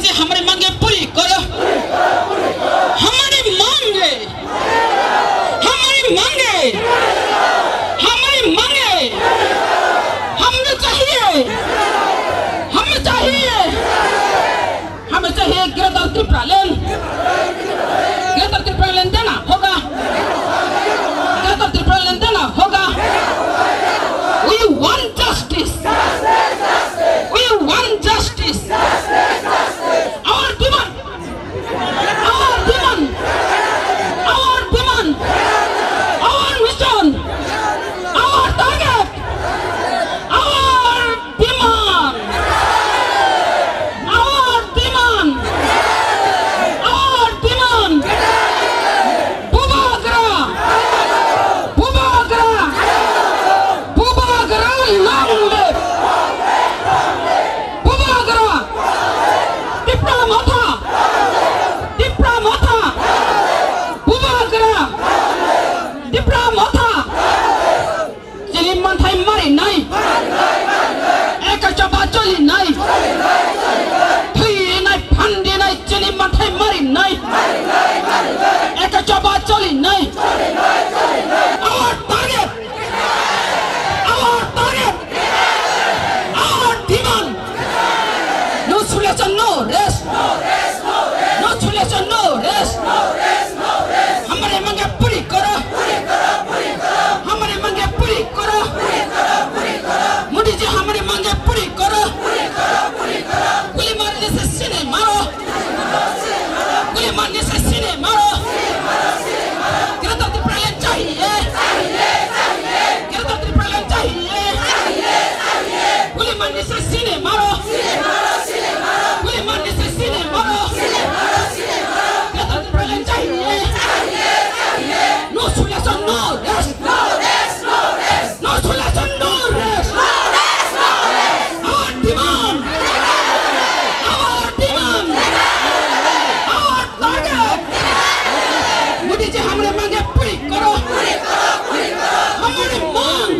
जी हमारी मांगे पूरी करो, हमारी मांगे, हमारी मांगे, हमारी मांगे, हमें चाहिए, हमें चाहिए, हमें चाहिए गिरफ्तार त्रिपुरालैंड, गिरफ्तार त्रिपुरालैंड देना होगा, गिरफ्तार त्रिपुरालैंड देना होगा। We want justice. We want justice. Our demand, our demand, our demand, our mission, our target, our demand, our demand, our demand. Bubagra, Bubagra, Bubagra, long live. Bubagra, diplomata, diplomata, Bubagra, diplomata. Jadi mantai mari nai, eka coba coli nai, hui nai pandi nai, jadi mantai mari nai, eka coba coli nai. Our target, our target, our demand. No solution, no rest. No solution, no rest. हमारे मांगे पूरी करो, हमारे मांगे पूरी करो, मोदी जी हमारे मांगे पूरी करो, गोली मारने से सीने मारो, गोली मारने से सीने मारो, गिरफ्तार त्रिपुरालैंड चाहिए, गिरफ्तार त्रिपुरालैंड चाहिए, गोली मारने से सीने मारो, गोली मारने से सीने मारो, गिरफ्तार त्रिपुरालैंड चाहिए, no solution, no rest, no solution, no rest, our demand, our demand, our target. Modi ji हमारे मांगे पूरी करो, हमारी मांग,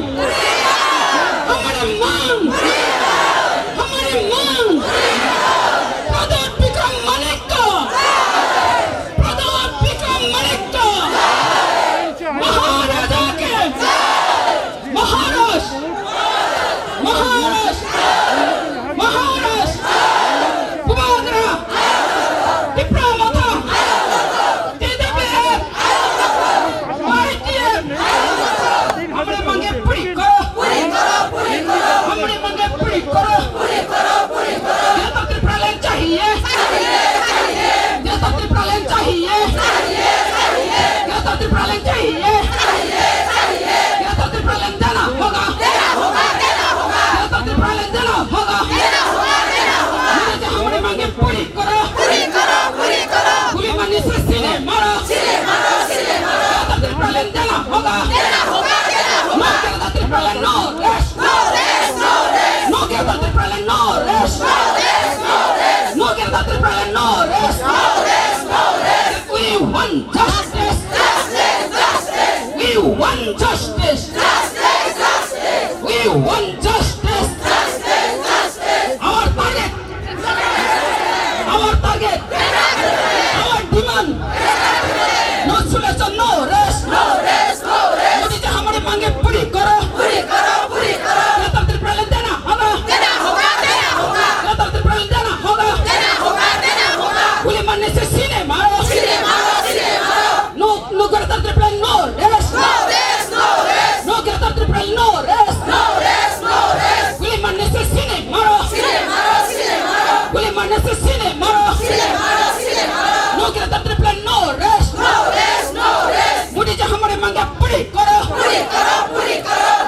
हमारी मांग, हमारी मांग। प्रधान विक्रम मालिक को, प्रधान विक्रम मालिक को, महाराजा के, Maharashtra, Maharashtra, Maharashtra, Bubagra, diplomata, TDPF, ITF, हमारे मांगे पूरी करो, हमारे मांगे पूरी करो, गिरफ्तार त्रिपुरालैंड चाहिए, गिरफ्तार त्रिपुरालैंड चाहिए, गिरफ्तार त्रिपुरालैंड चाहिए, गिरफ्तार त्रिपुरालैंड देना होगा, गिरफ्तार त्रिपुरालैंड देना होगा, मोदी जी हमारे मांगे पूरी करो, गोली मारने से सीने मारो, गिरफ्तार त्रिपुरालैंड देना होगा, no गिरफ्तार त्रिपुरालैंड, no rest, no गिरफ्तार त्रिपुरालैंड, no rest, no गिरफ्तार Tripuraland, no rest. We want justice, we want justice, we want justice. Our target, our target, our demand. No solution, no rest. Modi ji हमारे मांगे पूरी करो, गिरफ्तार त्रिपुरालैंड देना होगा, गिरफ्तार त्रिपुरालैंड देना होगा, गोली मारने से सीने मारो, no गिरफ्तार त्रिपुरालैंड, no rest, no गिरफ्तार त्रिपुरालैंड, no rest, गोली मारने से सीने मारो, गोली मारने से सीने मारो, no गिरफ्तार त्रिपुरालैंड, no rest. मोदी जी हमारे मांगे पूरी करो,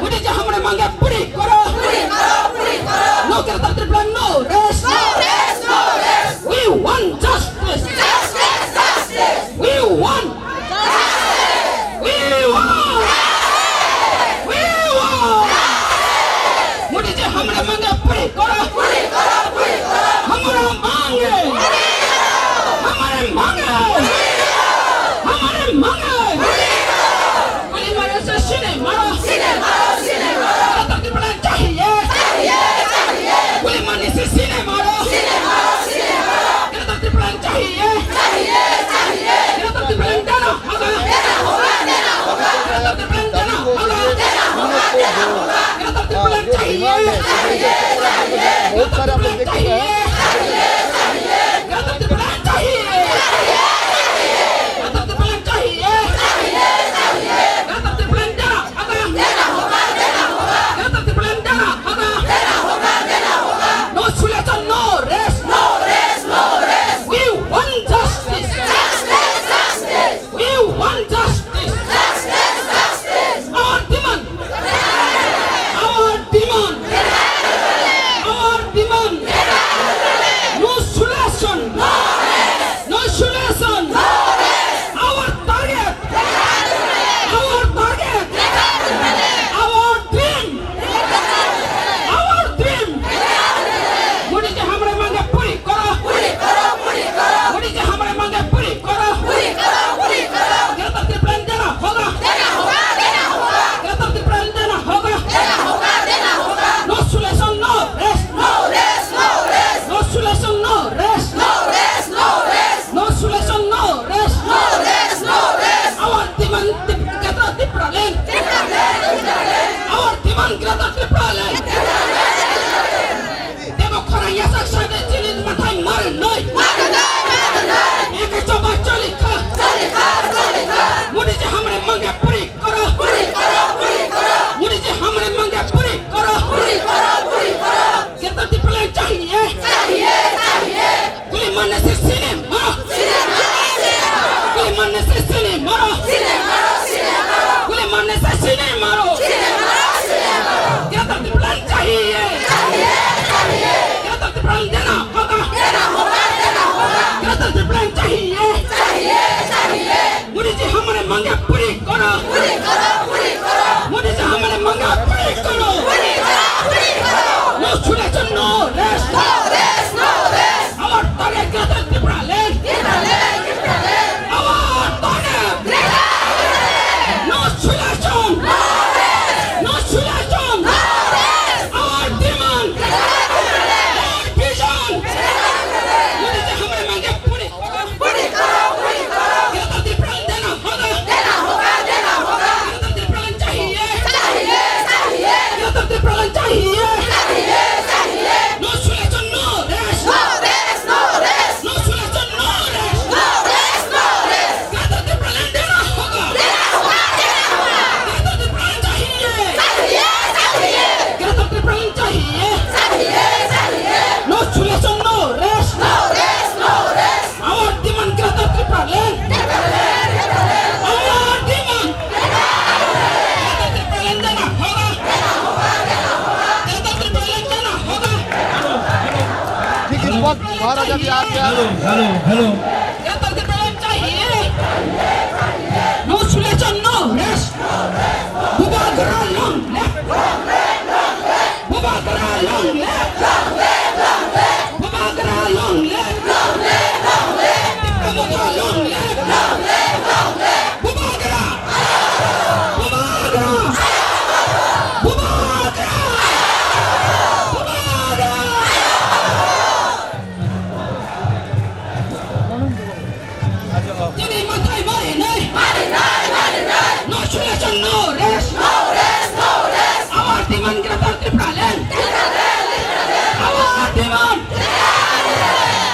मोदी जी हमारे मांगे पूरी करो, no गिरफ्तार Tripuraland, no rest. We want justice, we want, we want, we want. Modi ji हमारे मांगे पूरी करो, हमारा मांगे, बहुत सारे आप लोग देख सकते हैं। गणतंत्र प्लान चाहिए, गणतंत्र प्लान चाहिए, गणतंत्र प्लान देना होगा, गणतंत्र प्लान देना होगा, no solution, no rest, we want justice, we want justice, our demand, our demand, no solution, no solution, our target, our dream, Modi ji हमारे मांगे पूरी करो, मोदी जी हमारे मांगे पूरी करो, गणतंत्र प्लान देना होगा, गणतंत्र प्लान देना होगा, no solution, no rest, no solution, no rest, no solution, no rest, our demand granatri plan, our demand granatri plan, demokrasi yang saksa dan jilid matai marenai, एक coba चलिखा, मोदी जी हमारे मांगे पूरी करो, मोदी जी हमारे मांगे पूरी करो, गणतंत्र प्लान चाहिए, गोली मारने से सीने मारो, गोली मारने से सीने मारो, गोली मारने से सीने मारो, गणतंत्र प्लान चाहिए, गणतंत्र प्लान देना होगा, गणतंत्र प्लान चाहिए, मोदी जी हमारे मांगे पूरी करो, मोदी जी हमारे मांगे पूरी करो, no solution, no rest, our target गणतंत्र plan, our target, no solution, no solution, our demand, our vision, Modi ji हमारे मांगे पूरी करो, गणतंत्र प्लान देना होगा, गणतंत्र प्लान चाहिए, गणतंत्र प्लान चाहिए, no solution, no rest, no solution, no rest, गणतंत्र प्लान देना होगा, गणतंत्र प्लान चाहिए, गणतंत्र प्लान चाहिए, no solution, no rest, our demand गणतंत्र प्लान, our demand गणतंत्र प्लान देना होगा, गणतंत्र प्लान देना होगा, ठीक इस वक्त महाराजा भी आप गणतंत्र प्लान चाहिए, no solution, no rest, Bubagara long left, Bubagara long left, Bubagara long left, Bubagara long left, Bubagara, Bubagara, Bubagara, Bubagara. Jadi matai mari nai, no solution, no rest, our demand granatri plan, our demand,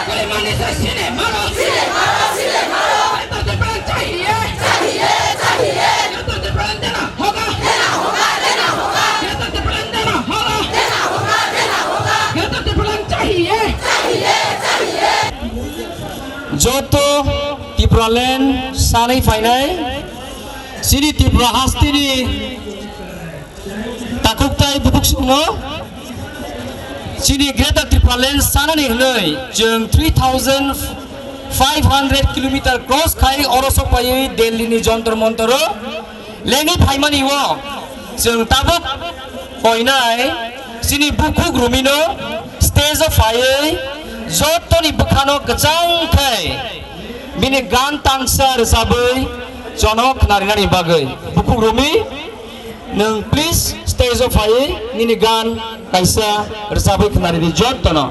गोली मारने से सीने मारो, गणतंत्र plan चाहिए, गणतंत्र plan देना होगा, गणतंत्र प्लान देना होगा, गणतंत्र प्लान चाहिए, Joto Tipraland Sanai Fainai Sini Tipra Hastini Takuktai Bubuk Suno Sini Greta Tipraland Sanani Hnoi Jung 3,500 km cross Kai Orosok Payi Delhi ni Jontor Montoro Lengi Paimani Wo Jung Tabuk Poinai Sini Bukuk Rumino Stage of Fire Jotoni Bukano Kacang Kai Bini Gantang Sar Sabai Jonok Narinani Bagai Bukuk Rumi Nung please Stage of Fire Nini Gan Kaisa Resabai Narini Jotono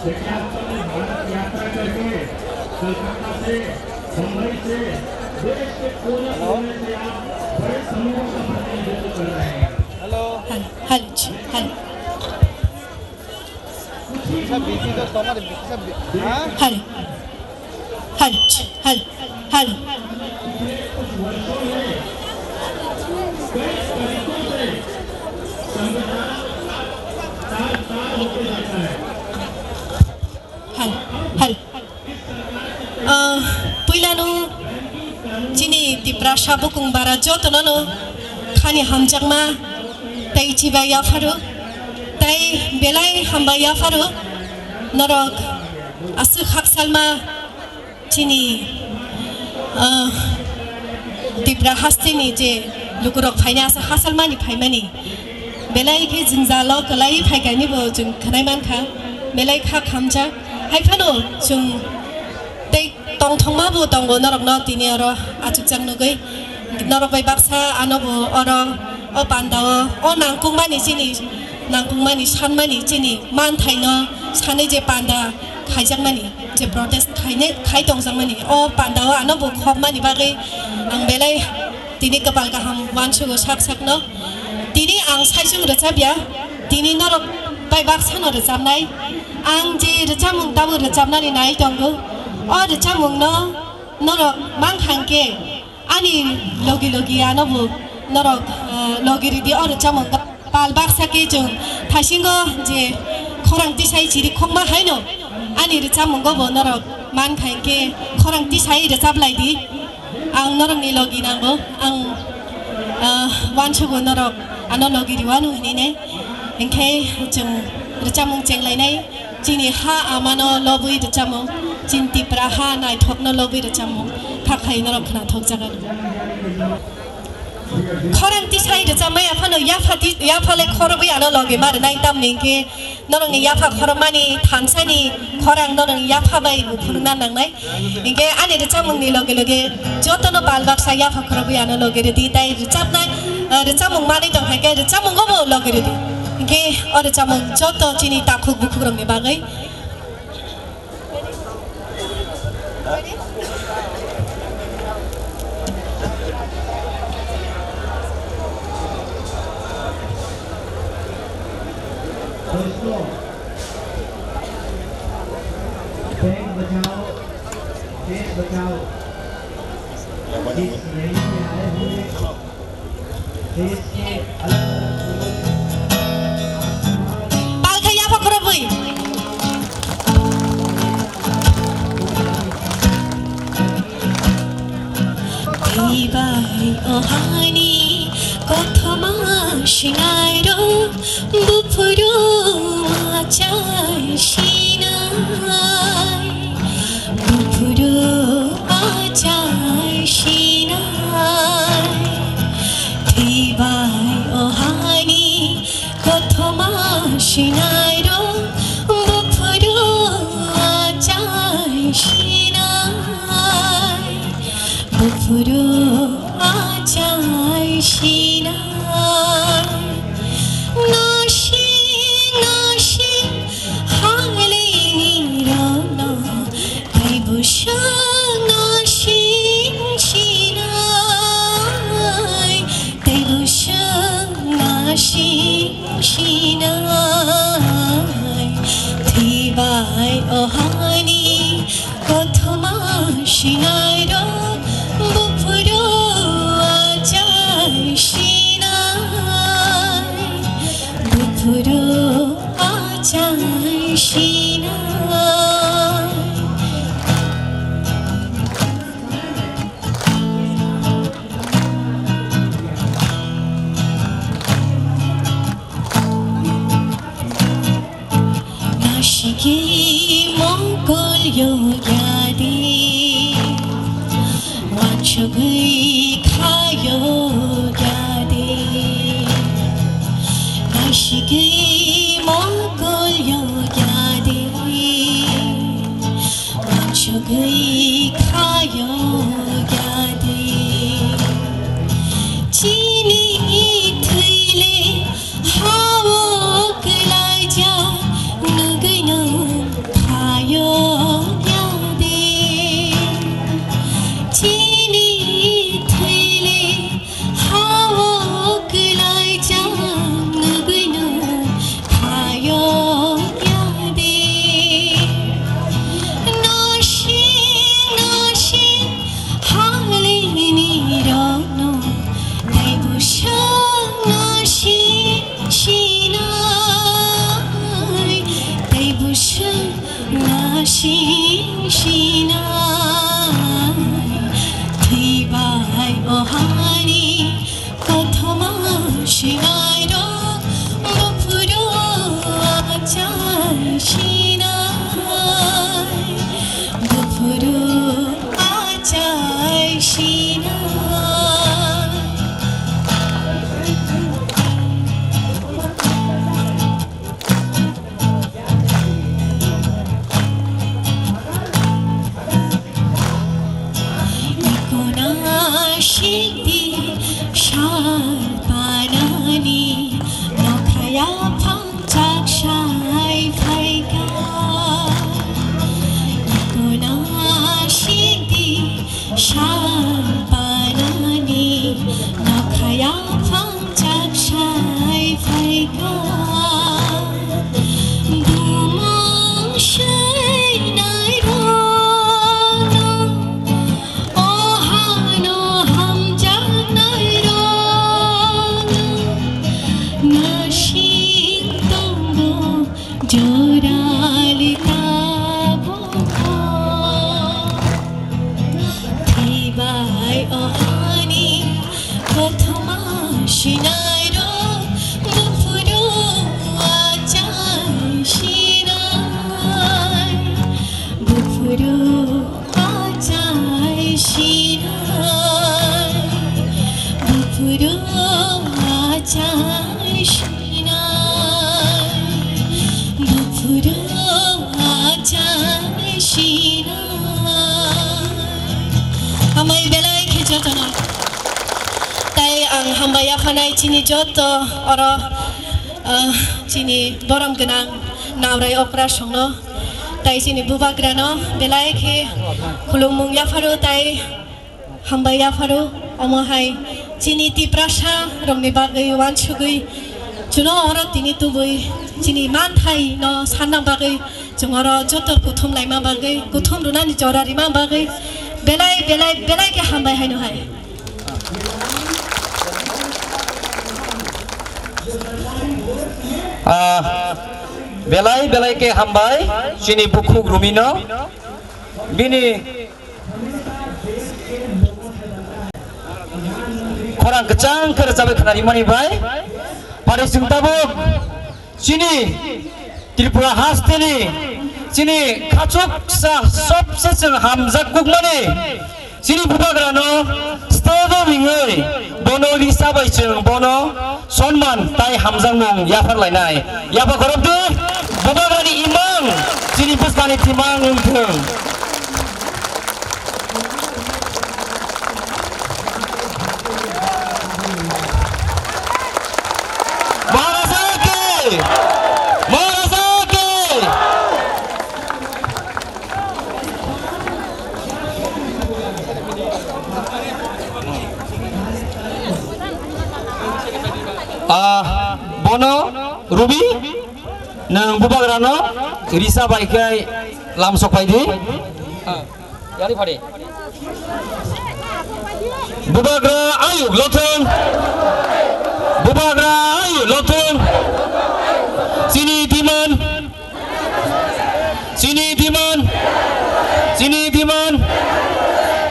देखिए आप भारत यात्रा करके कोलकाता से मुंबई से hello hello hello सब busy तो तुम्हारे सब हाँ hello hello hello hello hello पहिलानो चिनी तिप्रा साबुकुङ बारा जोतननो खानी हमजगमा तै चिबा याफारो तै बेलाय हम्बा याफारो नरक असु खाकसालमा चिनी तिप्रा हास्तिनी जे लुकुरक फाइना आसा हासालमानि फाइमानि बेलाय के जिंजालो कलाई फाइगानि बो जों खनायमानखा बेलाय खा खामजा हाइफानो जों तै tongthongma bu tongo norok no tini aro achukjang nugui norok bai baksa anobo oro o pandao o nangkungmani chini nangkungmani sanmani chini manthaino sanai je panda khaijakmani je protest khai tongjangmani o pandao anobo khobmani bagai ang belai tini kapal kaham wansugo sak no tini ang saisung rechabya tini norok bai baksa no rechabnai ang je rechamung tabu rechabnani nai tongo और चामुंग न नरक मांग हांके आनी लोगी आनो बु नरक लोगिरी दी और चामुंग पाल बाक्सा के जों थासिंगो जे खरां तिसाइ चिरि खमा हाइनो आनी रे चामुंग बो नरक मांग हांके खरां तिसाइ रे चाबलाइदि आं नरक नि लोगी नांगो आं वानसुगो नरक आनो लोगिरि वानु हनिने इंखे जों रे चामुंग चेंलाइनाय जिनि हा आमानो लबुइ रे चामुंग चिंती प्राहा नाय ठोकनो लबि रचामो थाखाय नरखना ठोक जागोन खरांति साइ रचामाय आफानो याफाले खरबि आनो लगे मार नाय तामनिके नरंनि याफा खरमानि थानसानि खरां नरंनि याफा बाय फुरुना नांनाय इंगे आनि रचामंनि लगे जतनो बालबाक्सा याफा खरबि आनो लगे रेदि ताय रचाबनाय रचामंग मानि दंहायके रचामंगबो लगे रेदि इंगे अ रचामंग जतो चिनि ताखुक बुखुक रंनि बागै Palkaya Pakraboy. Ibai ohani kothama shinairo bupuru achai shinai bupuru achai shinai Ibai ohani kothama shinairo bupuru achai shinai bupuru achai shinai nashi hale nirana kaibusha nashi shinai kaibusha nashi shinai Tibai ohani kothama shinai ro bupuru achai shinai bupuru achai shinai Nashiki Mongol Yogyadi Wanchagui Kayo Gyadi Nashiki Mongol Yogyadi Wanchagui Kayo Gyadi Chini Tile Hawo Kalaja Nugaino Kayo Gyadi Chini Amai belai kejotana. Tai ang hambaya khanai chini joto oro chini boram genang naurai okra songno. Tai chini bubagrano belai ke khulumung yafaru tai hambaya faru omohai chini tiprasha rongni bagai wansugui juno oro tini tubui chini manthai no sanang bagai jongoro joto kuthum laima bagai kuthum runani jorari ma bagai belai ke hambai haino hai belai ke hambai sini buku grumino bini korang kecang kerja kenari mani bai pada singtabuk sini Tripura hasteni sini kacuk sa sop seseng hamzak kukmani sini bubagrano stado mingai bono lisa bai cheng bono sonman tai hamzang mong yafar lainai yapa korop tu bubagrani imang sini puskani timang ungtung bono ruby nang bubagrano risa baikai lamsok paidi yari pade bubagra ayu lotong bubagra ayu lotong sini diman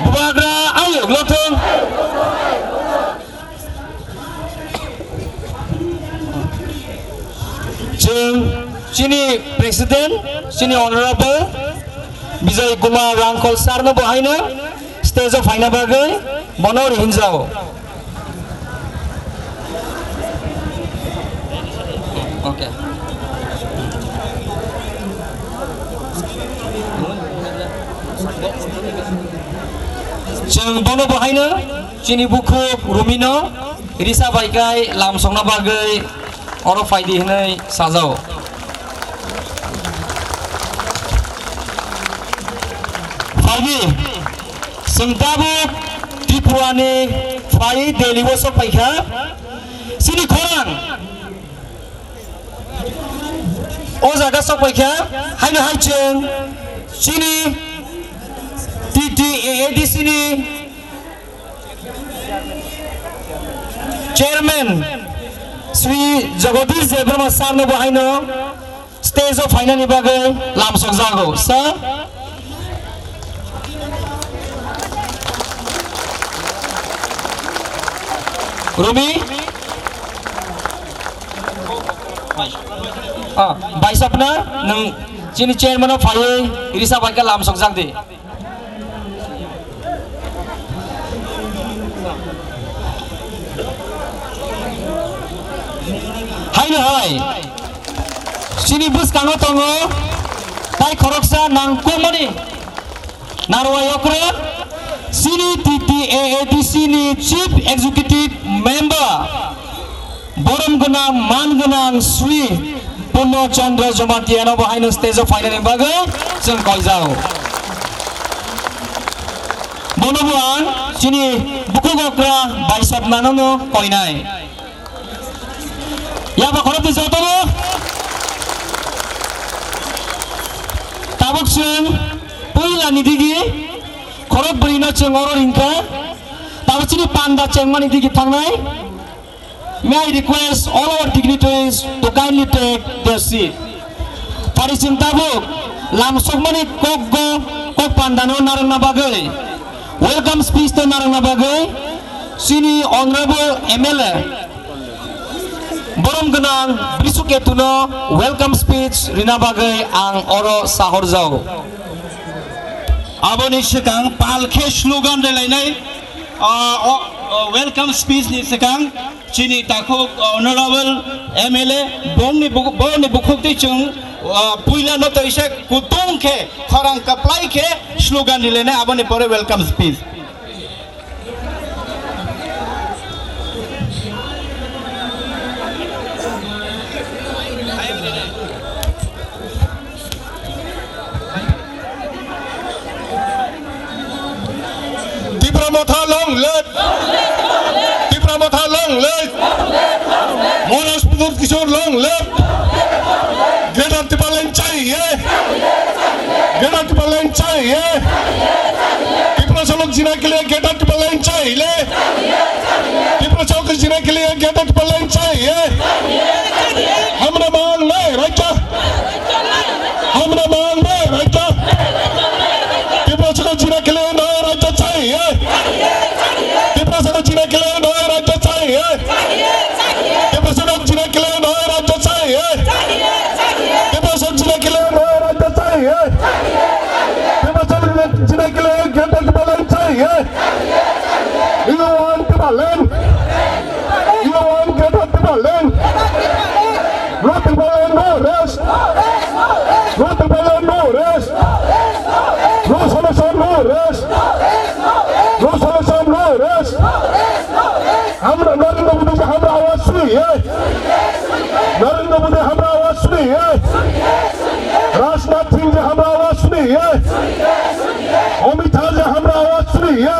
bubagra ayu lotong sini Presiden, sini Honorable Bijay Kumar Rangkol Sarno Bohaina, stage of Haina Bagai, Bonor Hinzao. Okay. Jeng Bono Bohaina, sini buku Rumino, Risa Baikai, Lamsongna Bagai, Oro Faidi Hinai Sajao. Faidi, Sengtabu Tripurani Fai Deli Wasok Paika, sini korang. Ozaga Sok Paika, Haina Haicheng, sini TTAAD sini Chairman Sri Jagadish Debrama Sarno Bohaino stage of Hainani Bagai Lamsok Zago. Sir, Rumi, Baisapna, nang sini Chairman of Haye Irisa Bagai Lamsok Zagdi. Hai, sini bus kango tongo, tai koroksa nang kumani, narwayokre, sini TTAAD sini Chief Executive Member, Borom Gunang Man Gunang Sri Puno Chandra Jomatiano Bohaino stage of final bagai, seng koizao. Bonobuan, sini buku gokra baisap nanono koinai. Yaba korot di jotono. Tabuk sung puila nidigi korot berino chung oro ringka. Tabuk sini panda cengman nidigi tangnai. May I request all our dignitaries to kindly take their seat. Parisim tabuk lam sokmani kokgo kok pandano narang nabagai. Welcome speech to narang nabagai. Sini honorable MLA Borom Genang Brisuketuno welcome speech rina bagai ang oro sahorjau. Aboni sekang palke slogan delainai welcome speech ni sekang chini takok honorable MLA boni bukhok ti chung puila no toisek kutung ke khorang kaplai ke slogan delainai aboni pore welcome speech. Tipramotha long live. Tipramotha long live. Monas Pudut Kishore long live. Greater Tipalen chahiye. Greater Tipalen chahiye. Tipra Chalok जीने के लिए Greater Tipalen chahiye. Tipra Chalok जीने के लिए Greater Tipalen chahiye. हमने मांग में राजा. हमने मांग में राजा. Tipra Chalok जीने के लिए नया राजा चाहिए. Tipra Chalok जीने के लिए नया राजा चाहिए. Tipra Chalok जीने के लिए नया राजा चाहिए. Tipra Chalok जीने के लिए नया राजा चाहिए. Tipra Chalok जीने के लिए Greater Tipalen चाहिए. You want Tipalen? You want Greater Tipalen? No Tipalen, no rest. No Tipalen, no rest. No solution, no rest. No solution, no rest. हमरा नरेंद्र मोदी से हमरा आवाज सुनी है. नरेंद्र मोदी हमरा आवाज सुनी है. राजनाथ सिंह जी हमरा आवाज सुनी है. अमित शाह जी हमरा आवाज सुनी है.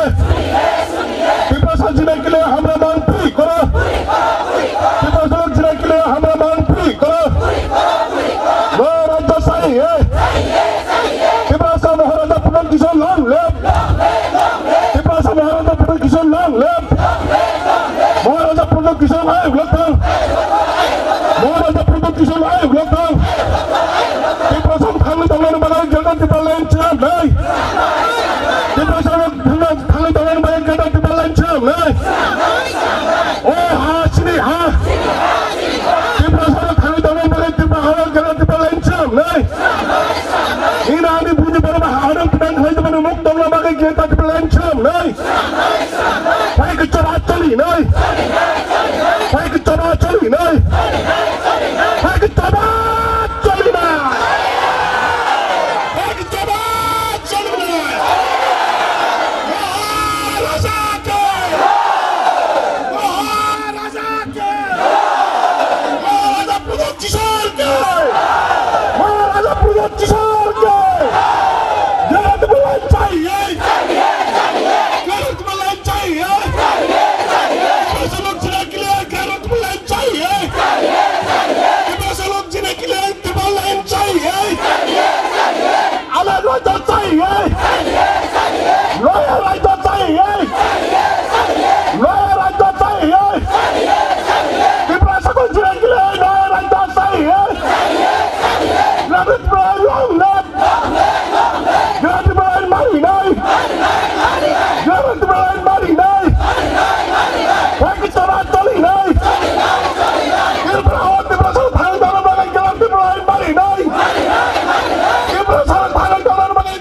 पिपासा जीने के लिए हमरा मांग पूरी करो. पिपासा जीने के लिए हमरा मांग पूरी करो. वो राज्य सही है. पिपासा महाराजा पुनः किशोर लॉन्ग लिव. पिपासा महाराजा पुनः किशोर लॉन्ग लिव. महाराजा पुनः किशोर आयोग लगता. महाराजा पुनः किशोर आयोग लगता. पिपासा खाली तंगन बगाई Greater Tipalen cham नहीं. पिपासा खाली तंगन बगाई Greater Tipalen cham नहीं. ओ हाँ श्री हाँ. पिपासा खाली तंगन बगाई Greater Tipalen cham नहीं. इन आदि बुझे बराबर हारम पिटांग खाली तंगन मुक्त तंगन बगाई Greater Tipalen cham नहीं. भाई कुछ बात चली नहीं. भाई कुछ बात चली नहीं. भाई कुछ बात चली नहीं. भाई कुछ बात चली नहीं. महाराजा के. महाराजा के. महाराजा पुनः किशोर के. महाराजा पुनः किशोर के. Greater Tipalen चाहिए. Greater Tipalen चाहिए. पिपासा लोग जीने के लिए Greater Tipalen चाहिए. पिपासा लोग जीने के लिए Tipalen चाहिए. अलग राजा चाहिए. नया राजा चाहिए. नया राजा चाहिए. पिपासा को जीने के लिए नया राजा चाहिए. Greater Tipalen long live. Greater Tipalen mari नहीं. Greater Tipalen mari नहीं. भाई की बात चली नहीं. Tipra Chalok भाग दाना बगाई Greater Tipalen mari नहीं. Tipra Chalok भाग दाना बगाई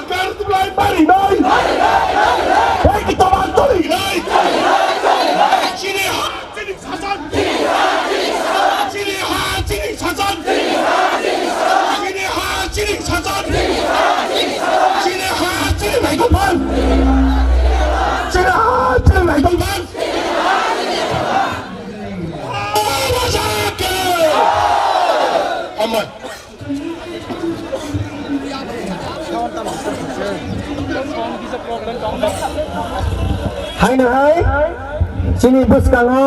Greater Tipalen mari नहीं. भाई की बात चली नहीं. चीनी हाँ चीनी शासन. चीनी हाँ चीनी शासन. चीनी हाँ चीनी शासन. चीनी हाँ चीनी नाइटोफान. चीनी हाँ चीनी नाइटोफान. महाराजा के. अमर. Hai na hai. Sini bus kango.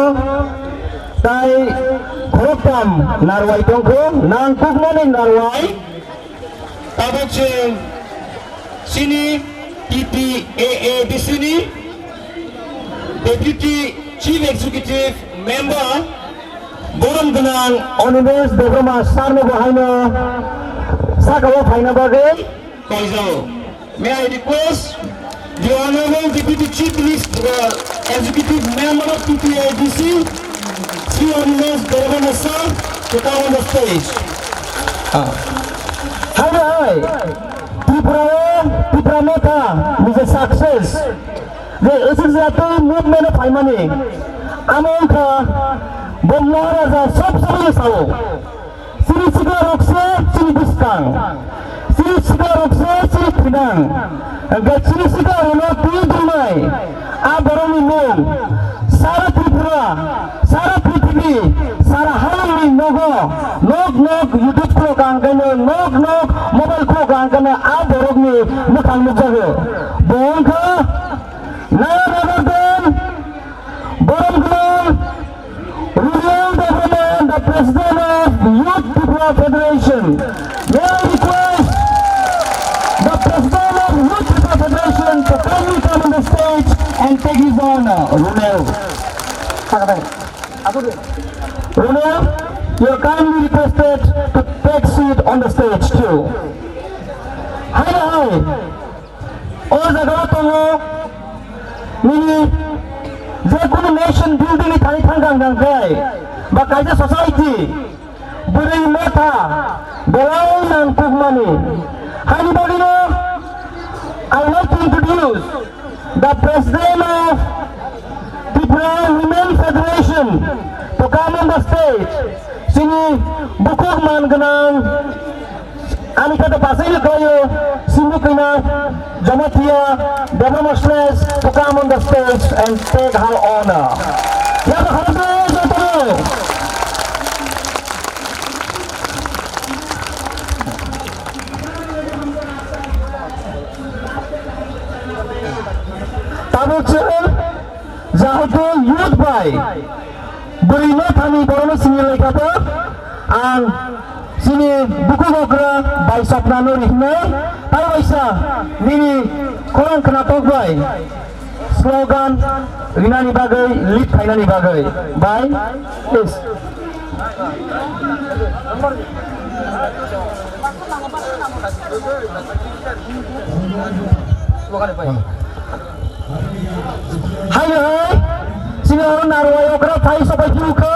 tai khoroktam narwai tongko nang kukmani narwai tabuk sing sini PPAADC ni Deputy Chief Executive Member Borom Ganang Onibes Devrama Sarno Bahaina Sakawa Paina Bagay Kaizo. May I request the Honorable Deputy Chief Executive Member of PPAADC, Sri Onibes Devrama Sar, to come on the stage. Hi, Tripura Meta is a success. The Israeli movement of Haimani. Amonka, Bomara, Subsidy Sao. Sri Siga Roxe, Sri Biskang. Sri Siga Roxe, Sri Pinang. And the Sri Siga Ono, Tudumai. Abaroni Moon. Sara Tripura, Sara Prithvi, Sara Halami Nogo, Nog YouTube program, Nog mobile program, Abarogni, Mukang Mujago. Bonka, none other than Borom Rural Development, the President of Youth Tripura Federation. May I request the President of Youth Tripura Federation to kindly come on the stage and take his honor. Runel, you are kindly requested to take seat on the stage too. Hi. All the Gatongo, Mini, Zekunu nation building it Haitangangai, Bakaja society, Buri Meta, Belain and Pugmani. Hanibadino, I would like to introduce the President of Tripura Women Federation to come on the stage. Sini Bukuk Manganang, Anika the Pasai Koyo, Simbukina, Jamatia, Demonstrates to come on the stage and take her honor. Jahoto youth by Burino Thani Borono Sini Lekata and Sini Bukugokra by Sopnano Rihne Tawaisa Nini Korang Kanatok by slogan Rinani Bagay Lit Kainani Bagay by please. Hai, sini orang Narwai Okra Thai Sopai Kiuka,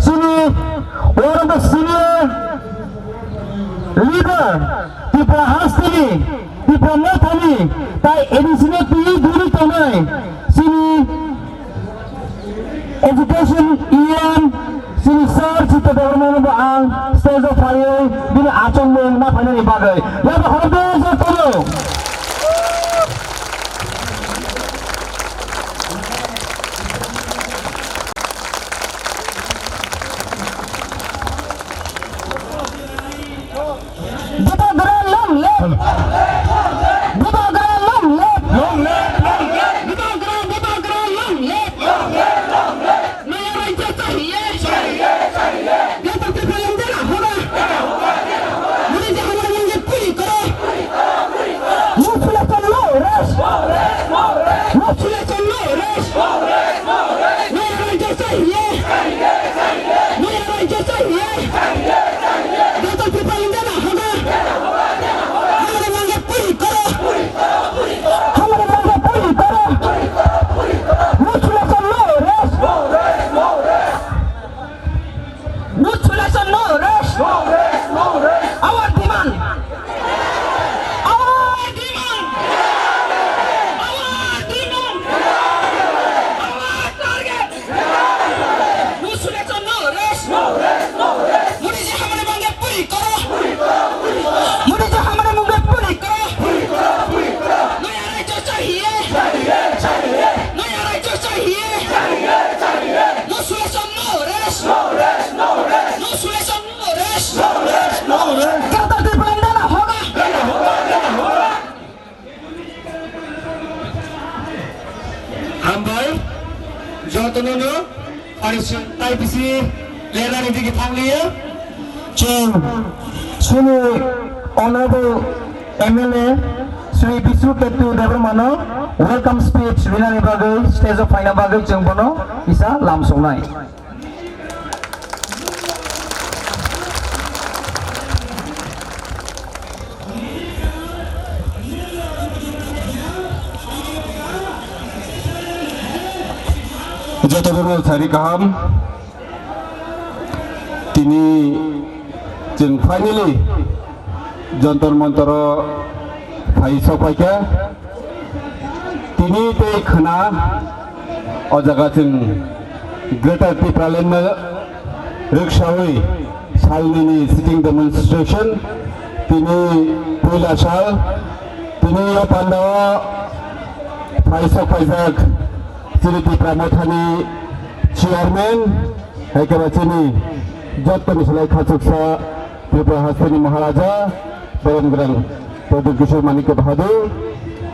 sini orang the senior leader, Tripura Hastini, Tripura Nathani, Thai Edisine Pii Duri Tonai, sini education Ian, sini Sir Cita Dewarmanu Baang, stage of fire, bini Acong Mung na Panani Bagay. Ya berhormat Tolo. Hambai, Jotonono, Arishan. tai bisi lena ni digi thanglia chung sini honorable MLA Sri Bisu Ketu Devrmano welcome speech lena ni bagai stage of final bagai chung bono bisa langsung nai যতগুলো সারি কাহাম তিনি जों finally Jantar Mantar फाइसफाइखा तिनी बे खाना अ जगह जों greater पिपरालेण्ड रिक्सावै सालनि sitting डेमनस्ट्रेशन तिनी पहिला साल तिनी पान्डाव फाइसफाइजाक Sini Pramotani Chairman Hekabachini Jot Misalai Khachuksa Tripura Hasani Maharaja Baron Grand Produk Kishore Manik Bahadur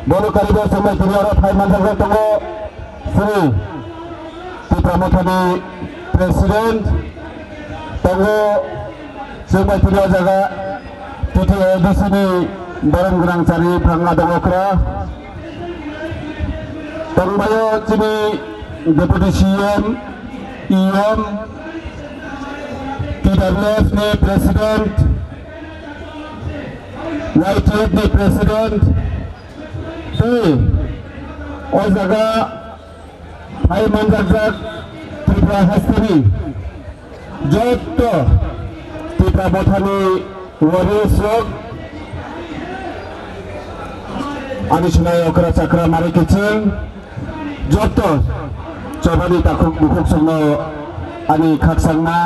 Bono Kariba Samai Tiriara Phai Mandaga Tongo Sini Pramotani President Tongo Samai Tiriara Jaga Titi Edisini Baron Grand Sari Pranga Demokra Tangbayo sini Deputy CM, EM, PWF ni President, YTF ni President, tu, Ozaga, Hai Manjak, Tripura Hastini, Jotto, Tripura Bothani, Warriors Rock, Anishnai Okra Chakra Mari Kitchen, Jotto Cobani takuk bukuk semua ani kaksangna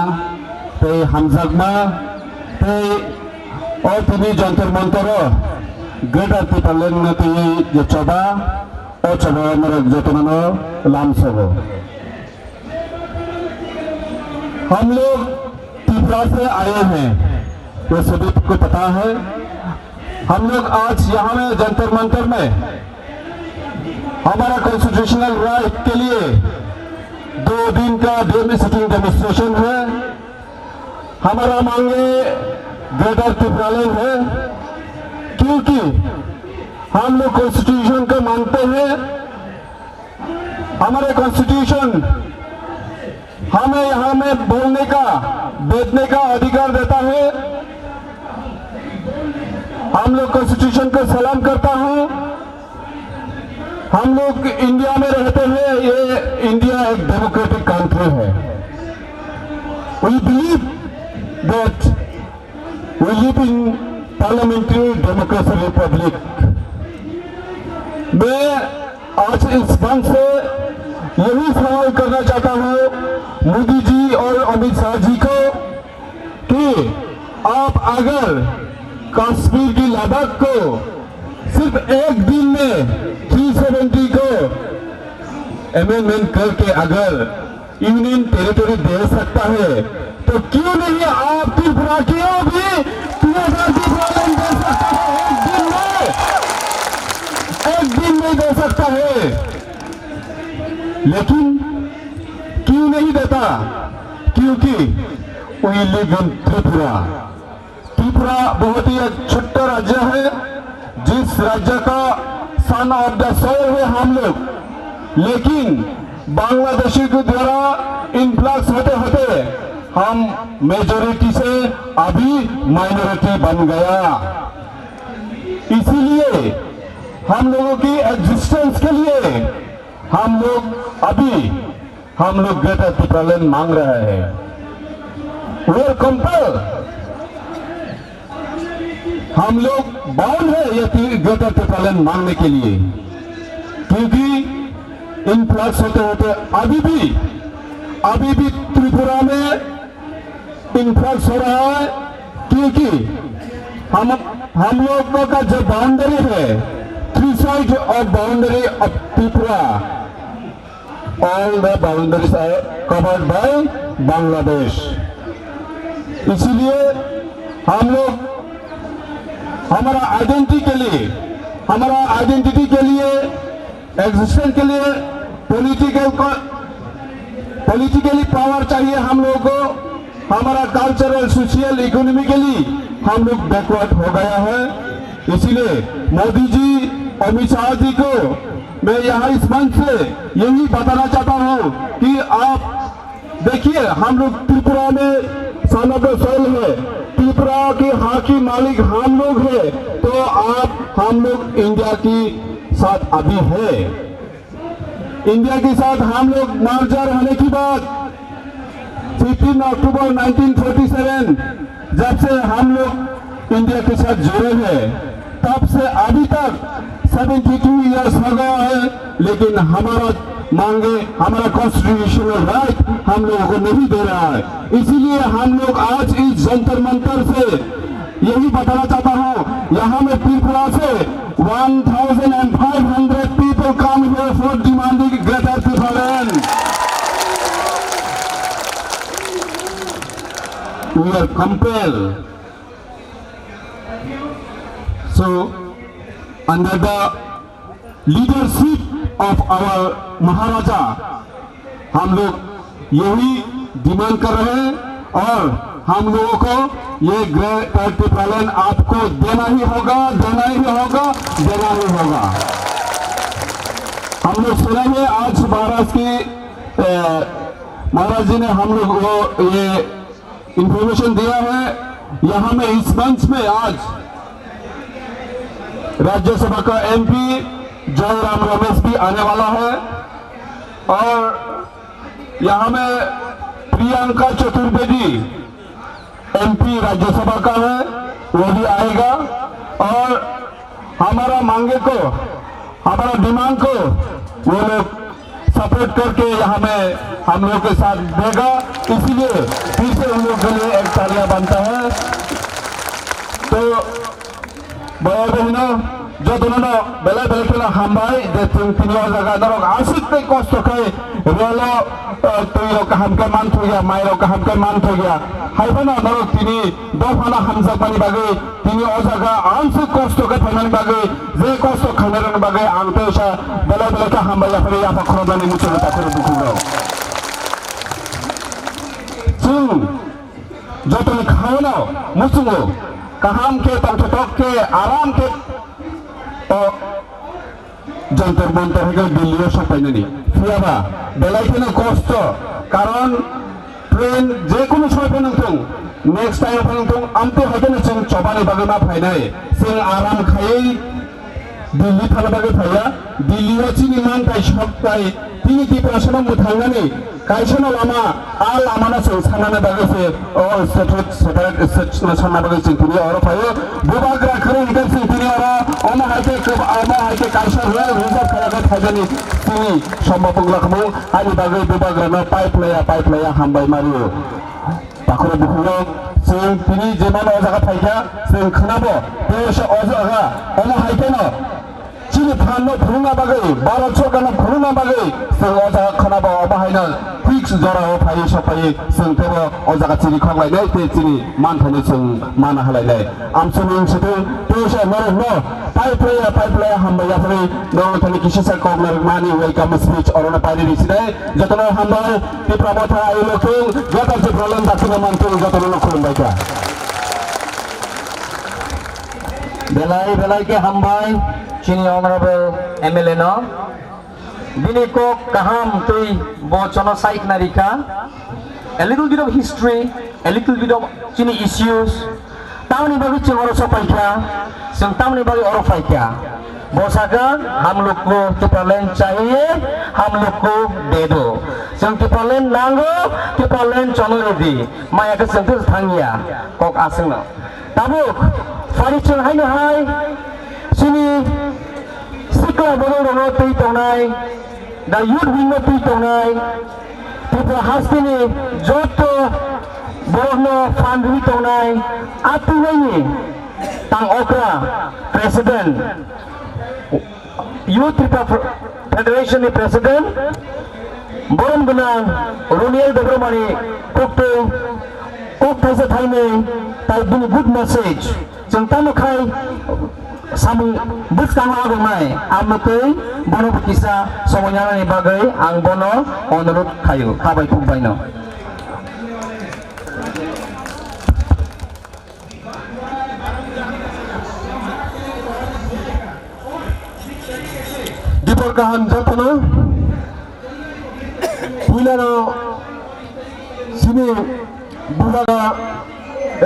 pe hamzagma pe tini jantar mantoro greater Pipaland nati je coba coba merek jotonano lamsogo हम लोग त्रिपुरा से आए हैं ये सभी को पता है हम लोग आज यहाँ में जंतर मंतर में हमारा कॉन्स्टिट्यूशनल राइट के लिए 2 दिन का डे में सिटिंग डेमोन्स्ट्रेशन है हमारा मांगे ग्रेटर पिपरालैंड है क्योंकि हम लोग कॉन्स्टिट्यूशन को मानते हैं हमारे कॉन्स्टिट्यूशन हमें यहाँ में बोलने का बैठने का अधिकार देता है हम लोग कॉन्स्टिट्यूशन को सलाम करता हूँ हम लोग इंडिया में रहते हैं ये इंडिया एक डेमोक्रेटिक कंट्री है we believe that we live in parliamentary democracy republic मैं आज इस मंच से यही सवाल करना चाहता हूँ मोदी जी और अमित शाह जी को कि आप अगर कश्मीर की लद्दाख को सिर्फ एक दिन में 370 को अमेंडमेंट करके अगर यूनियन टेरिटरी दे सकता है तो क्यों नहीं आप त्रिपुरा को भी 2000 पिपरालैंड दे सकता है एक दिन में दे सकता है लेकिन क्यों नहीं देता क्योंकि we live in Tripura Tripura बहुत ही एक छोटा राज्य है जिस राज्य का सन ऑफ द सोल है हम लोग लेकिन बांग्लादेशी के द्वारा इन्फ्लक्स होते होते हम मेजॉरिटी से अभी माइनॉरिटी बन गया इसीलिए हम लोगों की एग्जिस्टेंस के लिए हम लोग ग्रेटर पिपरालैंड मांग रहे हैं वी आर कंपेल्ड हम लोग बाउंड है ये ग्रेटर पिपरालैंड मांगने के लिए क्योंकि इन्फ्लक्स होते होते अभी भी त्रिपुरा में इन्फ्लक्स हो रहा है क्योंकि हम लोगों का जो बाउंड्री है 3 side of boundary of Tripura all the boundaries are covered by Bangladesh इसीलिए हम लोग हमारा आइडेंटिटी के लिए एग्जिस्टेंस के लिए पॉलिटिकल पॉलिटिकली पावर चाहिए हम लोगों को, हमारा कल्चरल, सोशल, इकोनॉमिकली हम लोग बैकवर्ड हो गया है। इसीलिए मोदी जी, अमित शाह जी को मैं यहाँ इस मंच से यही बताना चाहता हूँ कि आप देखिए, हम लोग त्रिपुरा में सालों सोल है, त्रिपुरा के हाँ की मालिक हम लोग है, तो आप हम लोग इंडिया की साथ अभी है। इंडिया के साथ हम लोग मर्जर होने की बात 15 अक्टूबर 1947 जब से हम लोग इंडिया के साथ जुड़े हैं, तब से अभी तक 72 इयर्स हो गया है, लेकिन हमारा मांगे, हमारा कॉन्स्टिट्यूशनल राइट हम लोगों को नहीं दे रहा है। इसीलिए हम लोग आज इस जंतर मंतर से यही बताना चाहता हूँ, यहाँ में त्रिपुरा से 1500 people come here for demanding greater Tripaland. We are compelled. So, under the leadership of our Maharaja, हम लोग यही डिमांड कर रहे हैं और हम लोगों को ये ग्रेटर ट्रिपलैंड आपको देना ही होगा, देना ही होगा, देना ही होगा। हम लोग सुनेंगे आज महाराज जी ने हम लोग को ये इंफॉर्मेशन दिया है। यहाँ में इस मंच में आज राज्यसभा का एमपी जयराम रमेश भी आने वाला है और यहाँ में प्रियंका चतुर्वेदी एमपी राज्यसभा का है, वो भी आएगा और हमारा मांगे को, हमारा डिमांड को वो लोग सपोर्ट करके यहाँ में हम लोग के साथ देगा। इसीलिए फिर से उन लोग के लिए एक तालियां बनता है। तो भाई बहनों, जो दोनों बेला बेला के हमारे तीन जगह दरोग आशिक पे कष्ट खाए रेलो तो का हम के मान हो गया, मायरो का हम के मान हो गया, हाइफना दरोग तिनी दो फना हमजा पानी बागे तिनी ओ जगह आंशिक कष्ट के फैमानी बागे जे कष्ट खाने बागे आंते सा बेला बेला के हम या फिर या पखरो दानी मुझे ताकि दुखुगा सुन जो तुम खाओ ना मुझको कहाम के तंग के आराम के जंतर मंतर है दिल्ली सफाई फुआबा बेलाइखौनो कष्ट कारण ट्रेन जेकुनु समय फैनांथों नेक्स्ट टाइम फैनांथों आमते हायगोन जों चबानि बागै मा फायनाय जों आराम खायै दिल्ली थानो बागै फाया दिल्लीयाव चिनि मानथाय सप्ताय तिनि डिप्रेसनाव मुथांनानै कायसोनो लामा आ लामाना जों साननानै बागैसो सेटेलाइट सानना बागै जों तिनि अर फायो बुबाग्रा खरै हिगोन जों तिनि अर अमा हायके कायसो रिजार्भ खालामनानै फायजानि तिनि सम्भबंलाखौ आनि बागै बुबाग्रानो पाइप लाया हामबाय मारियो बाखरो बुखुनो जों तिनि जेमान अजागा फायगा जों खोनाबो बेसो अजागा अमा हायकेनो चिनि फानो फुरुंगा बागै भारत सरकारनो फुरुंगा बागै जों अजागा खोनाबो बाहायनो फिक्स जराव फायो सफायो जों तेबो अजागा चिनि खंलायनाय ते चिनि मानथायनो जों मान हालायनाय आमसुनि सिथों तेसो न पाइप लाया हामबाया फरै नोंथांनि किसिसा कॉर्नर मानि वेलकम स्पीच अरना पाइनि दिसिनाय जतनो हामबाय तिप्राबथा आइलोखौ गतासे प्रॉब्लम दाखिना मानखौ जतनो खुलुमबायका बेलाय के हामबाय चिनी ऑनरेबल एमएलए नो बिनी को कहम तुई बोचनो साइक नारिका a little bit of history, a little bit of chini issues तावनी बागी चिंगोरो सपाइका जों तावनी बागी औरो फाइका बोसागा हम लोग को ट्रिपलैंड चाहिए, हम लोग को दे दो जों ट्रिपलैंड नांगो ट्रिपलैंड चनो रेडी माया के जों थांगिया कक आसंनो ताबुक फारिचन हायनो हाय चिनि सिक्ला बरो तै तंनाय दा युथ विंग तै तंनाय त्रिपुरा हास्तिनि जतो बरनो फान्डि तंनाय आतुनायनि तां अक्रा president youth Tripura federation president बरन गोनां रुनियल बेग्रमानि कोक्तो कोक थाइसे थाइनै ताइ बिनि गुड मेसेज जों तामुखाय samung buskang agumai amnotoi bono kisa somonyana ni bagai ang bono onurut kayu kabai pumbaino. Diperkahan jatana Pulana sini bubaga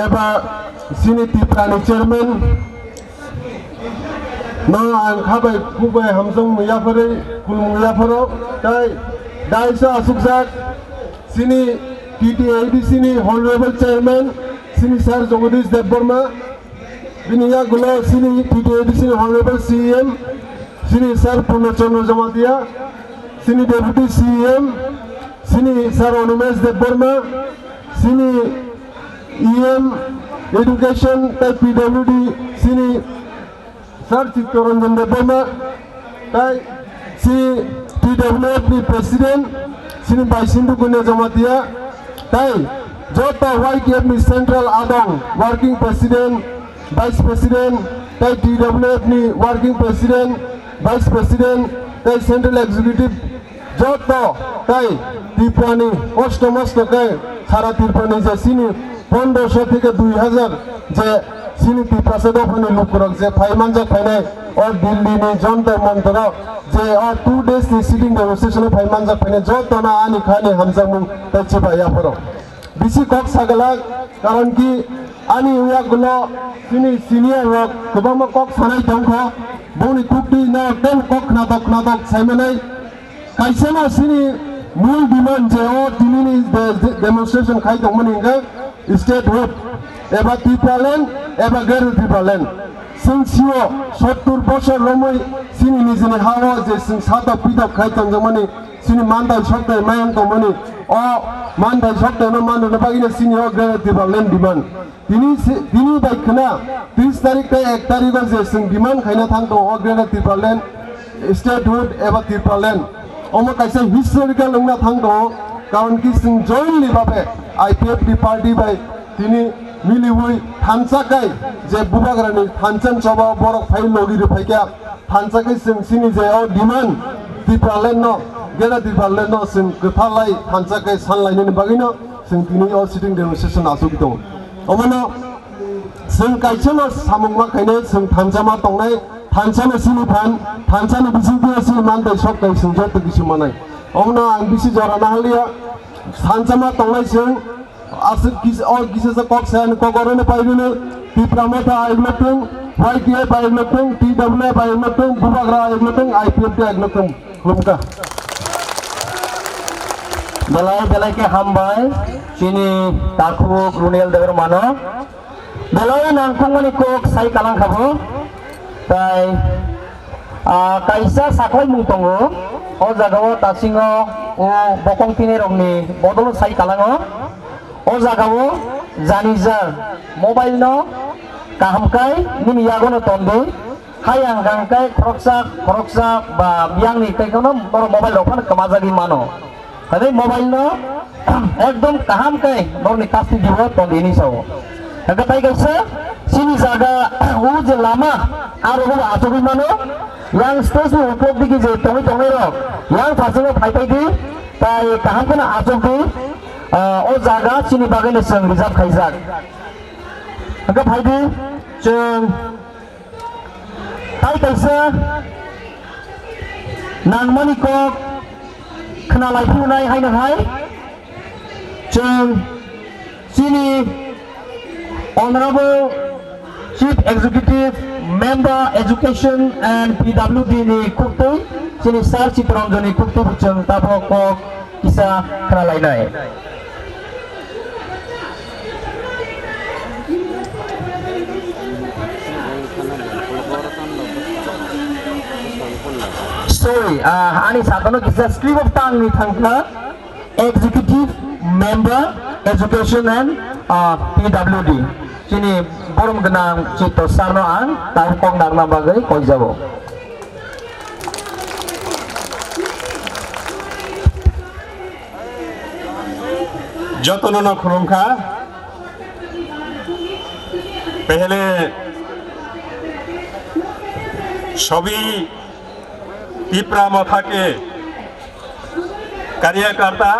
eba sini tiprani chairman na ang khabai kubai hamsong muyafare kul muyafaro daisa asukjak sini TTAD sini honorable chairman sini sir Jagadish Debbarma biniya gulo sini TTAD sini honorable CM sini sir Purnachandra Jamatia sini deputy CM sini sir Onumesh Debbarma sini EM education PWD sini Sir Chittaranjan Debbarma tai si PWF ni president sini Baisindu Gunya Jamatia tai jota YKF ni central adong working president vice president tai TWF ni working president vice president tai central executive jota tai Tipani Ostomas kai Sara Tipani je sini 1500 থেকে 2000 যে sini tipasado phani lukurok je phaimanja khainai or Delhi ni jantar mantar je or 2 days ni sitting demonstration phaimanja khainai jotona ani khani hamjamu tachi bhaya paro bisi kok sagala karon ki ani uya gulo sini senior rok kobama kok sanai dongkha boni tukti na ten kok na dok saimanai kaisena sini mul demand je o tinini demonstration khai dongmani ga state road eba Tipalen eba Geru Tipalen sing siwo 70 বছর রমই sini nijini hawa je sing sata pida khai tangjamani sini mandai shoktai mayang tongmani o mandai shoktai no mando na bagina sini o Geru Tipalen demand tini baikna 30 tarik ta 1 tarik je sing demand khaina thang to o Geru Tipalen state road eba Tipalen omo kaisa historical lungna thang to karon ki sing jointly babe IPF party by tini मिलिवै थानसाकै जे बुबाग्रानि थानसन सभा बरक phi लगिरि फाइका थानसाकै जों सिनि जे अ demand दिपालेन न गेरा दिपालेन न जों गथालाय थानसाकै सानलायनि बागैनो जों दिनै अ सिटिं डेमोनस्ट्रेसन आसुगि दं अमनो जों काइसेनो सामुंमा खायनो जों थानसामा दंनाय थानसानो सिनि फान थानसानो बिसिनि सिनि मानदै सकै जों जत किसुमानाय अमनो आं बिसि जराना हालिया थानसामा दंनाय जों asik kis or kisa sa kok san kokorone paidune Tipramata aignatung YKF aignatung TWF aignatung Bubagra aignatung IPF aignatung lumka belai ke hambai sini takuk runel deber mano belai nangkung mani kok sai kalang khabo tai kaisa sakhoi mungtongo o jagao tasingo o bokong tine rongni bodol sai kalango o jagao janijar mobile no kahamkai nimi yagono tonde hayang gangkai koroksak ba biang ni kai kono mobile rokhan kamajagi mano hade mobile no ekdom kahamkai norni kasti dibo tonde ni sao aga tai kaisa sini jaga u je lama aro ho ajogi mano yang stage ni uplobdi ki je tongi rok yang fasingo phaipai di tai kahamkana ajogi o jaga sini bagene seng rizab khaijak aga phaidi jeng tai kaisa nangmani kok khnalai phunai haina hai jeng sini honorable chief executive member education and PWD ni kuktui sini Sir Chittaranjan ni kuktui jeng tabo kok kisa khnalai nai sorry ani sakono kisa slip of tongue ni thangka executive member education and PWD sini borom genang Chitto Sarno ang tangkong nagna bagay koi jabo जतन खुरुमखा पहले सभी त्रिपुरा मथा के कार्यकर्ता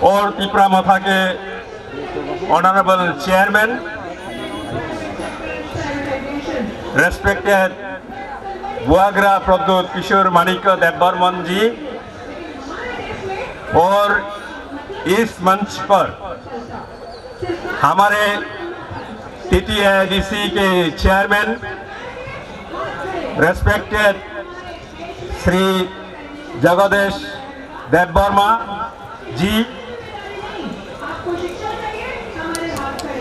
और त्रिपुरा मथा के honourable chairman, respected Bubagra Pradyot Kishore Manikya Debbarman ji और इस मंच पर हमारे TTIDC के चेयरमैन रेस्पेक्टेड श्री जगदेश देवबर्मा जी,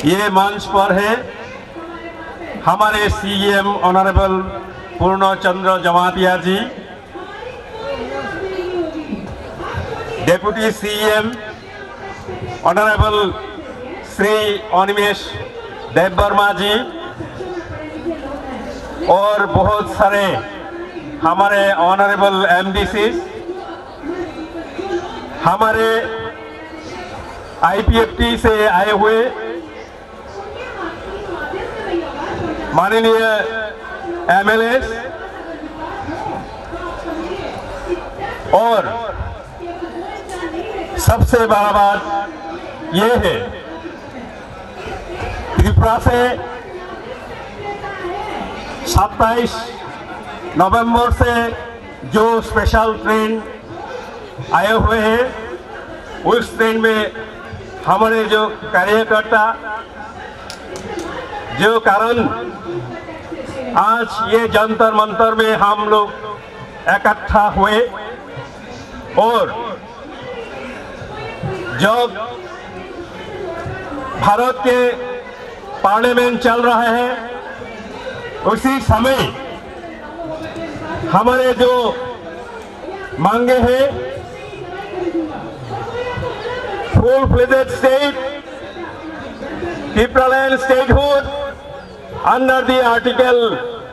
ये मंच पर है हमारे CM honourable Purnachandra Jamatia ji, deputy CM honourable Shri Animesh Debbarma ji और बहुत सारे हमारे ऑनरेबल MDC, हमारे IPFT से आए हुए माननीय MLAs और सबसे बड़ा बात ये है, त्रिपुरा से 27 नवंबर से जो स्पेशल ट्रेन आए हुए हैं, उस ट्रेन में हमारे जो कार्यकर्ता जो कारण आज ये जंतर मंतर में हम लोग इकट्ठा हुए और जब भारत के पार्लियामेंट चल रहा है उसी समय हमारे जो मांगे हैं full fledged state Triplaland statehood under the Article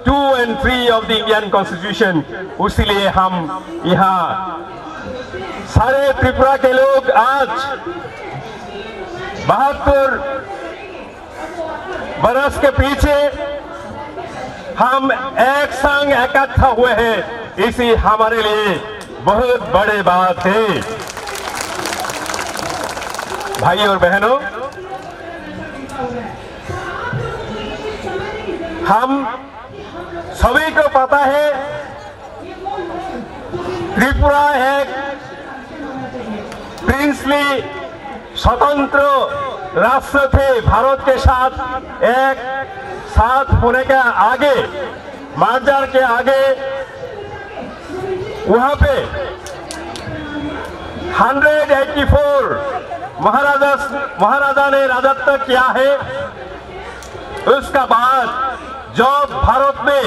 2 and 3 of the Indian Constitution, उसीलिए हम यहाँ सारे त्रिपुरा के लोग आज 72 बरस के पीछे हम एक संग इकट्ठा हुए हैं, इसी हमारे लिए बहुत बड़ी बात है। भाई और बहनों, हम सभी को पता है त्रिपुरा एक प्रिंसली स्वतंत्र राष्ट्र थे, भारत के साथ एक साथ होने के आगे, मर्जर के आगे वहां पे 184 महाराजा ने राजत्व किया है। उसका बाद जब भारत में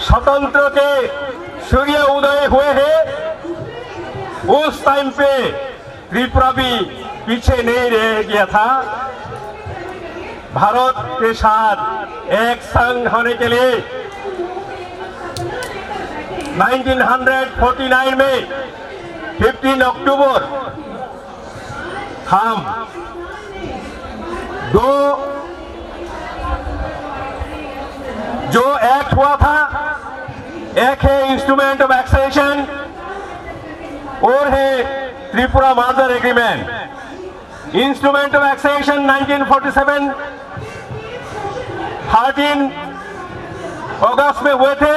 स्वतंत्र के सूर्य उदय हुए हैं, उस टाइम पे त्रिपुरा भी पीछे नहीं रह गया था। भारत के साथ एक संग होने के लिए 1949 में 15 अक्टूबर हम दो जो एक्ट हुआ था, एक है इंस्ट्रूमेंट ऑफ एक्सेशन और है Tripura merger agreement. Instrument of accession 1947 13 अगस्त में हुए थे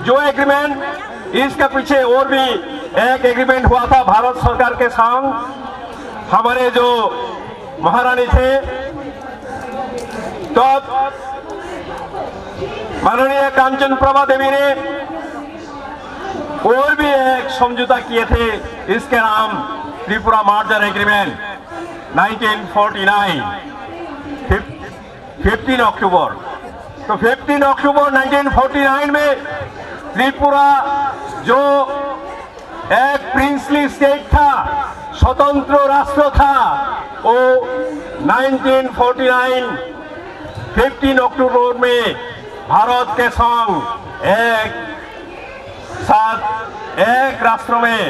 जो एग्रीमेंट। इसके पीछे और भी एक एग्रीमेंट हुआ था भारत सरकार के संग। हमारे जो महारानी थे तो माननीय कांचन प्रभा देवी ने और भी एक समझौता किए थे, इसके नाम त्रिपुरा मर्जर एग्रीमेंट 1949 15 अक्टूबर। तो 15 अक्टूबर 1949 में त्रिपुरा जो एक प्रिंसली स्टेट था, स्वतंत्र राष्ट्र था, वो 1949 15 अक्टूबर में भारत के संग एक साथ एक राष्ट्र में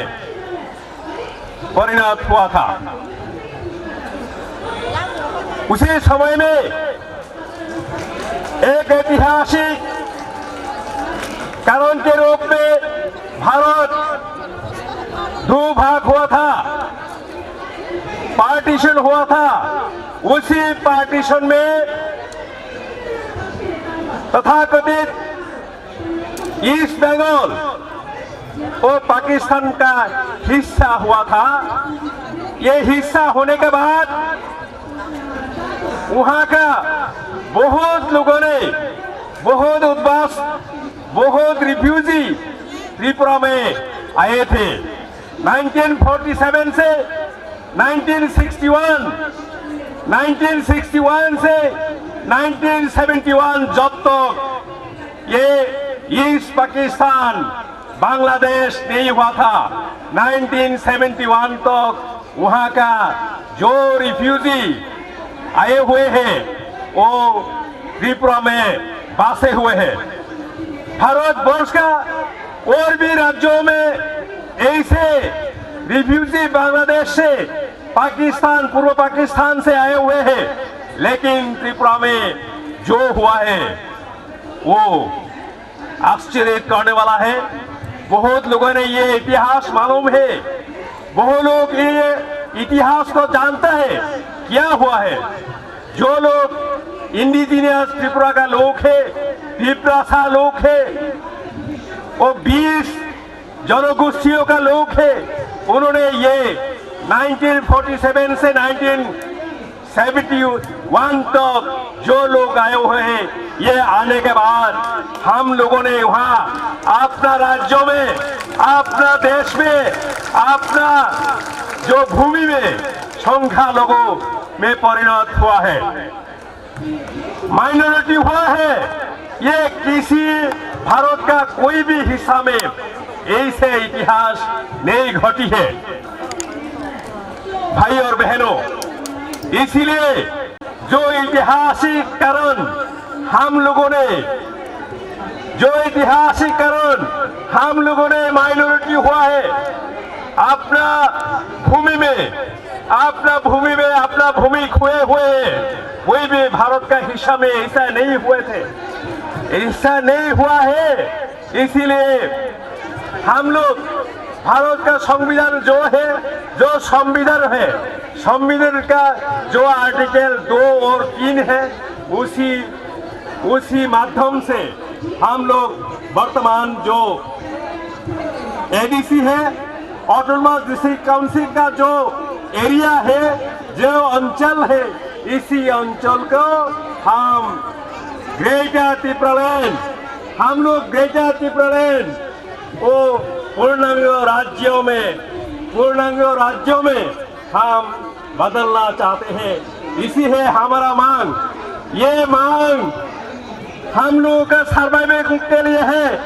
परिणत हुआ था। उसी समय में एक ऐतिहासिक कारण के रूप में भारत दो भाग हुआ था, पार्टीशन हुआ था। उसी पार्टीशन में तथाकथित ईस्ट बंगाल वो पाकिस्तान का हिस्सा हुआ था। ये हिस्सा होने के बाद वहाँ का बहुत लोगों ने बहुत उद्वास, बहुत रिफ्यूजी त्रिपुरा में आए थे। 1947 से 1961, 1961 से 1971 जब तक ये ईस्ट पाकिस्तान बांग्लादेश नहीं हुआ था, 1971 तक वहाँ का जो रिफ्यूजी आए हुए हैं वो त्रिपुरा में बसे हुए हैं। भारतवर्ष का और भी राज्यों में ऐसे रिफ्यूजी बांग्लादेश से, पाकिस्तान, पूर्व पाकिस्तान से आए हुए हैं, लेकिन त्रिपुरा में जो हुआ है वो आश्चर्य करने वाला है। बहुत लोगों ने ये इतिहास मालूम है, बहुत लोग ये इतिहास को जानता है क्या हुआ है। जो लोग इंडिजिनियस त्रिपुरा का लोग है, त्रिपुरा लोग है, वो 20 जनगोष्ठियों का लोग है, उन्होंने ये 1947 से 1971 तक जो लोग आए हुए हैं, ये आने के बाद हम लोगों ने वहाँ अपना राज्यों में, अपना देश में, अपना जो भूमि में संख्या लोगों में परिणत हुआ है, माइनॉरिटी हुआ है। ये किसी भारत का कोई भी हिस्सा में ऐसे इतिहास नहीं घटी है। भाई और बहनों, इसीलिए जो ऐतिहासिक कारण हम लोगों ने, जो ऐतिहासिक कारण हम लोगों ने माइनॉरिटी हुआ है, अपना भूमि में, अपना भूमि खोए हुए, कोई भी भारत का हिस्सा में ऐसा नहीं हुए थे, ऐसा नहीं हुआ है। इसीलिए हम लोग भारत का संविधान जो है, जो संविधान है, संविधान का जो आर्टिकल 2 और 3 है, उसी माध्यम से हम लोग वर्तमान जो एडीसी है, ऑटोनोमस डिस्ट्रिक्ट काउंसिल का जो एरिया है, जो अंचल है, इसी अंचल को हम ग्रेटर त्रिपुरालैंड, हम लोग ग्रेटर त्रिपुरालैंड वो पूर्णांग राज्यों में हम बदलना चाहते हैं। इसी है हमारा मांग। ये मांग हम लोगों का सर्वाइवल के लिए है,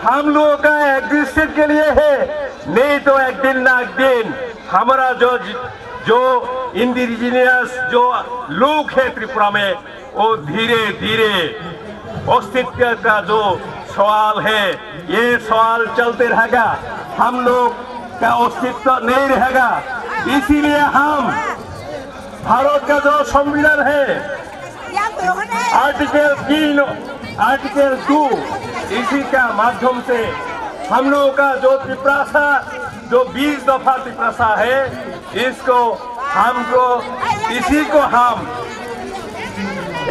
हम लोगों का एग्जिस्टेंस के लिए है। नहीं तो एक दिन ना एक दिन हमारा जो इंडिजिनियस जो लोग है त्रिपुरा में, वो धीरे धीरे अस्तित्व का जो सवाल है, ये सवाल चलते रहेगा, हम लोग का अस्तित्व नहीं रहेगा। इसीलिए हम भारत का जो संविधान है, आर्टिकल 3, आर्टिकल 2, इसी का माध्यम से हम लोगों का जो त्रिपुरा, जो 20 दफा त्रिपुरा है, इसको हमको, इसी को हम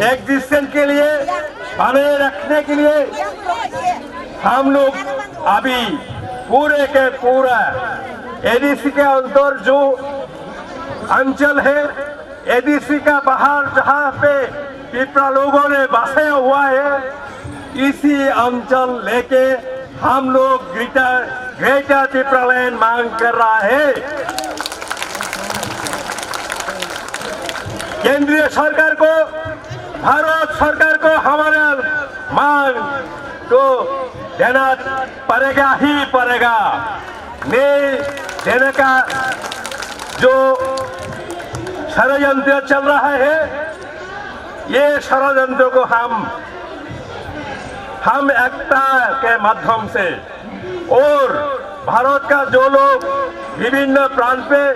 एग्जिस्टेंस के लिए, बनाए रखने के लिए हम लोग अभी पूरे के पूरा एडीसी के अंदर जो अंचल है, एडीसी का बाहर जहाँ पे त्रिपुरा लोगों ने बसाया हुआ है, इसी अंचल लेके हम लोग ग्रेटर त्रिपुरालैंड मांग कर रहा है। केंद्रीय सरकार को, भारत सरकार को हमारा मांग को देना पड़ेगा ही पड़ेगा। नहीं देने का जो षड्यंत्र चल रहा है, ये षड्यंत्र को हम एकता के माध्यम से, और भारत का जो लोग विभिन्न प्रांत पे,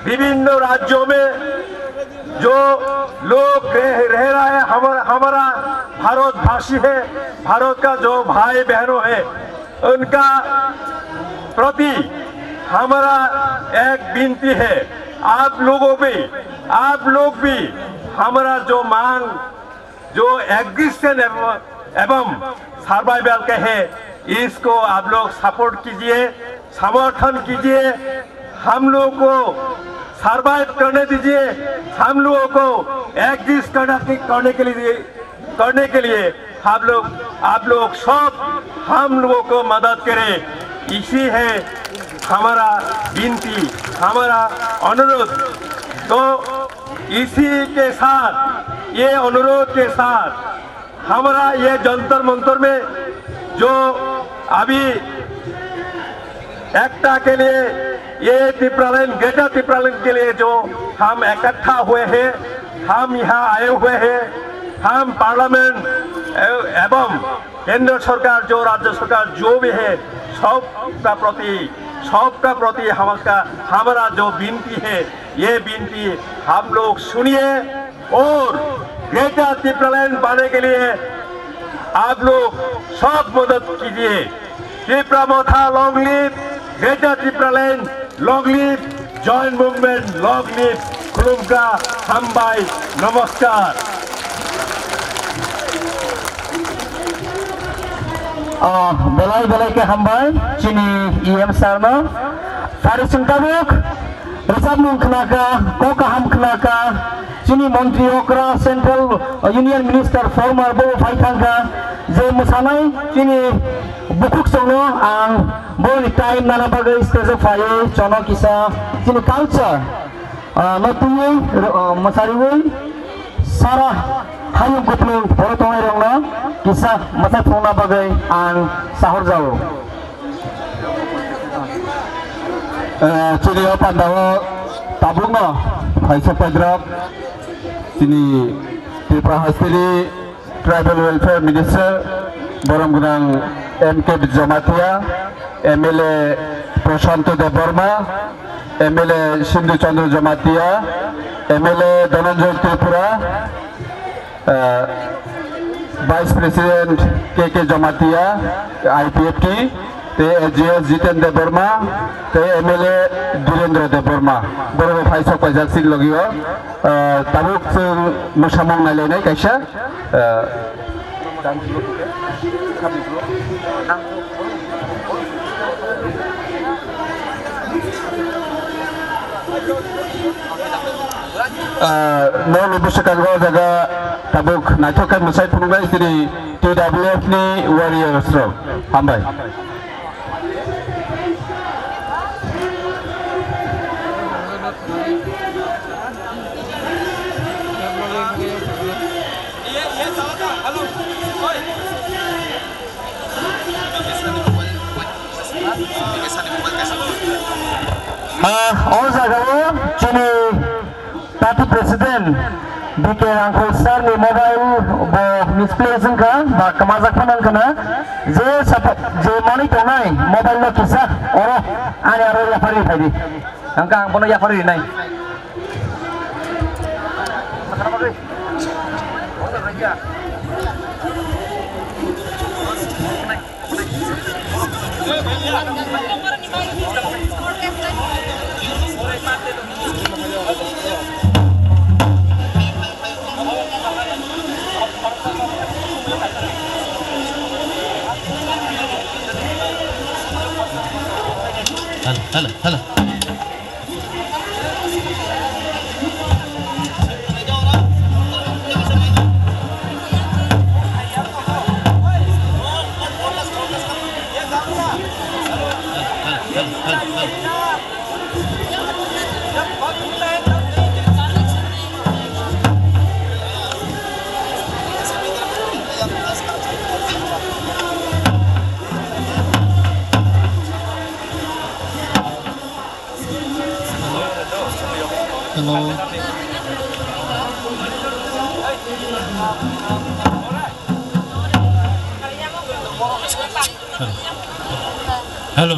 विभिन्न राज्यों में जो लोग रह रहा है, हमारा भारतवासी है, भारत का जो भाई बहनों है, उनका प्रति हमारा एक विनती है, आप लोग भी हमारा जो मांग, जो एग्जिस्टेंस एवं सर्वाइवल के है, इसको आप लोग सपोर्ट कीजिए, समर्थन कीजिए, हम लोग को सर्वाइव करने दीजिए, हम लोगों को एग्जिस्ट करने के लिए आप लोग सब हम लोगों को मदद करें। इसी है हमारा विनती, हमारा अनुरोध। तो इसी के साथ, ये अनुरोध के साथ हमारा ये जंतर मंतर में जो अभी एकता के लिए, ये त्रिपुरालैंड, ग्रेटर त्रिपुरालैंड के लिए जो हम इकट्ठा हुए हैं, हम यहाँ आए हुए हैं, हम पार्लियामेंट एवं केंद्र सरकार, जो राज्य सरकार जो भी है, सबका प्रति हमारा जो विनती है, ये विनती हम लोग सुनिए और ग्रेटर त्रिपुरालैंड पाने के लिए आप लोग सब मदद कीजिए। Tripura Motha long live, greater Tripuraland long live, joint movement long live, खुलुमका हामबाय, नमस्कार। belai ke hambai chini em sarno sari singtabuk resabnung khnaka kokaham khnaka chini montri okra central union minister former bo phaithangka je musanai chini bukuk songno ang bo time nana bagai stage phai chono kisa chini culture notui masariwei sara hayung kuplung borotongai rongno kisah masa pungna bagai ang sahur jauh. Chini pandawa tabunga Faisal Padrak, chini Tripura Hastili Tribal Welfare Minister Boromgunang MK Bijamatia, MLA Prashanto Deborma, MLA Sindhu Chandra Jamatia, MLA Dhananjay Tripura, Vice President KK Jamatia, IPFT, GS Jiten Deborma, MLA Dhirendra Deborma, Borobo Faisal Pajak Singh Logio, Tabuk Musamong Nalene Kaisha, no lubusakan go jaga tabuk naitokan musai punungai sini TWF ni warriors ro hambai. All jagawo chini party president DK Rangkol sir ni mobile bo misplace ka ba kamazak panan kana je monitor nai mobile no kisa oro ani aro ya pari thadi angka bono ya pari nai Hello. Hello. Hello.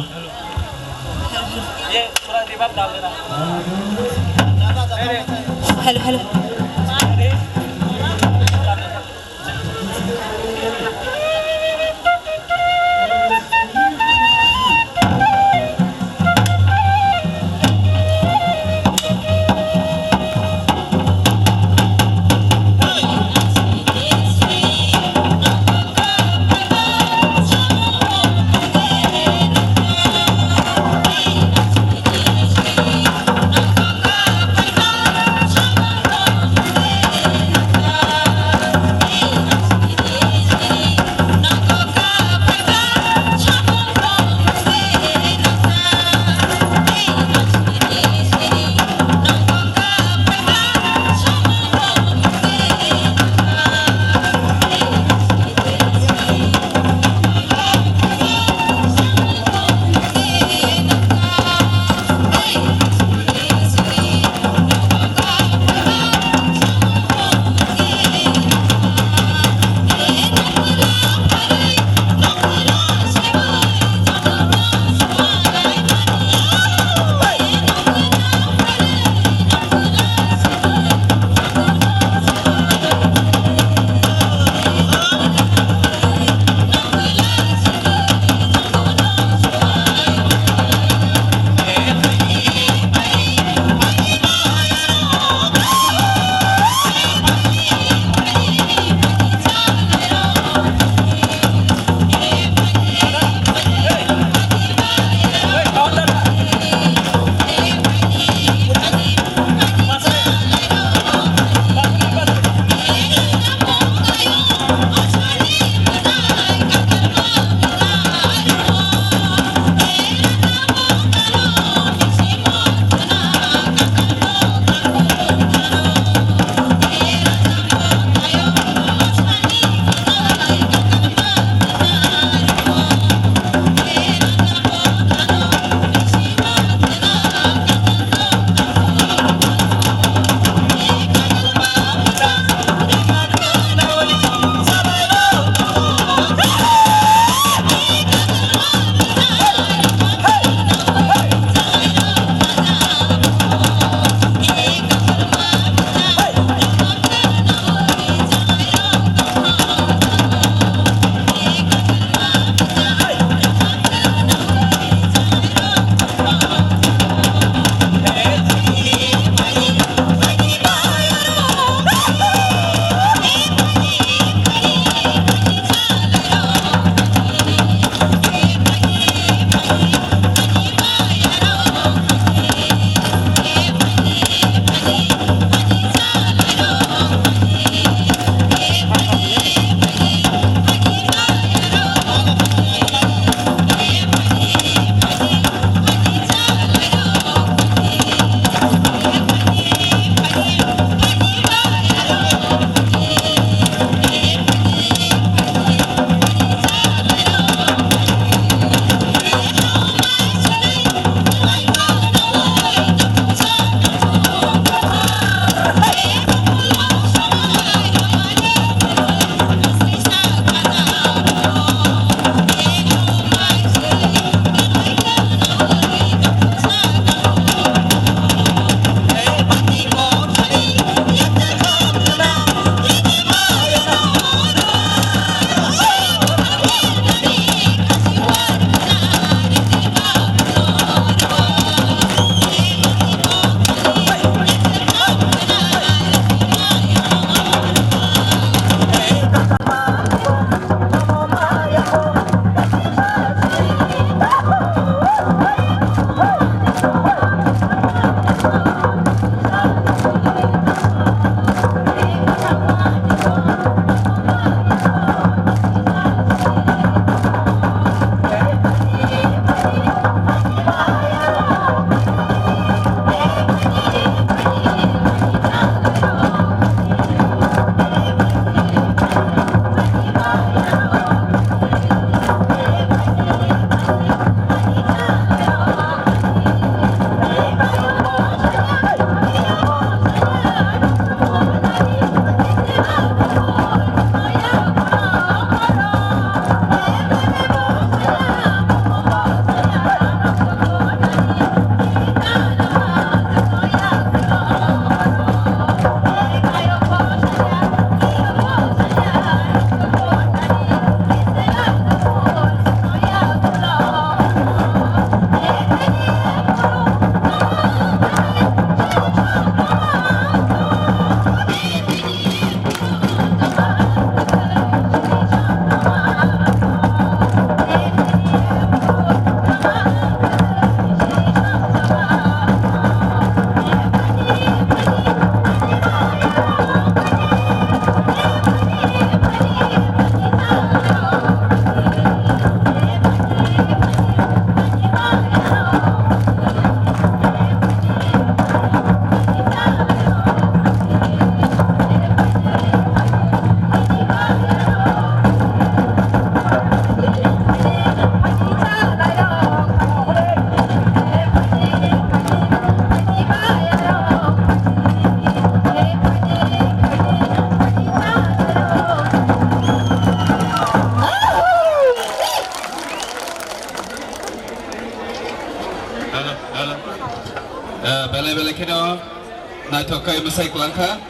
naithokai masai kelangka.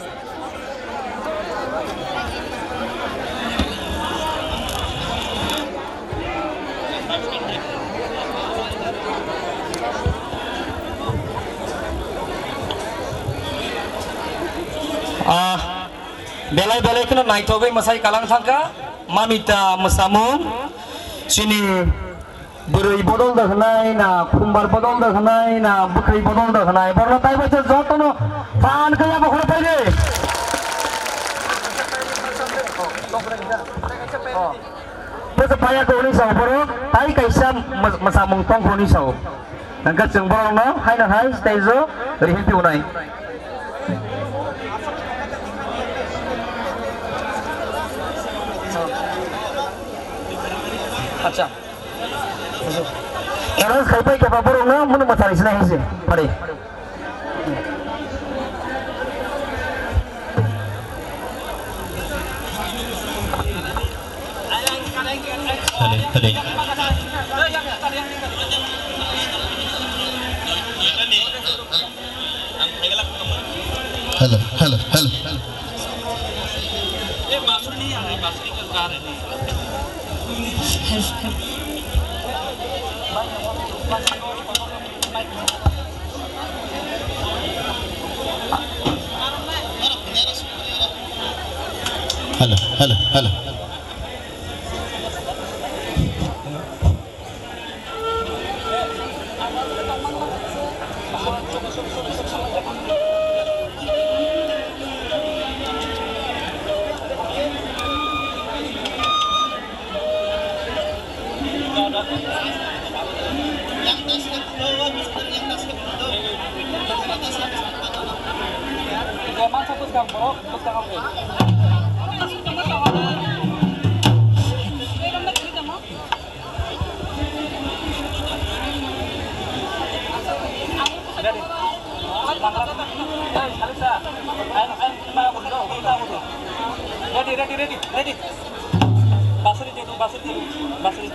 Belai-belai kena naithokai masai kalang thangka mamita masamung sini beri bodol dah kenai na kumbar bodol dah kenai na bukri bodol dah kenai borno tai baca jotono pan kaya bakura pade Pesa paya ko ni sa boro tai kaisa masamung tong ko ni sa nangka jeung borong no hai na hai stage rihipi unai Acha. Terus kaipai ke baburung na munu matari sina hise. Pare. Tadi. Hello. Hello. Ready. Basri.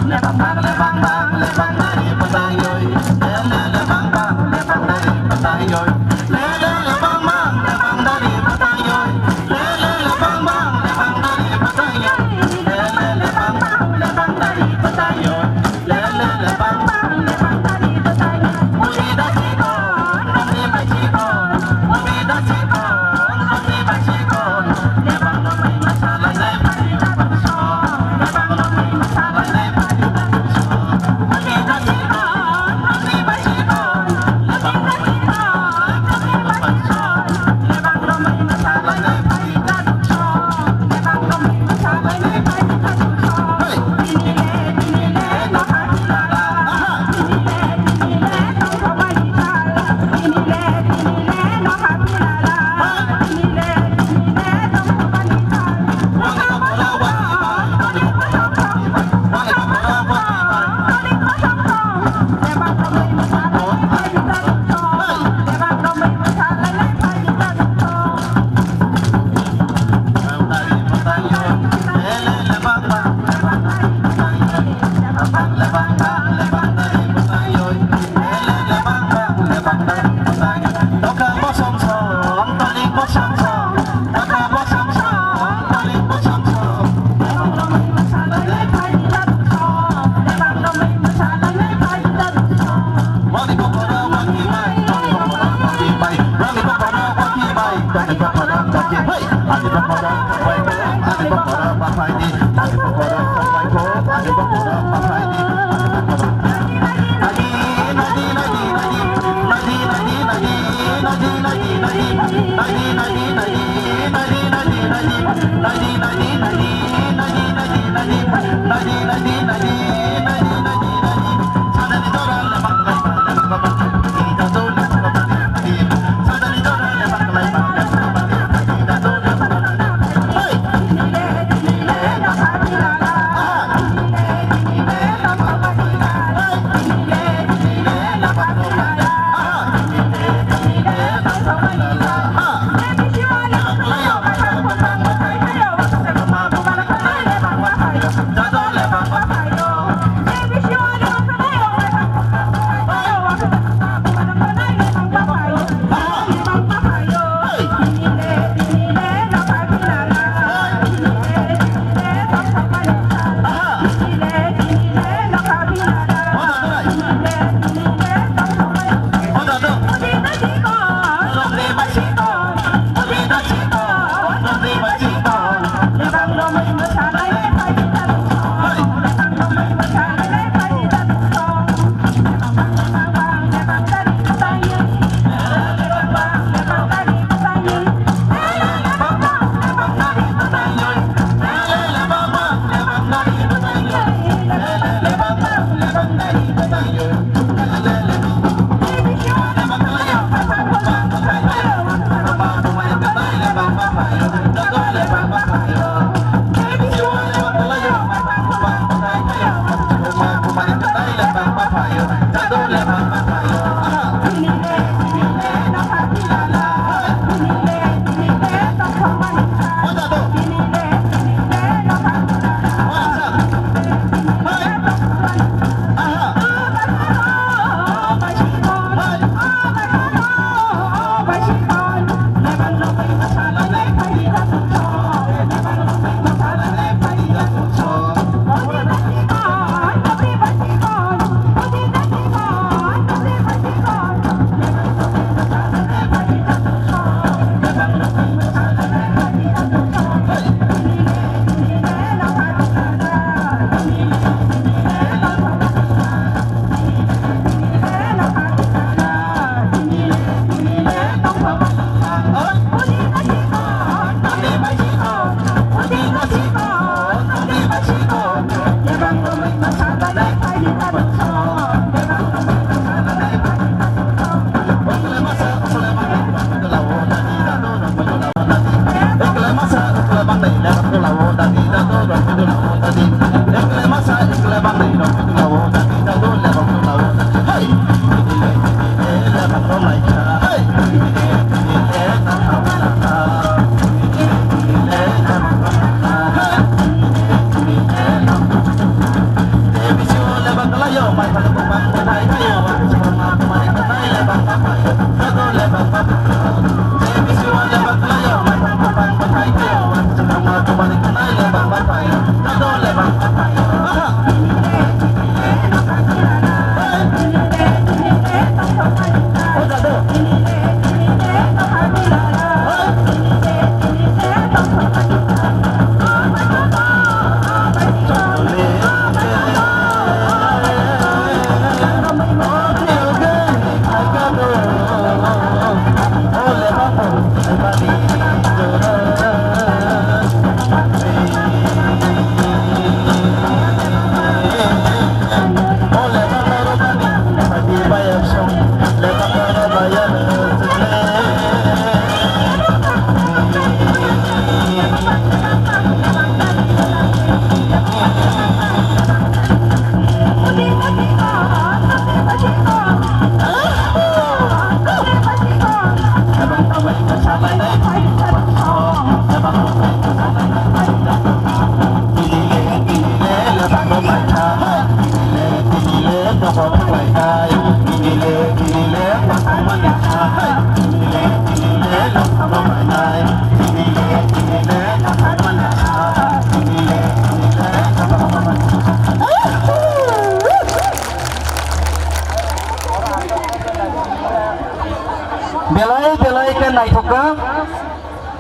Lebang bang, lebang bang.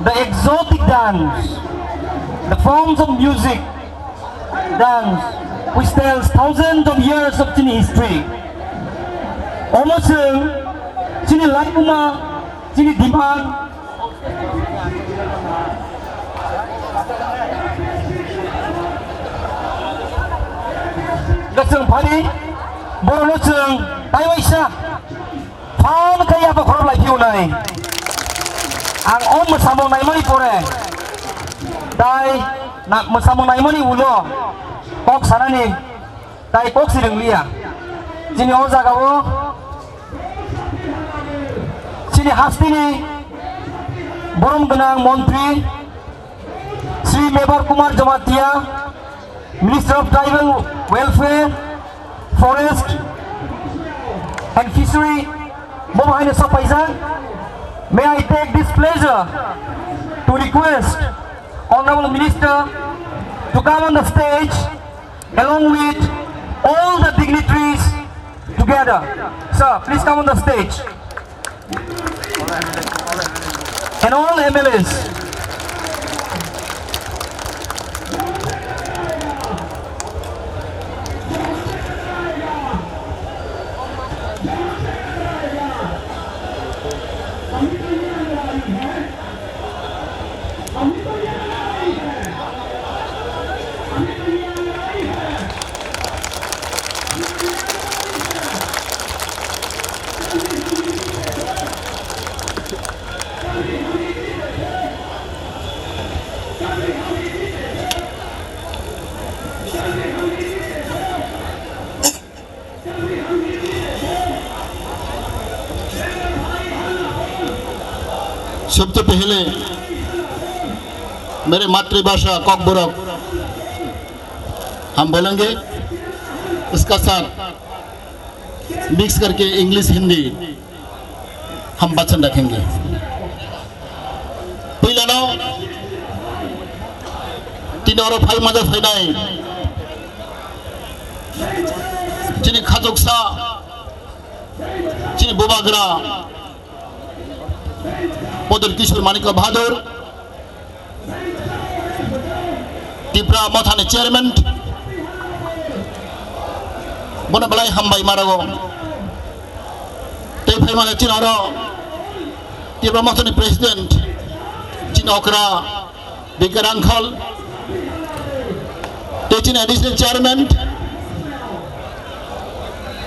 The exotic dance, the forms of music, dance, which tells thousands of years of Chini history. Omasung, Chini Laikuma, Chini Diman, Gasung Pari, Borosung, Taiwaisa, Pan Kaya Bakor like you nai. Ang masamong naimoni pore, dai nak masamong naimoni ulo, pok sarani, dai pok siring liya. Jini oza kawo, sini hastini, borom genang Montri, Sri Mebar Kumar Jamatia, Minister of Tribal Welfare, Forest and Fishery, Bobo Haine Sopaisan. May I take this pleasure to request Honorable Minister to come on the stage along with all the dignitaries together. Sir, please come on the stage. And all MLAs. सबसे पहले मेरे मातृभाषा कॉकबोरक हम बोलेंगे, इसका साथ mix करके English Hindi हम वचन रखेंगे। पहिलानो तीन और फाइव मजा फैनाय चिनी खाजोकसा चिनी बुबाग्रा पदर किशोर मानिका बहादुर त्रिपुरा मथानि चेयरमैन बना बलाई हामबाय मारागो ते फाइमाने चिन आरो त्रिपुरा मथानि प्रेसिडेंट चिन अकरा बेकर आंखल ते चिन एडिशनल चेयरमैन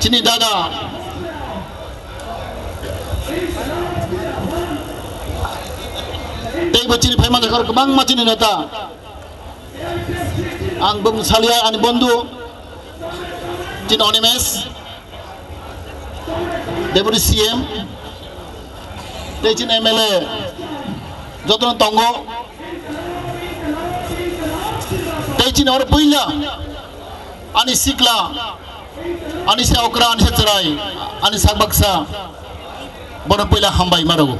चिनी दादा ते बचिनी फाइमाने घर गोबां मानसिनि नेता आं बुंनो सालिया आंनि बन्धु चिन अनिमेश डेपुटी सीएम ते चिन एमएलए जतन तंगो ते चिन और पहिला आनि सिक्ला आनि से अकरा आनि से चराय आनि सागबाक्सा बन पहिला हामबाय मारगो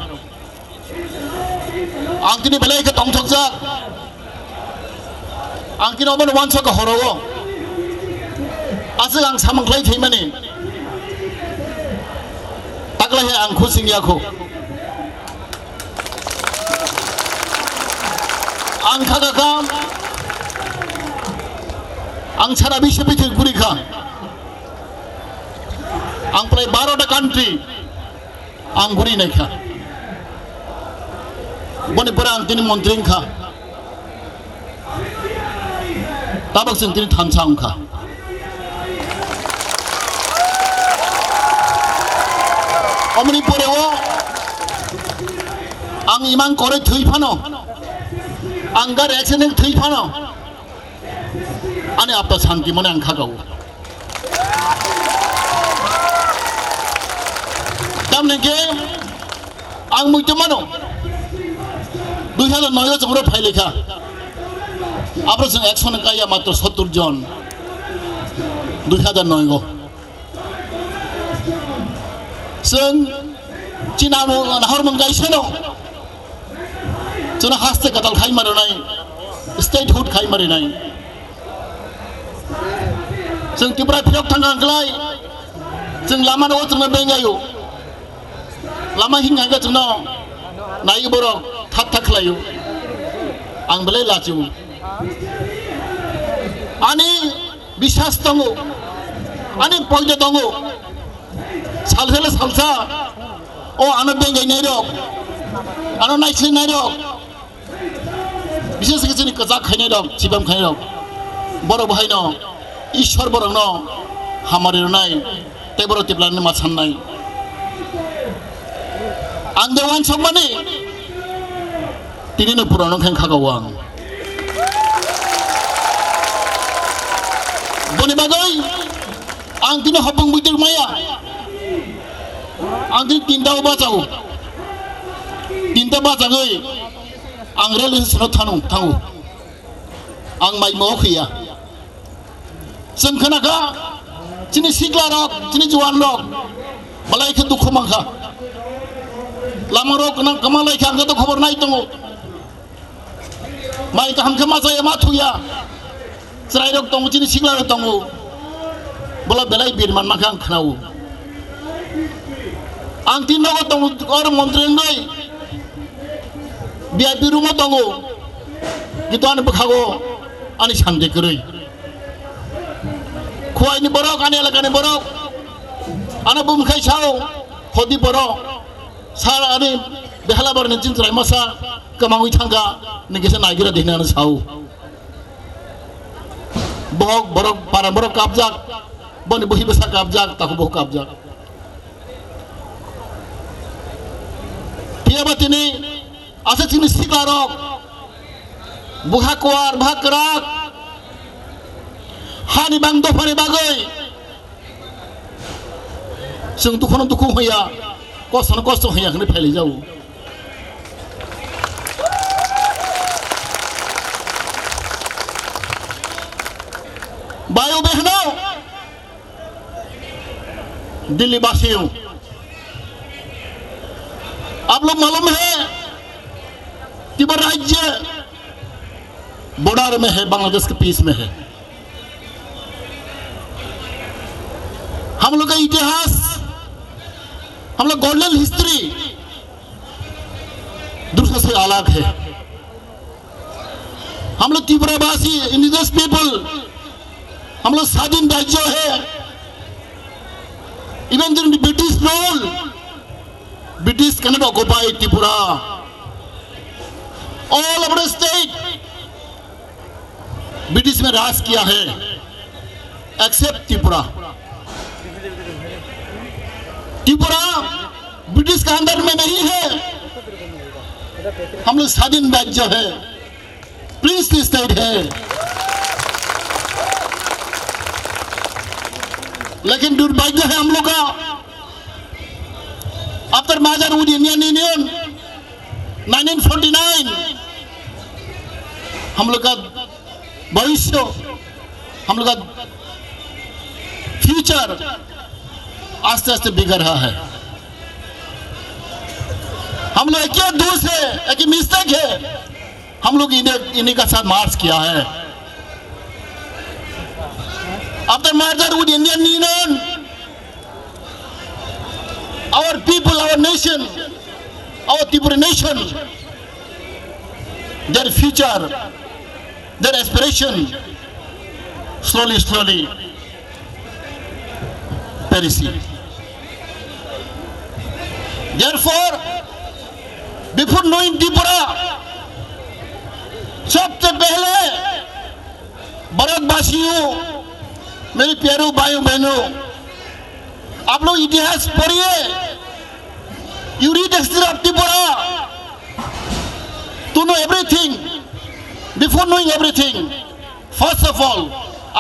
आं दिनै बेलायखौ तंथकजाक आं किन अमन वानसखौ हरावो आजो आं सामंख्लाय थैमाने तागलाय आं खुसिंगियाखौ आं खागाखा आं सारा विश्व बिथिर गुरिखा आं प्राय 12टा कान्ट्रि आं गुरि नायखा बनिपुरा आं दिनै मन्त्रिखा ताबक जों दिनै थानसांखा अमनिपुराव आं इमान करे थैफानो आं गार एक्सिडेंट थैफानो आने आपता शांति मने आं खागाव तामनेके आं मुइते मानो 2009 जोंरो फाइलेखा आब्रो जों एक्शन काया मात्र 70 जन 2009 गो जों चिनानो नाहर मंगाइसेनो जों हास्ते कतल खाइ मारनाय स्टेट हुड खाइ मारनाय जों त्रिपुरा फिरक थांगांलाय जों लामानो जों बेंगायो लामा हिंगागा जों नाय बरक थाक थाखलायो आं बेलाय लाजो आनि विश्वास दङ आनि पयजा दङ सालसेले सालसा ओ आनो बेंगायनाय रक आनो नायस्लिनाय रक विशेष जोंनि कजा खायनाय रक सिबाम खायनाय रक बर' बहायनो ईश्वर बरनो हामारिरनाय ते बर' तिब्लानि मा साननाय आं देवान सबमाने तिनिनो पुरानो खां खागाव आं बनि बागै आं दिनै हबं बुइदर माया आं दिनै तिनटा बाजाव तिनटा बाजाङै आं रेल स्टेशनाव थाङो आं माइ माव खैया जों खोनाखा दिनै सिख्ला रक दिनै जवान रक बालायखौ दुखु मांखा लामा रक गोनां कमालायखा आंखौथ' खबर नाय दङ माइ गाहामखौ मा जाया मा थुया ज्राय रक दङ दिनै सिख्ला रक दङ बोला बेलाय बिरमान माखा आं खोनावो आं तीन नगद दङ और मन्त्रि नै बिआइपि रुमाव दङ किन्तु आं बोखागो आंनि सानदेखोरै खुवाइनि बरक आनि एलाकानि बरक आना बुमखाय साव हदि बरक सार आनि बेहाला बरनि जिनज्राय मासा कमाङै थांगा निगेसे नायगिरा देनानै साव बहक बरक पारा बरक काबजाक बनि बहि बेसा काबजाक ताको बह काबजाक पियाबातिनि आसे तिनि सिकारक बुहा कुवार बुहा कराक हानि बां दफानि बागै जों दुखुनो दुखु होया कस्तनो कस्त होया खने फाइलै जाऊ भाइयों बहनों, दिल्ली वासियों, आप लोग मालूम है त्रिपुरा राज्य बॉर्डर में है, बांग्लादेश के पीस में है। हम लोग का इतिहास, हम लोग गोल्डन हिस्ट्री दूसरे से अलग है। हम लोग त्रिपुरावासी इंडिजिनस पीपल, हम लोग स्वाधीन राज्य है। Even during British rule, British cannot occupy Tripura. All over the state British में राज किया है, एक्सेप्ट त्रिपुरा। त्रिपुरा ब्रिटिश का अंदर में नहीं है, हम लोग स्वाधीन राज्य है, प्रिंसली स्टेट है। लेकिन दुर्भाग्य है हम लोग का, after merger with Indian union 1949 हम लोग का भविष्य, हम लोग का फ्यूचर आस्ते आस्ते बिगड़ रहा है। हम लोग एक दोष है, एक मिस्टेक है, हम लोग इन्हीं का साथ मार्च किया है। After merger with Indian Union, our people, our nation, our Tripura nation, their future, their aspiration, slowly perishing. Therefore, before knowing Tripura, सबसे पहले भारतवासियों, मेरे प्यारे भाइयों बहनों, आप लोग इतिहास पढ़िए। You read history of Tripura to know everything. Before knowing everything, first of all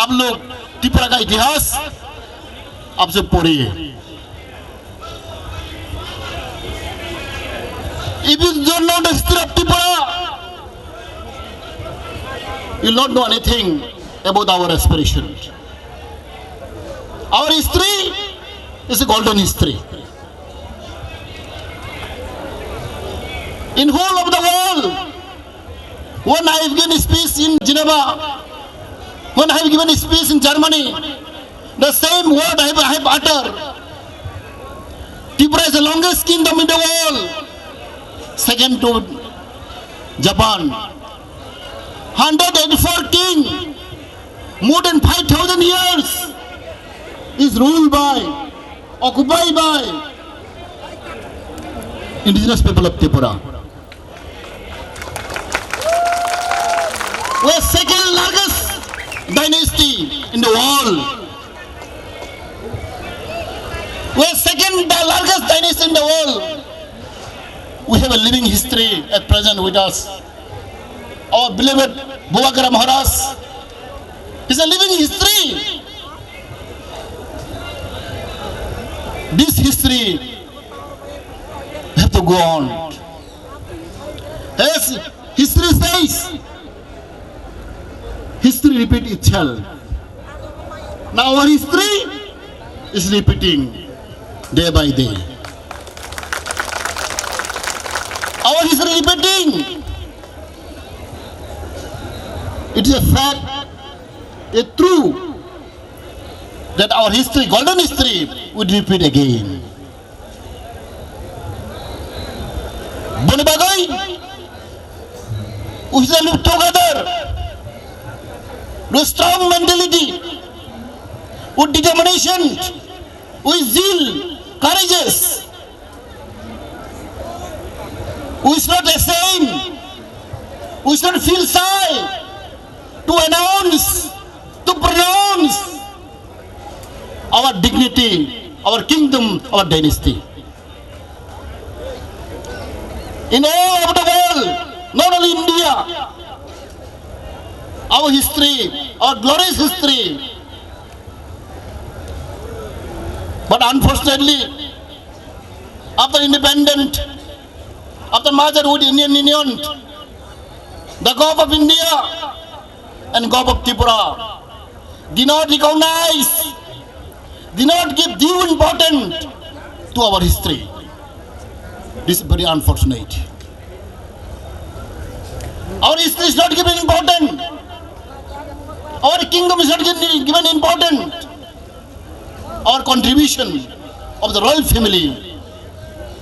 आप लोग त्रिपुरा का इतिहास आप सब पढ़िए। If you don't know the history of Tripura, you will not know anything about our aspiration. Our history is a golden history. In whole of the world, when I have given a speech in Geneva, when I have given a speech in Germany, the same word I have uttered. Tripura is the longest kingdom in the world, second to Japan. 184 king, more than 5,000 years is ruled by, occupied by indigenous people of Tripura. We are second largest dynasty in the world. We are second largest dynasty in the world. We have a living history at present with us. Our beloved Bhubakarra Maharaj is a living history. This history have to go on. As history says, history repeats itself. Now our history is repeating day by day. Our history repeating. It is a fact, a true, that our history, golden history, would repeat again. Bonabagai, we shall live together with strong mentality, with determination, with zeal, courageous. We should not ashamed, we should not feel shy to announce, to pronounce our dignity, our kingdom, our dynasty. In all over the world, not only India, our history, our glorious history. But unfortunately, after independence, after merger with Indian Union, the Gulf of India and Gulf of Tripura did not recognize, did not give due importance to our history. This is very unfortunate. Our history is not given importance. Our kingdom is not given importance. Our contribution of the royal family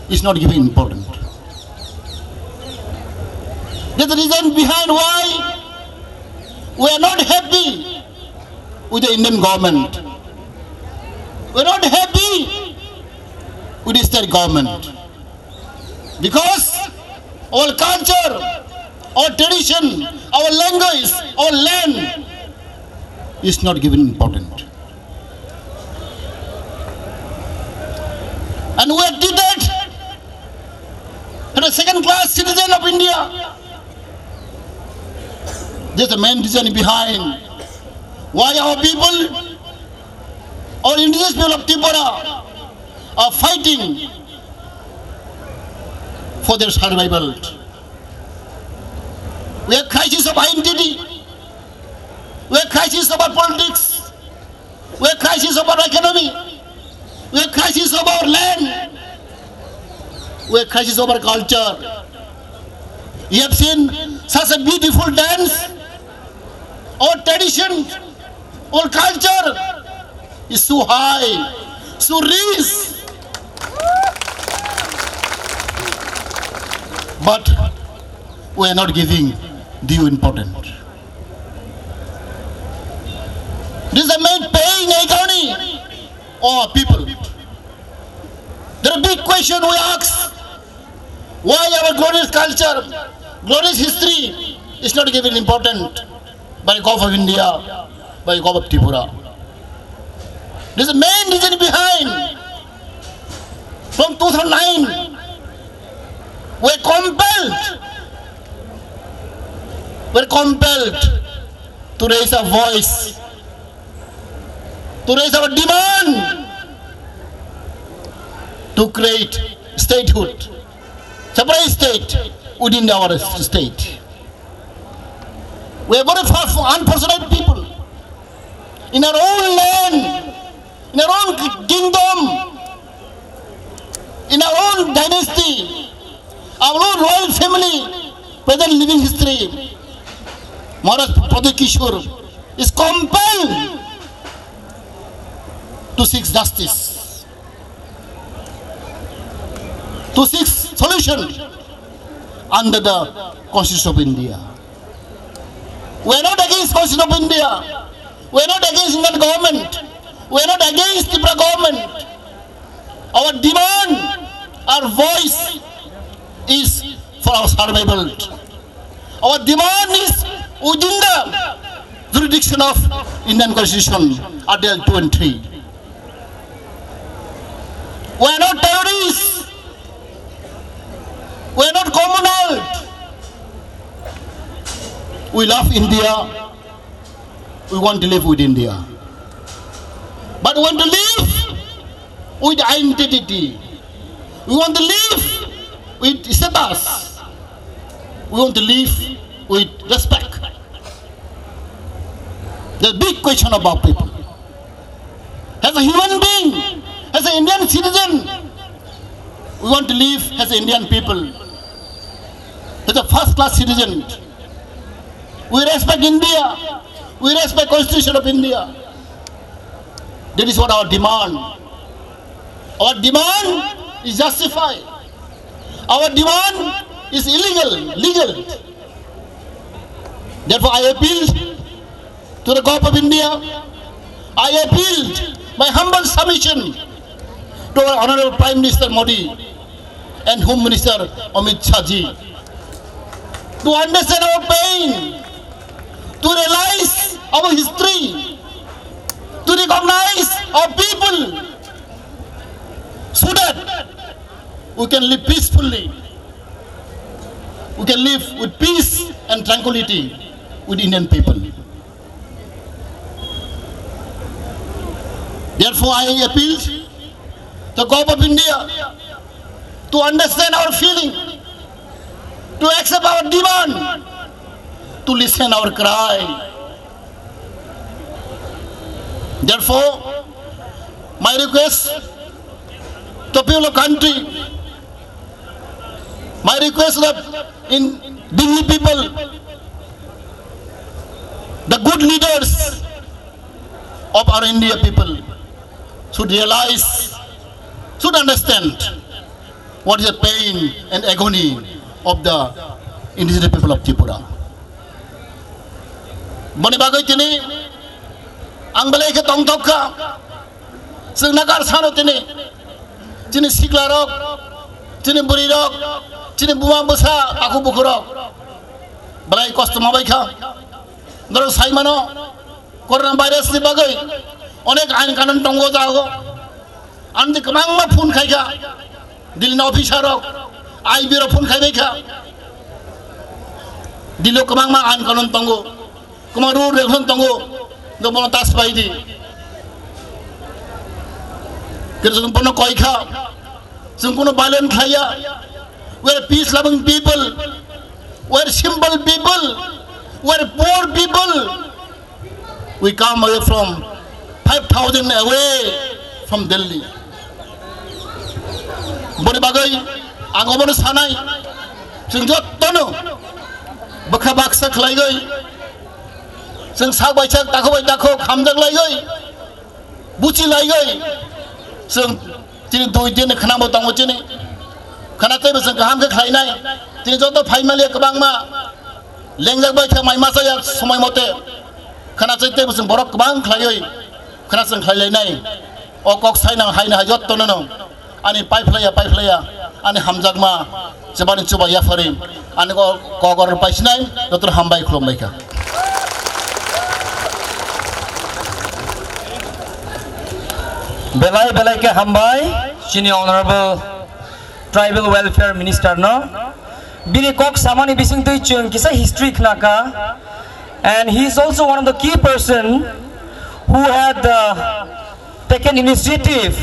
is not given importance. That's the reason behind why we are not happy with the Indian government. We are not happy with the state government. Because our culture, our tradition, our language, our land is not given importance. And we are treated as a second-class citizen of India. There's the main reason behind why our people, our indigenous people of Tripura, are fighting for their survival. We have crisis of identity. We have crisis of our politics. We have crisis of our economy. We have crisis of our land. We have crisis of our culture. You have seen such a beautiful dance. Our tradition, our culture is so high, so rich. But we are not giving due importance. This is the main paying economy of people. There are big questions we ask. Why our glorious culture, glorious history is not given importance by the government of India, by the government of Tripura? This is the main reason behind. From 2009, we are compelled to raise our voice, to raise our demand to create statehood, separate state within our state. We are very unfortunate people. In our own land, in our own kingdom, in our own dynasty, our own royal family, present living history, Maharaj Pradeep Kishore is compelled to seek justice, to seek solution under the Constitution of India. We are not against Constitution of India. We are not against Indian government. We are not against Tripura government. Our demand, our voice is for our survival. Our demand is within the jurisdiction of Indian Constitution, Article 2 and 3. We are not terrorists. We are not communal. We love India. We want to live with India. But we want to live with identity. We want to live with status. We want to live with respect. The big question about people. As a human being, as an Indian citizen, we want to live as Indian people, as a first-class citizen. We respect India. We respect Constitution of India. That is what our demand. Our demand is justified. Our demand is legal. Therefore, I appealed to the government of India. I appealed my humble submission to our Honorable Prime Minister Modi and Home Minister Amit Shah ji to understand our pain, to realize our history, to recognize our people, so that we can live peacefully. We can live with peace and tranquility with Indian people. Therefore, I appeal to the government of India to understand our feeling, to accept our demand, to listen our cry. Therefore, my request to people of country, my request that in Delhi people, the good leaders of our India people should realize, should understand what is the pain and agony of the indigenous people of Tripura. Bani bagai tini, ang balai ke tong tok ka, sing nagar sano tini sikla rok, tini buri rok, tini buang besa, aku buku rok, balai kos tu mabai ka, dorong sai mano, corona virus ni bagai, onek ain kanan tonggo jago, andi kemang ma phone khai ka, dilna officer rok, IB rok phone khai ka, dilo kemang ma ain kanan tonggo, kemang rule regulation tonggo, do mono tas pai di. Kita sempurna koi kha, sempurna violent khaya. We are peace-loving people. We are simple people. We are poor people. We come away from 5,000 away from Delhi. Bani bagai, angomon sanai, sengjot tono, bakha baksa khlai gai, seng sak bai chak tako khamjak lai gai, buci lai gai. Seng tini doi din khana mo tang chini khana tai ba seng kaham ke khlai nai tini joto phai ma le kabang ma lengjak bai kha mai ma sa ya somai mote khana chai tai ba seng borok kabang khlai oi khana seng khlai lai nai o kok sai na hai na jot to no ani pai phlaya ani hamjak ma jabani chuba ya fari ani ko gor pai sinai dotor hambai khlom bai ka. Belai ke hambai, sini Honorable Tribal Welfare Minister no. Bini kok samani bising tu chung kisah history knaka, and he is also one of the key person who had taken initiative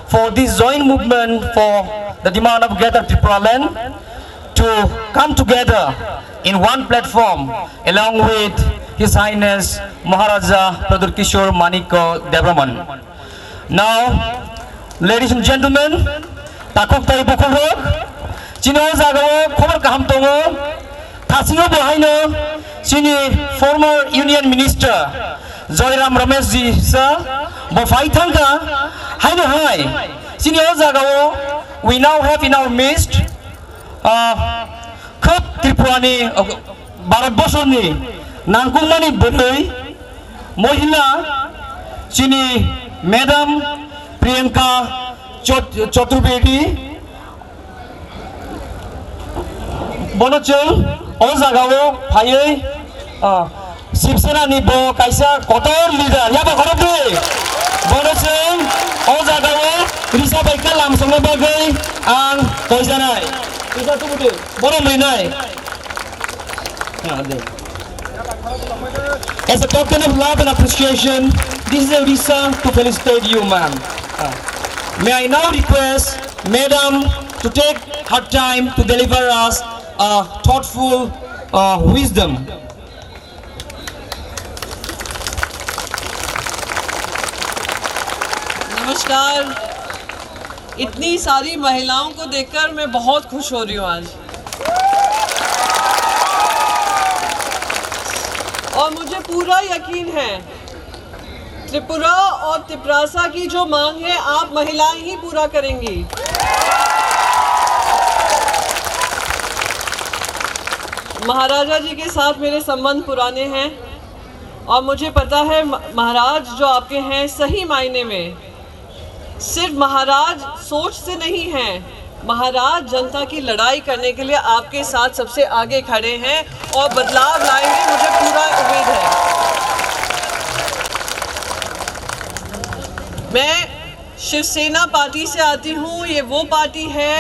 for this joint movement for the demand of Greater Tripura land to come together in one platform along with His Highness Maharaja Pradur Kishore Maniko Debraman. Now, ladies and gentlemen, takok tai bukhurok, chino jagao khobar kaham tongo, thasino bohaino, chini former Union Minister Joyram Ramesh ji sa bofai thangka, haino hai, chini jagao we now have in our midst khop Tripurani Bharat Boshoni nangkungmani bondoi mohila chini Madam Priyanka Chaturvedi Bonochung Ozagao Paye Sipsena Nibo Kaisa Kotor leader Yaba Korobe Bonochung Ozagao Risa Baika Lamsong Bagai Ang Koisanai Risa Tumude Bono Linai. As a token of love and appreciation, this is a reason to felicitate you, ma'am. May I now request Madam to take her time to deliver us a thoughtful wisdom. नमस्कार, इतनी सारी महिलाओं को देखकर मैं बहुत खुश हो रही हूँ आज, और मुझे पूरा यकीन है त्रिपुरा और तिपरासा की जो मांग है आप महिलाएं ही पूरा करेंगी। महाराजा जी के साथ मेरे संबंध पुराने हैं और मुझे पता है महाराज जो आपके हैं सही मायने में सिर्फ महाराज सोच से नहीं हैं, महाराज जनता की लड़ाई करने के लिए आपके साथ सबसे आगे खड़े हैं और बदलाव लाएंगे, मुझे पूरा उम्मीद है। मैं शिवसेना पार्टी से आती हूँ। ये वो पार्टी है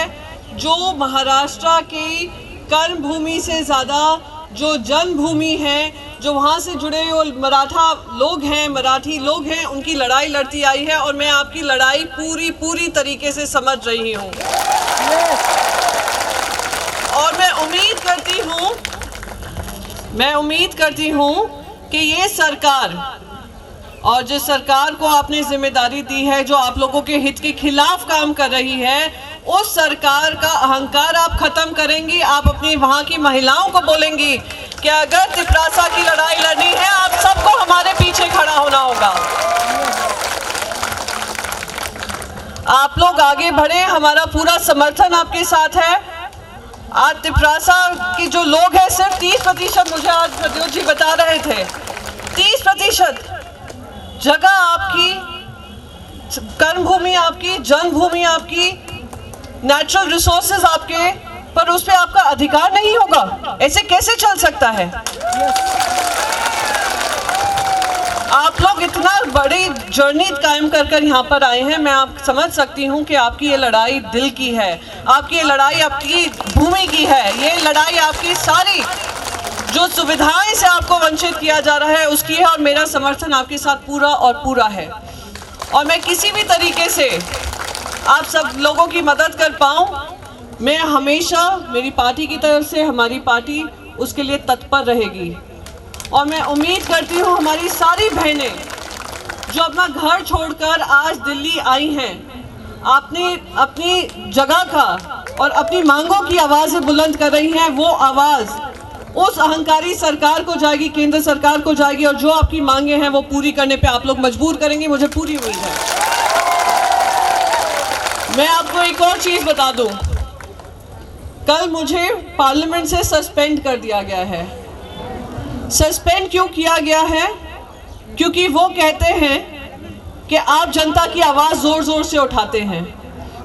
जो महाराष्ट्र की कर्म भूमि से ज़्यादा जो जन्मभूमि है, जो वहाँ से जुड़े हुए मराठा लोग हैं, मराठी लोग हैं, उनकी लड़ाई लड़ती आई है और मैं आपकी लड़ाई पूरी तरीके से समझ रही हूँ। और मैं उम्मीद करती हूँ कि ये सरकार और जिस सरकार को आपने जिम्मेदारी दी है, जो आप लोगों के हित के खिलाफ काम कर रही है, उस सरकार का अहंकार आप खत्म करेंगी। आप अपनी वहाँ की महिलाओं को बोलेंगी कि अगर तिपरासा की लड़ाई लड़नी है, आप सबको हमारे पीछे खड़ा होना होगा। आप लोग आगे बढ़े, हमारा पूरा समर्थन आपके साथ है। आज तिपरासा के जो लोग हैं, सिर्फ 30%, मुझे आज प्रद्योत जी बता रहे थे, 30% जगह आपकी, कर्मभूमि आपकी, जन्मभूमि आपकी, नेचुरल रिसोर्सेज आपके, पर उस पर आपका अधिकार नहीं होगा। ऐसे कैसे चल सकता है? आप लोग इतना बड़ी जर्नी कायम कर यहाँ पर आए हैं। मैं आप समझ सकती हूँ कि आपकी ये लड़ाई दिल की है, आपकी ये लड़ाई आपकी भूमि की है, ये लड़ाई आपकी सारी जो सुविधाएं से आपको वंचित किया जा रहा है उसकी है। और मेरा समर्थन आपके साथ पूरा और पूरा है। और मैं किसी भी तरीके से आप सब लोगों की मदद कर पाऊँ, मैं हमेशा, मेरी पार्टी की तरफ से, हमारी पार्टी उसके लिए तत्पर रहेगी। और मैं उम्मीद करती हूँ हमारी सारी बहनें जो अपना घर छोड़कर आज दिल्ली आई हैं, आपने अपनी जगह का और अपनी मांगों की आवाज़ें बुलंद कर रही हैं, वो आवाज़ उस अहंकारी सरकार को जाएगी, केंद्र सरकार को जाएगी, और जो आपकी मांगे हैं वो पूरी करने पे आप लोग मजबूर करेंगे, मुझे पूरी उम्मीद है। मैं आपको एक और चीज़ बता दूं, कल मुझे पार्लियामेंट से सस्पेंड कर दिया गया है। सस्पेंड क्यों किया गया है? क्योंकि वो कहते हैं कि आप जनता की आवाज़ ज़ोर ज़ोर से उठाते हैं।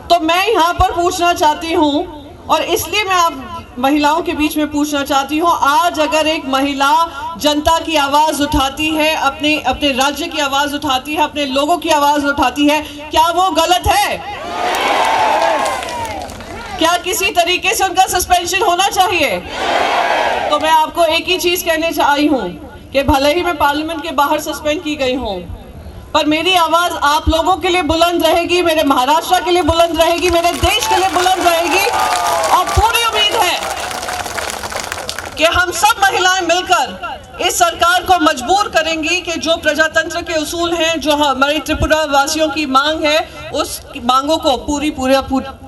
तो मैं यहाँ पर पूछना चाहती हूँ, और इसलिए मैं आप महिलाओं के बीच में पूछना चाहती हूँ, आज अगर एक महिला जनता की आवाज़ उठाती है, अपने राज्य की आवाज़ उठाती है, अपने लोगों की आवाज़ उठाती है, क्या वो गलत है? क्या किसी तरीके से उनका सस्पेंशन होना चाहिए? तो मैं आपको एक ही चीज़ कहने आई हूँ कि भले ही मैं पार्लियामेंट के बाहर सस्पेंड की गई हूँ, पर मेरी आवाज़ आप लोगों के लिए बुलंद रहेगी, मेरे महाराष्ट्र के लिए बुलंद रहेगी, मेरे देश के लिए बुलंद रहेगी। और पूरी उम्मीद है कि हम सब महिलाएं मिलकर इस सरकार को मजबूर करेंगी कि जो प्रजातंत्र के उसूल हैं, जो हमारे त्रिपुरा वासियों की मांग है, उस मांगों को पूरी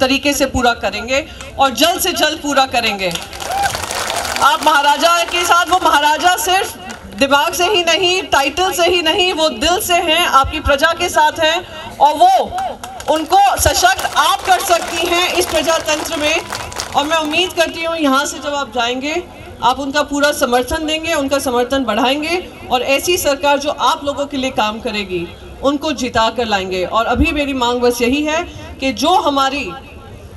तरीके से पूरा करेंगे और जल्द से जल्द पूरा करेंगे। आप महाराजा के साथ, वो महाराजा सिर्फ दिमाग से ही नहीं, टाइटल से ही नहीं, वो दिल से हैं, आपकी प्रजा के साथ हैं, और वो उनको सशक्त आप कर सकती हैं इस प्रजातंत्र में। और मैं उम्मीद करती हूँ यहाँ से जब आप जाएंगे, आप उनका पूरा समर्थन देंगे, उनका समर्थन बढ़ाएंगे, और ऐसी सरकार जो आप लोगों के लिए काम करेगी उनको जिता कर लाएंगे। और अभी मेरी मांग बस यही है कि जो हमारी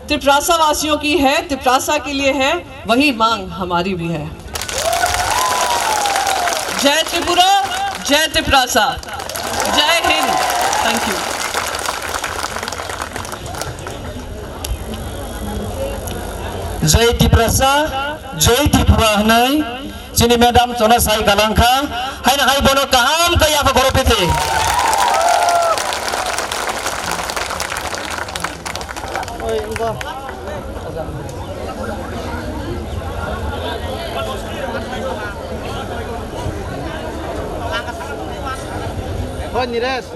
तिपरासा वासियों की है, तिपरासा के लिए है, वही मांग हमारी भी है। जय त्रिपुरा, जय तिपरासा, जय हिंद। Thank you. जय तिपरासा, जय त्रिपुरा हनाय जोंनि मेडाम जनासाय गालांखा हायना हाय बनो गाहाम गैयाबो गरपेथे Niresh.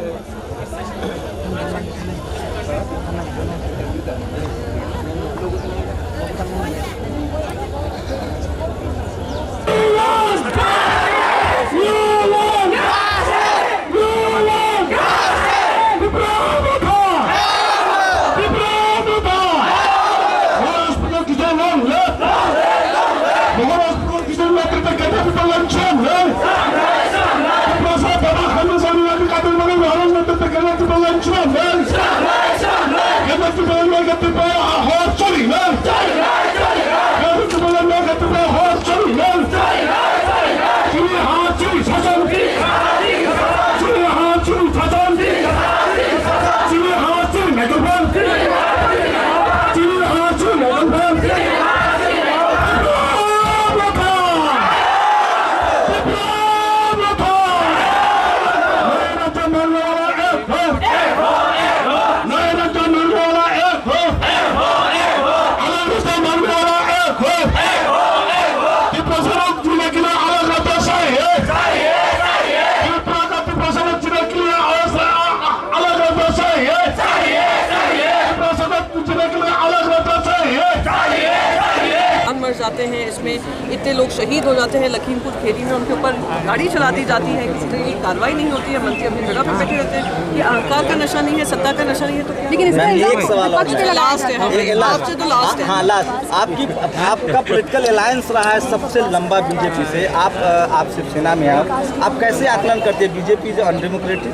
जाते हैं, इसमें इतने लोग शहीद हो जाते हैं, लखीमपुर खीरी में उनके ऊपर गाड़ी चला दी जाती है, किसी तरह की कार्रवाई नहीं होती है, मंत्री अपनी जगह पर बैठे रहते हैं। ये अहंकार का नशा नहीं है, सत्ता का नशा नहीं है, तो लेकिन एक सवाल लास्ट है, आपसे तो लास्ट है। हाँ लास्ट, आपका पॉलिटिकल अलायंस रहा है सबसे लंबा बीजेपी से, आप शिवसेना में आप कैसे आकलन करते हैं बीजेपी जो अनडेमोक्रेटिक?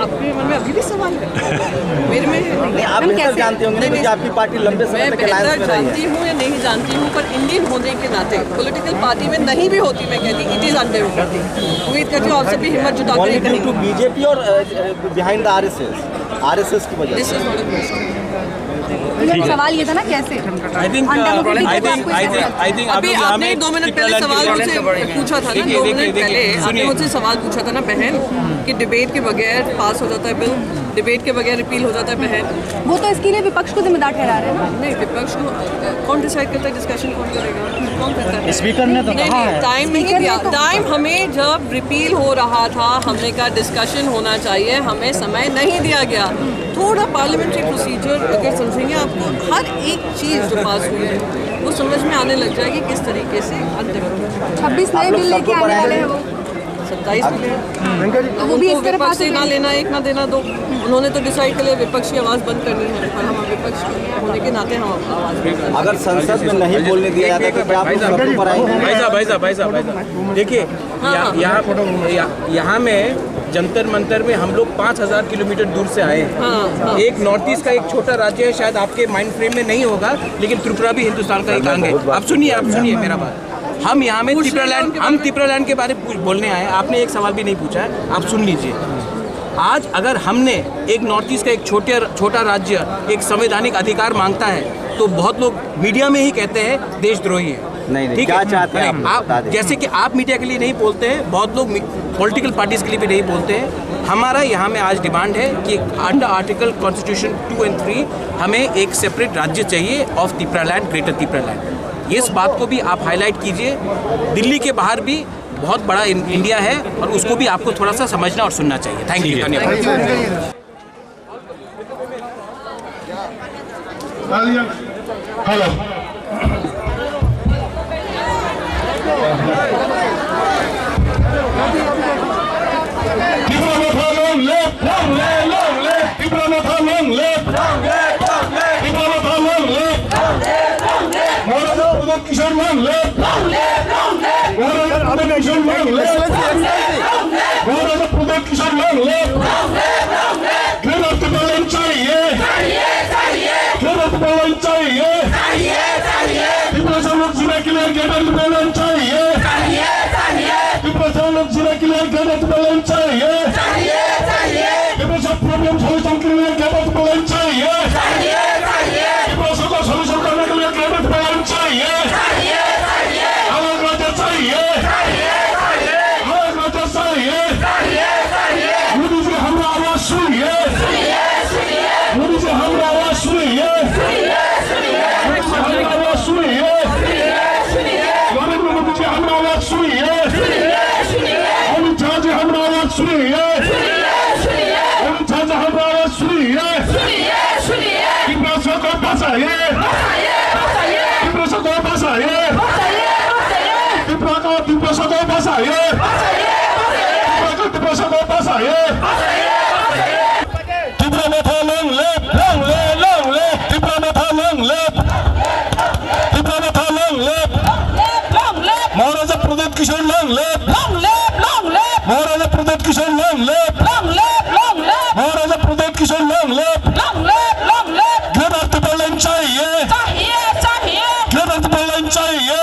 आपके मन में अभी भी सवाल है? मेरे में नहीं, आप बेहतर जानते होंगे कि आपकी पार्टी लंबे समय तक अलायंस में रही है। जानती हूँ या नहीं जानती हूँ, पर इंडियन होने के नाते पॉलिटिकल पार्टी में नहीं भी होती, मैं कहती इट इज अनडेमोक्रेटिक। उम्मीद करती हूँ आपसे भी हिम्मत जुटा कर करेंगे। बीजेपी और बिहाइंड द आरएसएस की वजह से सवाल ये था ना कैसे अभी आपने 2 मिनट पहले सवाल मुझसे पूछा था ना, 2 मिनट पहले आपने मुझसे सवाल पूछा था ना बहन कि डिबेट के बगैर पास हो जाता है बिल, डिबेट के बगैर रिपील हो जाता है बहन। वो तो इसके लिए विपक्ष को जिम्मेदार ठहरा रहे हैं ना। नहीं, विपक्ष को कौन डिसाइड करता है, डिस्कशन कौन करेगा, कौन करता है? स्पीकर ने तो कहा है। टाइम नहीं दिया, टाइम हमें जब रिपील हो रहा था हमने कहा डिस्कशन होना चाहिए, हमें समय नहीं दिया गया। थोड़ा पार्लियामेंट्री प्रोसीजर अगर समझेंगे आपको हर एक चीज़ जो पास हुई है वो समझ में आने लग जाएगी किस तरीके से 26 नए बिल लेके आने वाले हैं वो, 27 तो उनको विपक्ष से ना लेना एक ना देना दो, उन्होंने तो डिसाइड कर लिया विपक्ष की आवाज़ बंद करनी है, और हम विपक्ष होने के नाते हम आवाज़ अगर संसद में नहीं बोलने दिया जाता तो क्या आप सड़कों पर आएंगे? भाई साहब देखिए यहाँ में जंतर मंतर में हम लोग 5000 किलोमीटर दूर से आए हैं। एक नॉर्थ ईस्ट का एक छोटा राज्य है, शायद आपके माइंड फ्रेम में नहीं होगा, लेकिन त्रिपुरा भी हिंदुस्तान का एक अंग है। आप सुनिए मेरा बात। हम यहाँ में त्रिपुरा लैंड के बारे में बोलने आए, आपने एक सवाल भी नहीं पूछा है, आप सुन लीजिए। आज अगर हमने एक नॉर्थ ईस्ट का एक छोटा राज्य एक संवैधानिक अधिकार मांगता है तो बहुत लोग मीडिया में ही कहते हैं देशद्रोही है। नहीं, क्या चाहते हैं आप? जैसे कि आप मीडिया के लिए नहीं बोलते हैं, बहुत लोग पॉलिटिकल पार्टीज के लिए भी नहीं बोलते हैं। हमारा यहाँ में आज डिमांड है कि अंडर आर्टिकल कॉन्स्टिट्यूशन 2 और 3 हमें एक सेपरेट राज्य चाहिए of Tripura land, greater Tripura land. इस बात को भी आप हाईलाइट कीजिए। दिल्ली के बाहर भी बहुत बड़ा इंडिया है और उसको भी आपको थोड़ा सा समझना और सुनना चाहिए। थैंक यू, धन्यवाद। हेलो किशोर मान ले किशोर मान ले किशोर मान ले चाहिए लोग जिला के लिए गैडेंट बैलेंस चाहिए, लोग जिला के लिए गैडेंट बैलेंस चाहिए, प्रॉब्लम सॉल्यूशन के लिए गैडेंट बैलेंस चाहिए, को सॉल्यूशन करने के लिए गैडेंट बैलेंस चाहिए, अलग राज्य चाहिए, अलग राज्य चाहिए। मोदी जी हमारा आवाज सुनिए, मोदी जी हमारा आवाज सुनिए, हमारा आवाज सुनिए, नरेंद्र मोदी जी हमारा आवाज सुनिए, अमित शाह जी हमारा आवाज सुनिए, अमित शाह जी हमारा आवाज सुनिए, त्रिपुरा को बचाइए, त्रिपुरा को बचाइए, त्रिपुरा को बचाइए, त्रिपुरा को बचाइए। त्रिपुरा में था लॉन्ग लेफ्ट, त्रिपुरा में था लॉन्ग लेफ्ट, त्रिपुरा में था long left, Maharaja Pradeep Kishore long left, Maharaja Pradeep Kishore long left, Maharaja Pradeep Kishore long left. Greater Tripura line चाहिए, ग्रेटर त्रिपुरा लाइन चाहिए,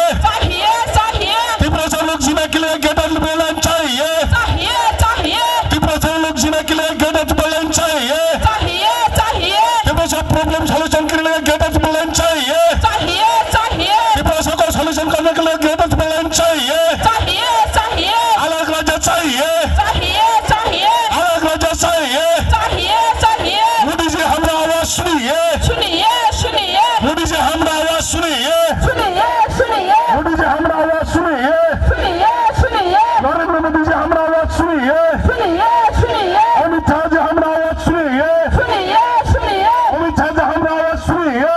त्रिपुरा से लोग जीने के लिए ग्रेटर त्रिपुरा लाइन चाहिए, त्रिपुरा से लोग जीने के लिए ग्रेटर त्रिपुरा लाइन चाहिए, त्रिपुरा से प्रॉब्लम सॉल्यूशन के लिए ग्रेटर त्रिपुरा लाइन चाहिए, त्रिपुरा से को सॉल्यूशन करने के लिए ग्रेटर त्रिपुरा लाइन चाहिए, अलग राज्य चाहिए, अलग राज्य चाहिए। मोदी जी हमारा आवाज सुनिए, मोदी जी हमारा आवाज सुनिए, मोदी जी हमारा आवाज सुनिए, नरेंद्र मोदी जी हमारा आवाज सुनिए, अमित शाह जी हमारा आवाज सुनिए, अमित शाह जी हमारा आवाज सुनिए,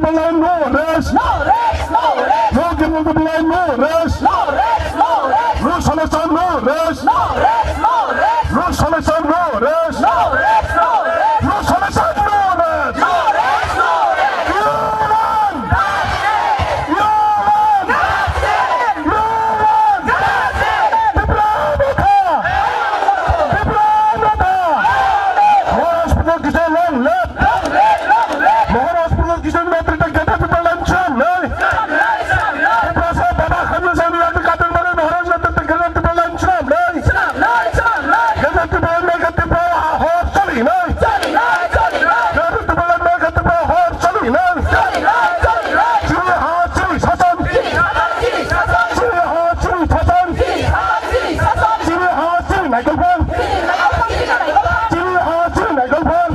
triple line, no rest. No rest, no rest. No triple line, no rest. No rest, no rest. No selection, no rest. No rest, no rest. No selection, no rest. No rest, no rest. No selection, no rest. No rest, no rest. You won. That's it. You won. That's it. You won. That's it. Diplomata. Diplomata. Maharashtra Kisan long left. Maharashtra Kisan Metri tak kata triple line jam, nay. Prasa Baba Khamil Sani yang dikatakan mana Maharashtra tak kata triple line jam, nay. Kata triple line mereka triple hot cali, nay. Kata triple line mereka triple hot cali, nay. Cili hot cili sasan. Cili hot cili sasan. Cili hot cili Michael Pan. Cili hot cili Michael Pan.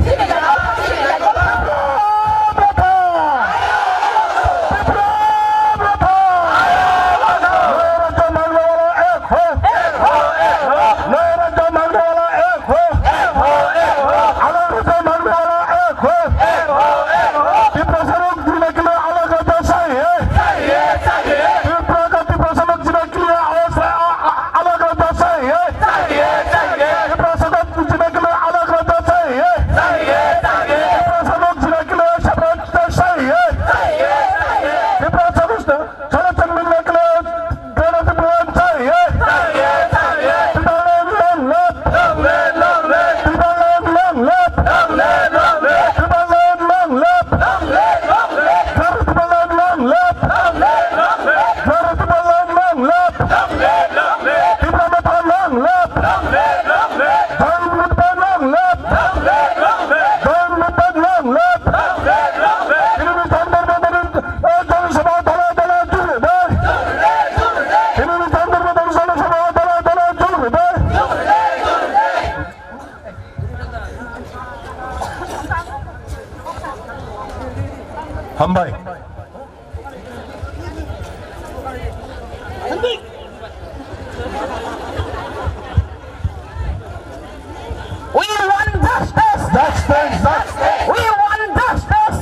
Hambai. We won justice. We won justice.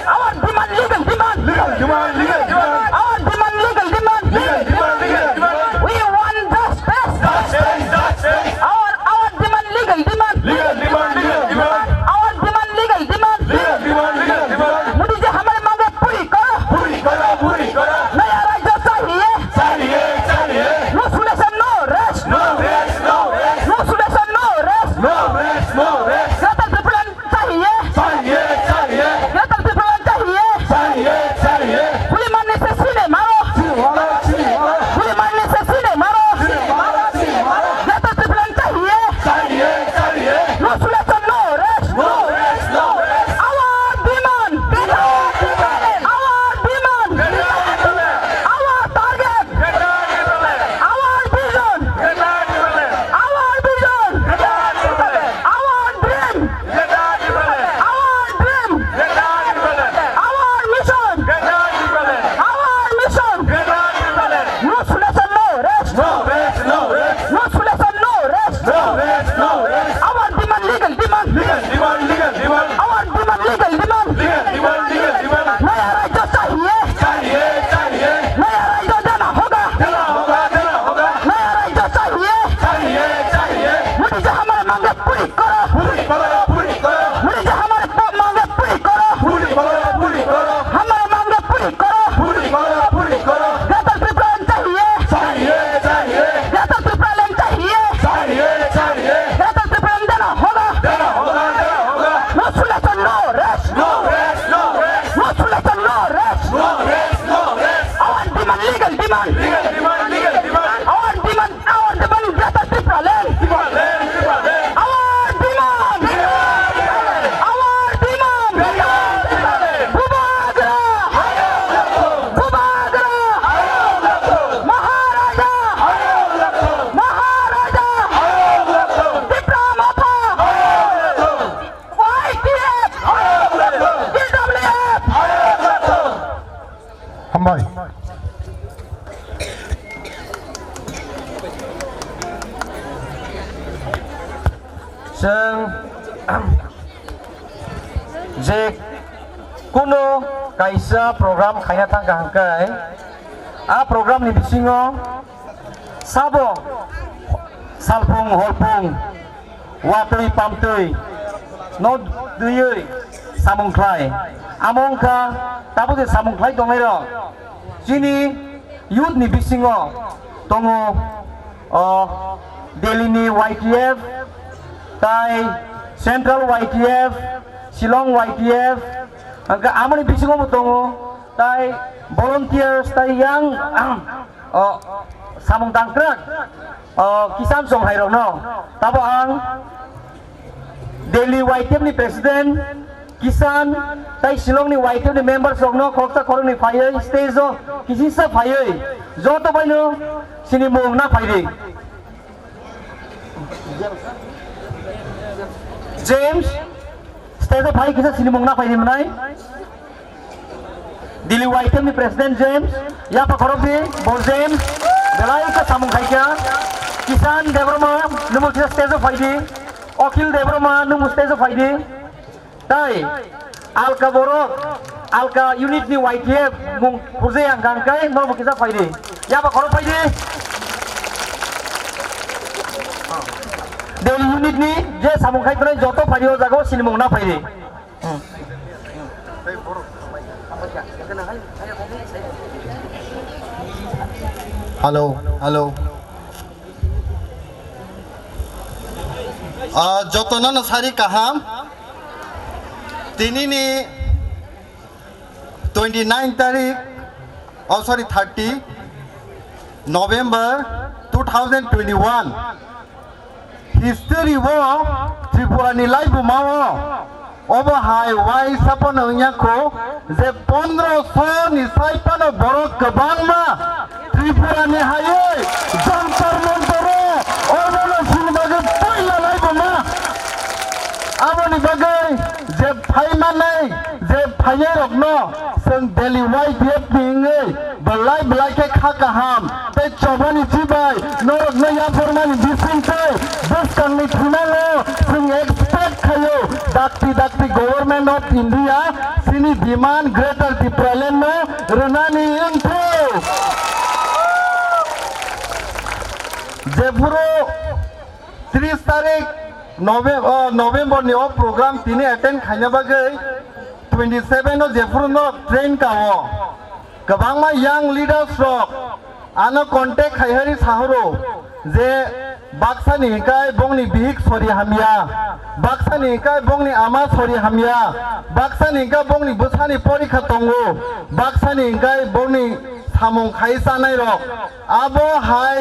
Our demand, legal demand. Our demand, legal demand. We won justice. Our demand, legal demand. Our demand, legal demand. Modi ji हमारे मांगे पूरी करो। नया राज्य चाहिए। No solution, no rest. No solution, no rest. गलत विपलन चाहिए। गलत विपलन चाहिए। गोली मारने से सीने मारो। गोली मारने से सीने मारो। गलत विपलन चाहिए। No solution, no rest. Our demand. Our demand. Our target. Our vision. Our vision. Our dream. Our dream. Our mission. Our mission. No solution, no rest. No solution, no rest. Our demand, legal demand. Our demand, legal demand. नया राज्य चाहिए। नया राज्य देना होगा। नया राज्य चाहिए। मोदी जी हमारे मांगे पूरी करो। मोदी जी हमारे मांगे पूरी करो। हमारे मांगे पूरी करो। गलत विपलन चाहिए। गलत विपलन चाहिए। गलत विपलन देना होगा। No solution, no rest. No solution, no rest. Our demand, legal demand. Our demand, gata triple. Our demand. Bhubagra. Maharaja. Diplomata. YTF. DWF. Hambai. जों जे kuno kaisa program khayna tang kahangkai a program ni bisingo sabo salpung holpung watui pamtui no duyui samungklai amongka tabute samungklai dongero sini youth ni bisingo tongo Delhi ni YTF tai Central YTF Shillong YTF angka amani bisingo tongo tai volunteers tai yang samung tangkrak kisan songhai rok no tabo ang Delhi YTF ni president kisan tai Shillong ni YTF ni members rok no khokta khorong ni phai stage o kisi sa phai joto baino sini mung na phai James stage phai kisa sini mung na phai ni manai Delhi YTF ni president James ya pa khorong di bo James belai ka samung khai kya kisan debroma numu kisa stage phai di Okil debroma numu stage phai di tai alka borok alka unit ni YTF mung purje yang gangkai no kisa phai di ya pa khorong phai di Delhi unit ni je samung khai trai joto phai di jago sini mung na phai di hello जतन सारी कहाम तिनी 29 तारीख 30 November 2021 history wo Tripura ni live mawo obo hai wai sapon nyako je 1500 ni saipano borok kebangma Tripura ni haye jantar montoro ono sinbaga poila live ma aboni bagai je phai manai je phai rokno seng Delhi YTF pinge belai ke khakaham te chobani chibai norok no ya formani disinte buskan ni thunalo seng expect khayo dakti government of India sini demand greater Tripuraland no renani info jepuro 30 तारीख November ni o program tini attend khanya bagai 27 no jepuro no train kawo kabangma young leaders rok ano contact khaihari sahoro je baksani kai bongni bihik sori hamya baksani kai bongni ama sori hamya baksani kai bongni busani porikha tongo baksani kai bongni samung khaisa nai rok abo hai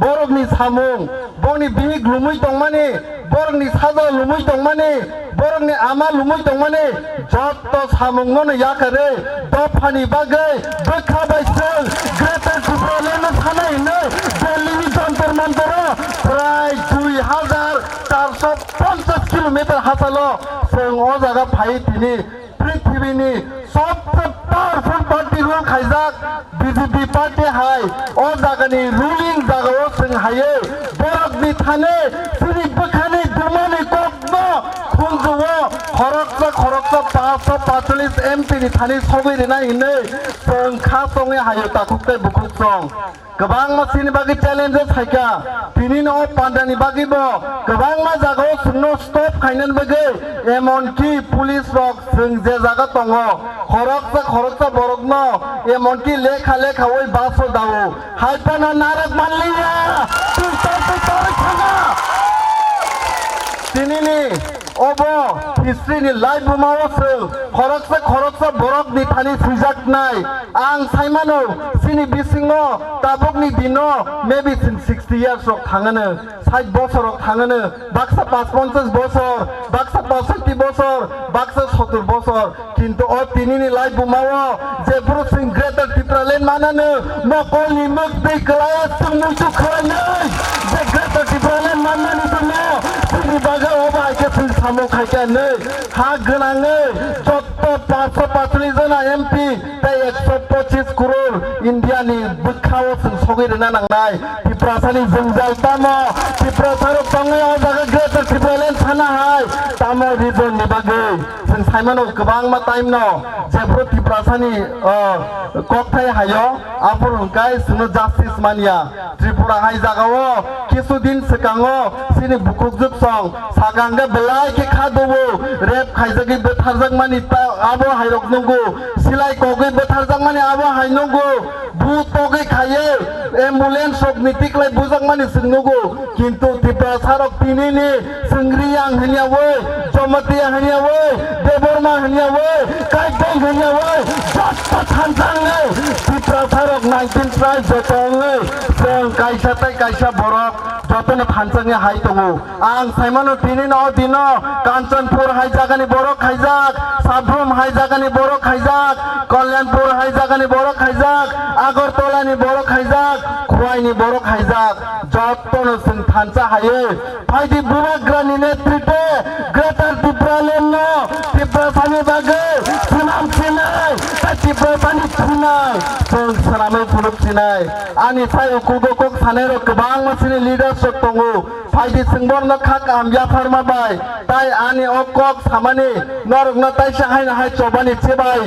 borokni samung bongni bihik lumui tongmani borokni sajo lumui tongmani borokni ama lumui tongmani jotto samung no yakare dofani bagai bekhabai sel greater Tripuraland thanai ne Delhi ni jantar mantoro প্রায় 2450 kilometre হাসালো जों ओ जागा phi दिनै पृथ्वीनि सबसे powerful party rule खाइजाक BJP party हाय ओ जागानि रुलिं जागायाव जों हायो बरकनि थाने सिरि बोखानि दुमानि कक्नो खुंजुवो खरकसा 545 एमपि नि थाने सगैरेना इनै जों खासङै हायो ताकुकै बुकुसं गोबां मासिनि बागै चेलेन्जेस हायका बिनि न पान्डानि बागैबो गोबां मा जागायाव जोंनो स्टप खायनानै बागै एमनकि पुलिस रक जों जे जागा दङ खरकसा बरकनो एमनकि लेखा ओइ बासो दावो हायपाना नारक मानलिया तुर खाना दिनैनि अबो हिस्ट्रिनि लाइभ बुमावसो खरकसा बरकनि थानि सुजाकनाय आं साइमानो सिनि बिसिङो ताबकनि दिनो मेबि 60 इयार्स रक थाङोनो 60 बছर रक थाङोनो बाक्सा 55 बছर बाक्सा 65 बছर बाक्सा 70 बছर किन्तु अ तिनिनि लाइभ बुमावो जे ब्रुसिं ग्रेटर Tripuraland मानानो नकलनि मुख दै गलाया सुमुसु खालायनाय जे ग्रेटर Tripuraland मानानो दङ सिनि बागा अबा के सामो खायकानै हा गोनाङै जत्त 545 जना एमपि 125 करोड़ इन्डियानि खाओ सगैरना नांनाय त्रिपुरासानि जोंजाल तामो त्रिपुरा सारो तंगे आ जागा ग्रेटर त्रिपुरालेण्ड थाना हाय तामो रिजन नि बागै जों साइमानो गोबां मा टाइम न जेब्रो त्रिपुरासानि ककथाय हायो आफोर हंकाय सुनो जास्टिस मानिया त्रिपुरा हाय जागाओ किसु दिन सिगाङो सिनि बुकुकजुक सं सागांगे बेलाय के खादोबो रेप खाइजागि बेथारजाक मानि आबो हायरक नंगौ सिलाय कगै बेथारजाक मानि आबो हाय नंगौ भूत तगै खायो एम्बुलेंस सब नितिकलाय बुजाक मानि सिंनगौ किन्तु त्रिपुरा सारक तिनिनि सिंग्रियां हनियावै जमतिया हनियावै देबरमा हनियावै काइदै हनियावै जत्ता थानजाङै त्रिपुरा सारक 19 ट्राइब जतङै जों काइसाथाय काइसा बरक जतने फानजाङै हाय दङो आं साइमानो तिनिनो दिनो कांचनपुर हाय जागानि बरक खाइजाक साब्रुम हाय जागानि बरक खाइजाक कल्याणपुर हाय जागानि बरक खाइजाक आगरतलानि बरक खाइजाक खुवाइनि बरक खाइजाक जतनो जों थानजा हायो फायदि बुबाग्रानि नेतृत्वे ग्रेटर त्रिपुरालेण्ड त्रिपुरा सानि बागै सुनाम सिनाय त्रिपुरा सानि थुनाय जों सोनामै फुरुबसिनाय आंनि साय उकुगोकक सानेर गोबां मानसिनि लिडारशिप दङ फायदि सोंबरनो खाकाम याफारमाबाय ताइ आंनि अकक सामानि नरगनो ताइसा हायना हाय चबानि चेबाय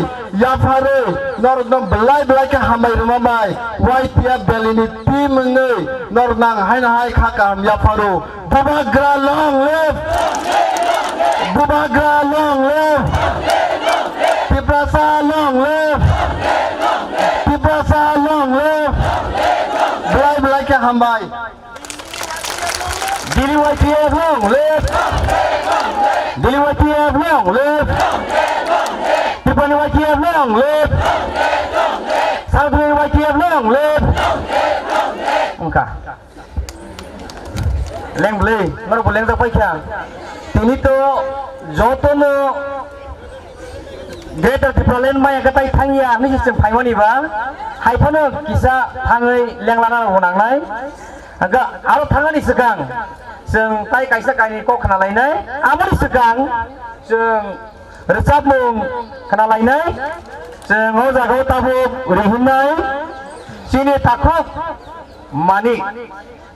याफारो नरगनो बेलाय बेलायके हामाय रुमाबाय वाइटिया बेलिनि टीमङै नरनां हायना हाय खाकाम याफारो बुबाग्रा लं लिभ बुबाग्रा लं लिभ त्रिपुरा लं लिभ त्रिपुरा लं लिभ बेलाय बेलायके हामबाय Dili YTF long live! Dili YTF long live! Tripoli YTF long live! Southern YTF long live! Engkau. Leng beli, mana boleh tak pakai? Ini tu jotono Greater Tripoland mai kata itangya, ni sistem Taiwan iba. Hai pano kisah tangai leng lana wonangnai. Agak aro tangani segang. जों ताइ काइसा काइनिखौ खोनालायनाय आमोनि सिगां जों रोजाबमुं खोनालायनाय जों अजागाव Tabuk रिहुननाय सिनि थाखुक मानिक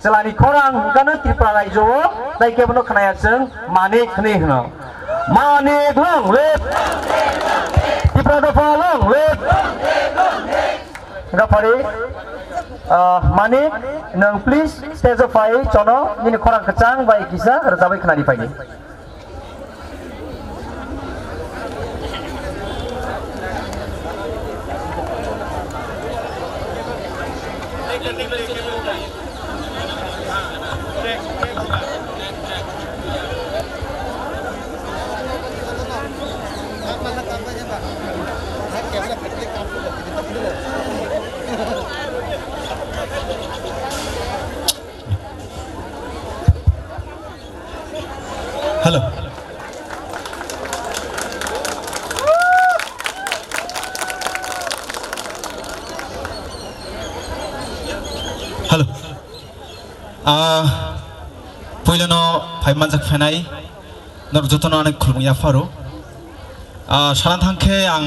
जेलानि खौरां गानो त्रिपुरा रायजोआव दायकेबनो खोनाया जों मानिक होनै होनो मानिक लं लिभ त्रिपुरा दफा लं live गाफारि Manik, nang please stage of fire, cono, ini korang kecang, baik kisah, rezabai kena dipagi. Hello. Hello. Poilano Paimanzak Fenai, Norjotano and Kulmuya Faro. Sharantanke ang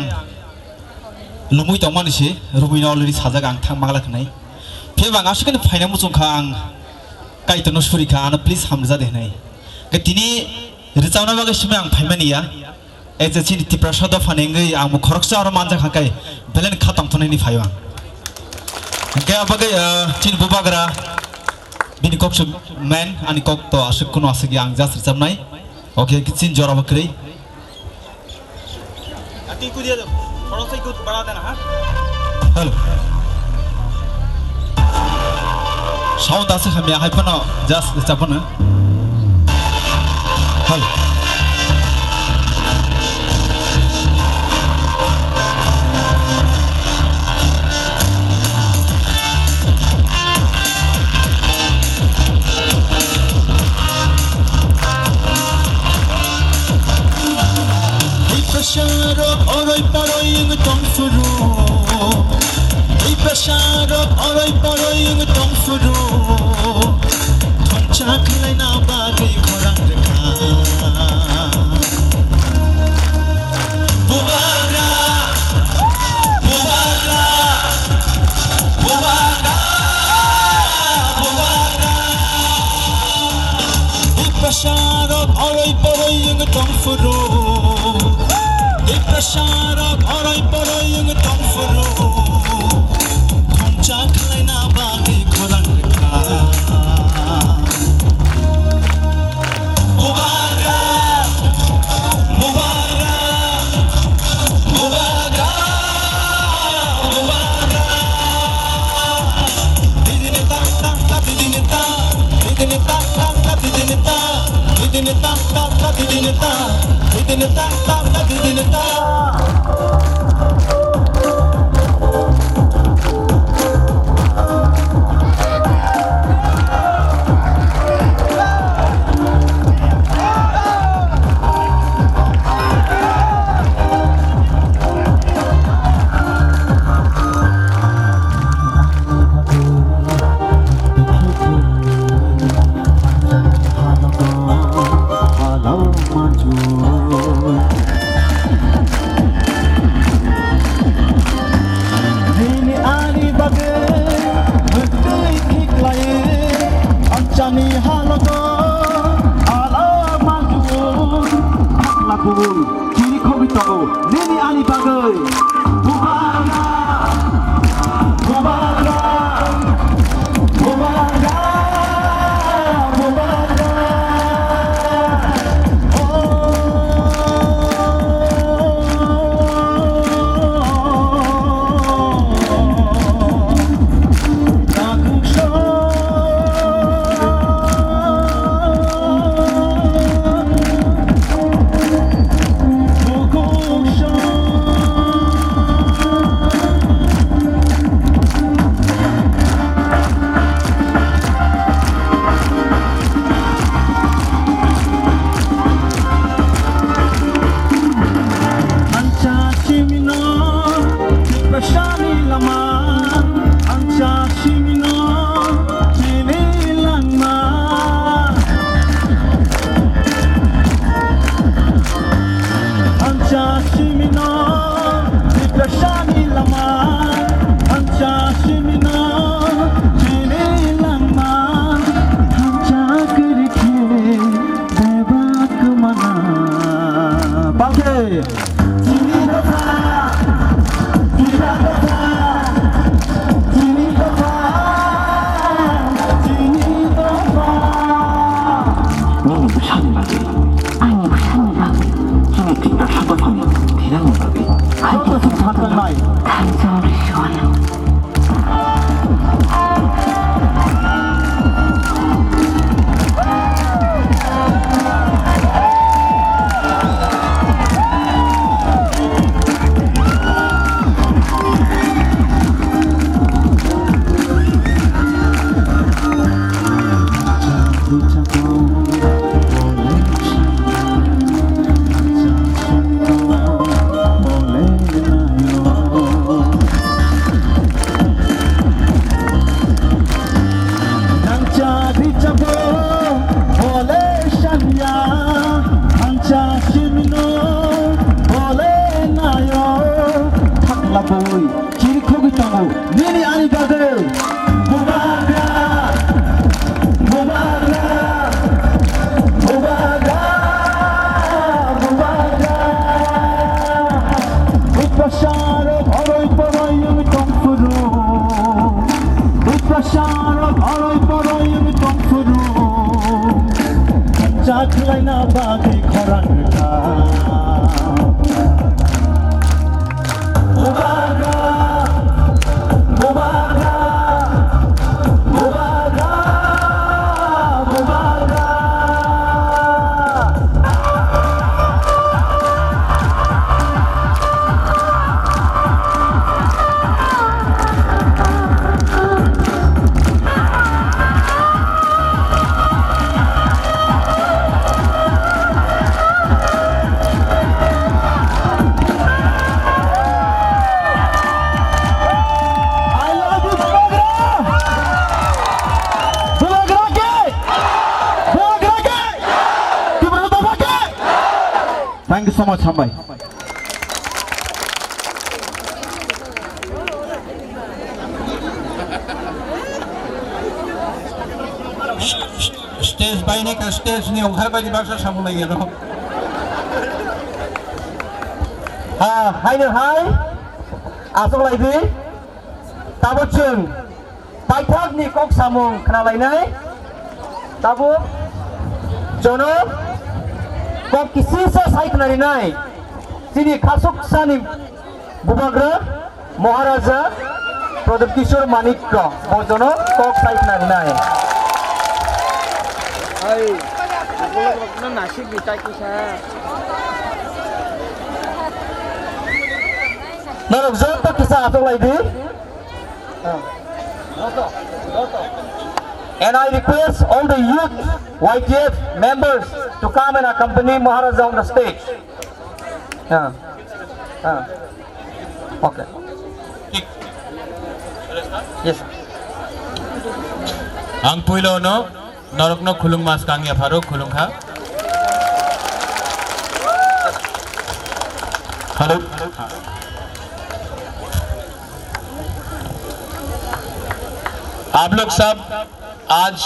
Lumui Tomanishi, Rubino already Sazagang Tangmalaknai. Pievang Ashikan Pinamusukang Kaitono Shurika, and please Hamza Denai. Ketini Rizana Vagashiman Pimania, as a chin Tiprasha of Hanengi, and Mukoroksa or Manza Hakai, Belen Katamtoni Faiwan. Gabagay, Chin Bubagra, Binikok man, and Kokto, Ashakuno Asigang, just some night. Okay, it's in Jorabakri. I think we did a good brother. Hello. How does it have a hypano? Just the Japana. Hello. Bubagra, dongfuru depressara gharai parai yung dongfuru khoncha khlai na bagi khorang kha mubarak mubarak mubarak mubarak didine ta didine ta didine ta didine ta didine ta didine ta didine ta didine ta Thank you so much, Hambai. Stage by neck, stage ni okhar by the basha samulai gelo. हायनो हाय आसलायदि दाबो जों बायथागनि कक सामुं खोनालायनाय दाबो जनक कक किसिसा सायखनारिनाय जोंनि कासकसानि बुबाग्रा महाराजा प्रदीप किशोर मानिक बजनो कक सायखनारिनाय नासिक बिताय किसा नरक जोंतो किसा आसलायदि And I request all the youth YTF members to come and accompany Maharaja on the stage. Okay. Yes. Ang puilo no norok no khulung mas kang ya pharo khulung kha. Hello. आप लोग सब आज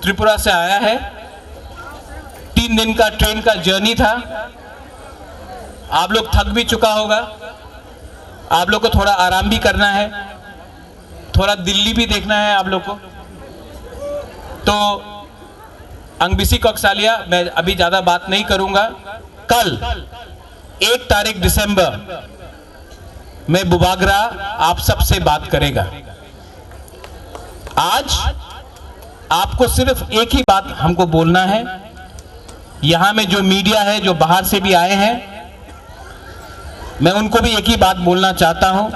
त्रिपुरा से आया है 3 दिन का train का जर्नी था आप लोग थक भी चुका होगा आप लोग को थोड़ा आराम भी करना है थोड़ा दिल्ली भी देखना है आप लोग को तो अंगबिसी कौकसालिया मैं अभी ज़्यादा बात नहीं करूंगा कल 1 तारीख दिसंबर में बुबागरा आप सबसे बात करेगा आज आपको सिर्फ एक ही बात हमको बोलना है यहां में जो मीडिया है जो बाहर से भी आए हैं मैं उनको भी एक ही बात बोलना चाहता हूं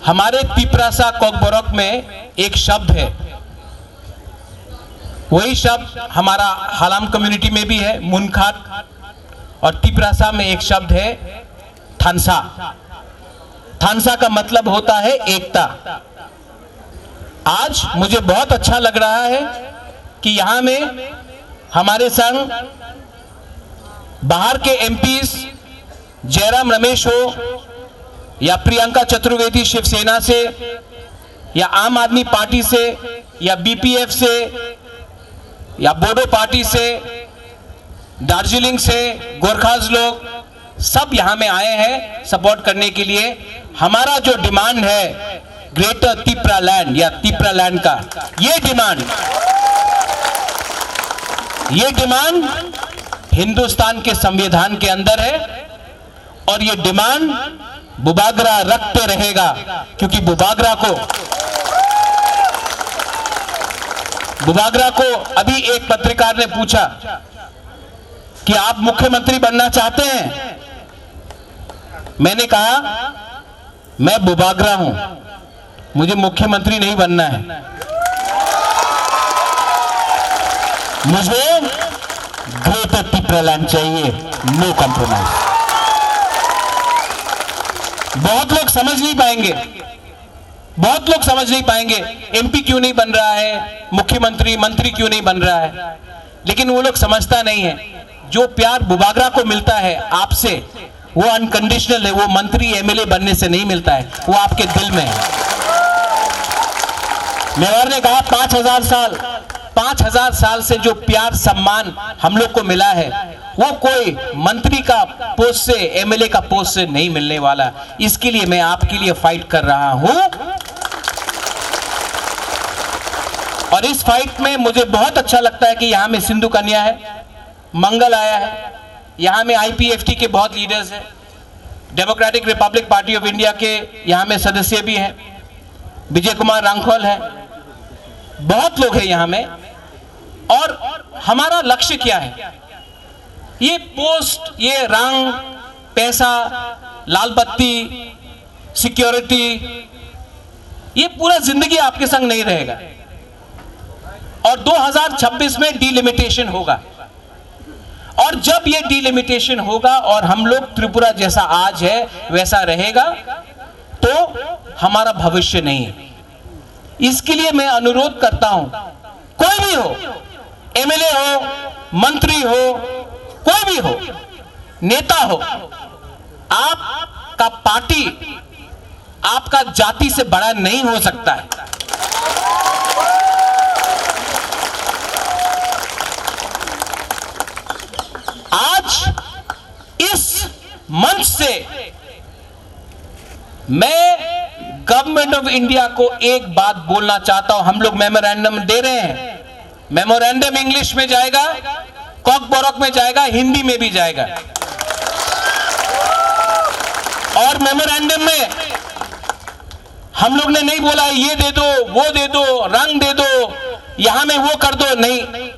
हमारे तिपरासा कोकबोरक में एक शब्द है वही शब्द हमारा हालाम कम्युनिटी में भी है मुनखाट और तिपरासा में एक शब्द है थानसा थानसा का मतलब होता है एकता आज मुझे बहुत अच्छा लग रहा है कि यहाँ में हमारे संग बाहर के एमपीज जयराम रमेश हो या प्रियंका चतुर्वेदी शिवसेना से या आम आदमी पार्टी से या बीपीएफ से या बोडो पार्टी से दार्जिलिंग से गोरखाज लोग सब यहाँ में आए हैं सपोर्ट करने के लिए हमारा जो डिमांड है ग्रेटर तिपरा लैंड या तिपरा लैंड का ये डिमांड हिंदुस्तान के संविधान के अंदर है और ये डिमांड बुबागरा रखते रहेगा क्योंकि बुबागरा को अभी एक पत्रकार ने पूछा कि आप मुख्यमंत्री बनना चाहते हैं मैंने कहा मैं बुबागरा हूं मुझे मुख्यमंत्री नहीं बनना है मुझे ग्रेटर तिपरा लैंड चाहिए नो कॉम्प्रोमाइज बहुत लोग समझ नहीं पाएंगे एमपी क्यों नहीं बन रहा है मुख्यमंत्री मंत्री क्यों नहीं बन रहा है लेकिन वो लोग समझता नहीं है जो प्यार बुबागरा को मिलता है आपसे वो अनकंडीशनल है वो मंत्री एमएलए बनने से नहीं मिलता है वो आपके दिल में है मेवाड़ ने कहा 5000 साल से जो प्यार सम्मान हम लोग को मिला है वो कोई मंत्री का पोस्ट से एमएलए का पोस्ट से नहीं मिलने वाला इसके लिए मैं आपके लिए फाइट कर रहा हूं और इस फाइट में मुझे बहुत अच्छा लगता है कि यहां में सिंधु कन्या है मंगल आया है यहां में आईपीएफटी के बहुत लीडर्स हैं democratic Republic party of India के यहां में सदस्य भी हैं विजय कुमार रांखोल है बहुत लोग हैं यहां में और हमारा लक्ष्य क्या है ये पोस्ट ये रंग पैसा लाल बत्ती सिक्योरिटी ये पूरा जिंदगी आपके संग नहीं रहेगा और 2026 में डिलिमिटेशन होगा और जब ये डिलिमिटेशन होगा और हम लोग त्रिपुरा जैसा आज है वैसा रहेगा तो हमारा भविष्य नहीं है इसके लिए मैं अनुरोध करता हूं कोई भी हो एमएलए हो मंत्री हो कोई भी हो नेता हो आपका पार्टी आपका जाति से बड़ा नहीं हो सकता है आज इस मंच से मैं गवर्नमेंट ऑफ इंडिया को एक बात बोलना चाहता हूं। हम लोग मेमोरेंडम दे रहे हैं, मेमोरेंडम इंग्लिश में जाएगा, कॉकबोरक में जाएगा, हिंदी में भी जाएगा। और मेमोरेंडम में हम लोग ने नहीं बोला ये दे दो, वो दे दो, रंग दे दो, यहां में वो कर दो, नहीं।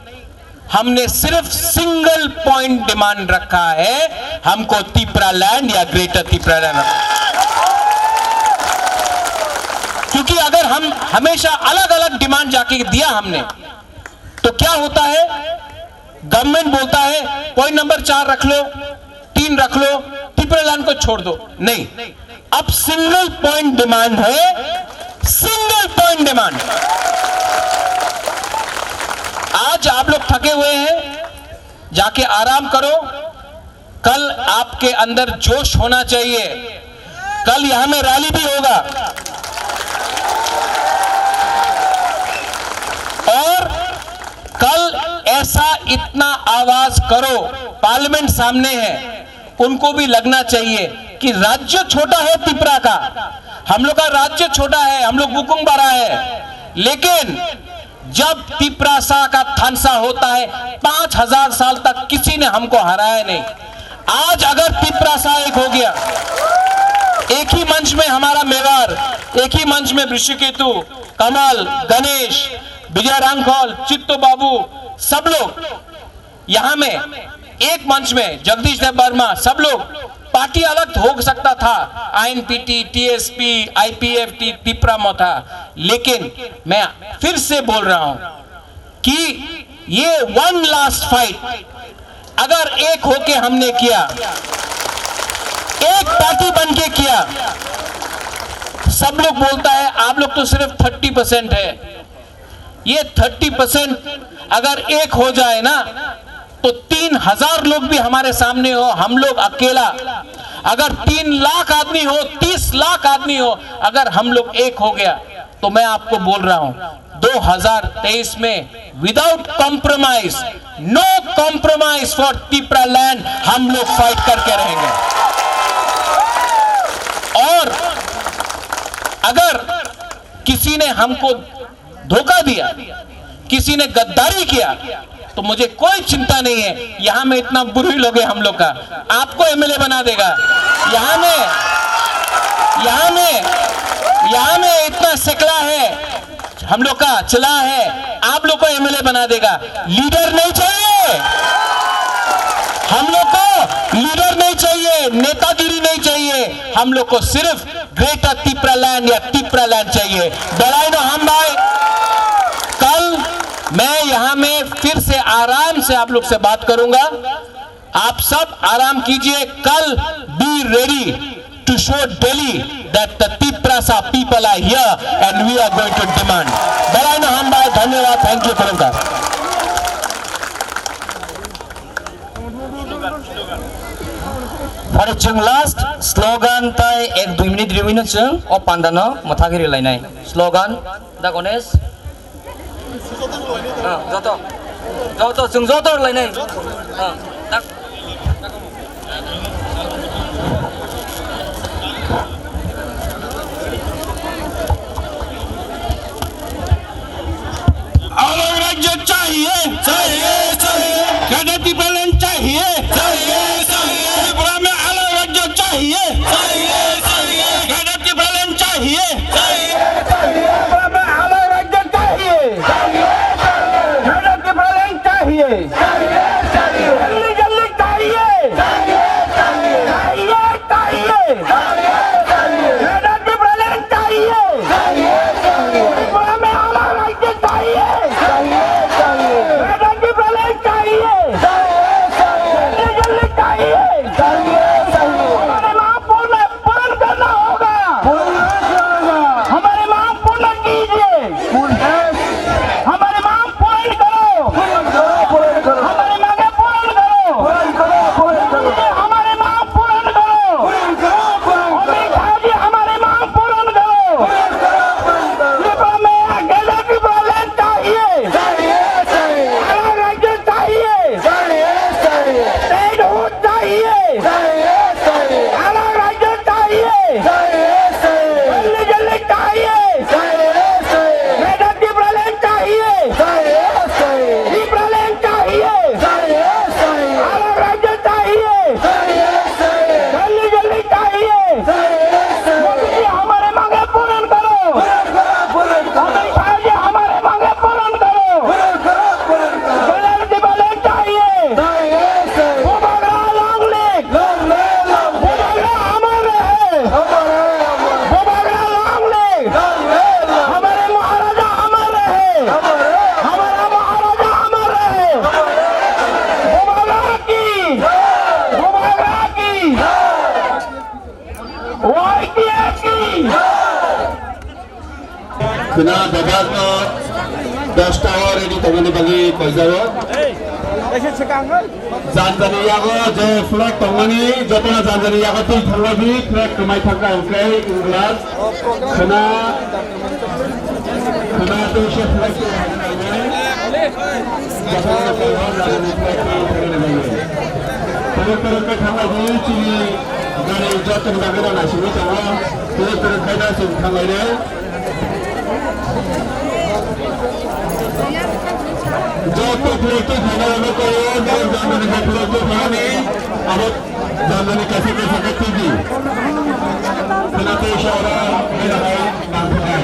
हमने सिर्फ सिंगल पॉइंट डिमांड रखा है, हमको तिपरा लैंड या ग्रेटर तिपरा लैंड। क्योंकि अगर हम हमेशा अलग अलग डिमांड जाके दिया हमने, तो क्या होता है, गवर्नमेंट बोलता है पॉइंट नंबर 4 रख लो, 3 रख लो, तिपरा लैंड को छोड़ दो। नहीं, अब सिंगल पॉइंट डिमांड है, सिंगल पॉइंट डिमांड। आज आप लोग थके हुए हैं, जाके आराम करो। कल आपके अंदर जोश होना चाहिए, कल यहां में रैली भी होगा। और कल ऐसा इतना आवाज करो, पार्लियामेंट सामने है, उनको भी लगना चाहिए कि राज्य छोटा है त्रिपुरा का, हम लोग का राज्य छोटा है, हम लोग बुकुंग बड़ा है, लेकिन जब तिपरासा का थानसा होता है 5000 साल तक किसी ने हमको हराया नहीं। आज अगर तिपरासा एक हो गया, एक ही मंच में हमारा मेवार, एक ही मंच में ऋषिकेतु, कमल, गणेश, विजय रांखोल, चित्तो बाबू, सब लोग यहां में एक मंच में, जगदीश देव वर्मा, सब लोग, पार्टी अलग हो सकता था, आईएनपीटी, टीएसपी, आईपीएफटी, तिपरा मोथा, लेकिन मैं फिर से बोल रहा हूं कि ये वन लास्ट फाइट अगर एक होके हमने किया, एक पार्टी बन के किया। सब लोग बोलता है आप लोग तो सिर्फ 30% है, ये 30% अगर एक हो जाए ना, तो 3000 लोग भी हमारे सामने हो, हम लोग अकेला, अगर 3 लाख आदमी हो, 30 लाख आदमी हो, अगर हम लोग एक हो गया, तो मैं आपको बोल रहा हूं 2023 में without compromise, no compromise for Tipra land, हम लोग फाइट करके रहेंगे। और अगर किसी ने हमको धोखा दिया, किसी ने गद्दारी किया, तो मुझे कोई चिंता नहीं है, यहां में इतना बुरी लोग है हम लोग का, आपको एमएलए बना देगा। यहां में इतना सिकला है हम लोग का, चला है, आप लोग को एमएलए बना देगा। लीडर नहीं चाहिए हम लोग को, लीडर नहीं चाहिए, नेतागिरी नहीं चाहिए, हम लोग को सिर्फ ग्रेटर तिपरा लैंड या तिपरा लैंड चाहिए। डराई ना हम भाई। कल मैं यहां में फिर से आराम से आप लोग से बात करूंगा, आप सब आराम कीजिए। कल be ready to show Delhi that the Tiprasa people are here and we are going to demand. डराई ना हम भाई। धन्यवाद, थैंक यू करूंगा। और जों लास्ट स्लोगान ताई 1-2 मिनिट रिमिनो जों ओ पांडानो मथागिरि लायनाय स्लोगान दा गणेश जतो जों जतो लायनाय अलग राज्य चाहिए, चाहिए, चाहिए, ग्रेटर तिपरा लैंड चाहिए, चाहिए, चाहिए, त्रिपुरा में अलग राज्य चाहिए, चाहिए, चाहिए, ग्रेटर तिपरा लैंड चाहिए, चाहिए, चाहिए, त्रिपुरा में अलग राज्य चाहिए, चाहिए, चाहिए, ग्रेटर तिपरा लैंड चाहिए, चाहिए, चाहिए, जल्दी जल्दी खोना दादा 10 टावर रेडी तंगनी बगी कइजारो जानजानियागो जे फ्लैग तंगनी जतना जानजानियागो ती थांगबि फ्लैग कमाय थाका ओके इंग्लास खोना तो से फ्लैग तरह के थांगबि चिनि गाने जतन दागरा नासिनि थांगा तरह खायदा जों थांगायनो जो तो फ्लैग थांगानो कयो जानजानि का फ्लैग थांगानि अब जानजानि कैसे करती थी खोना तो इशारा मेरा नाम है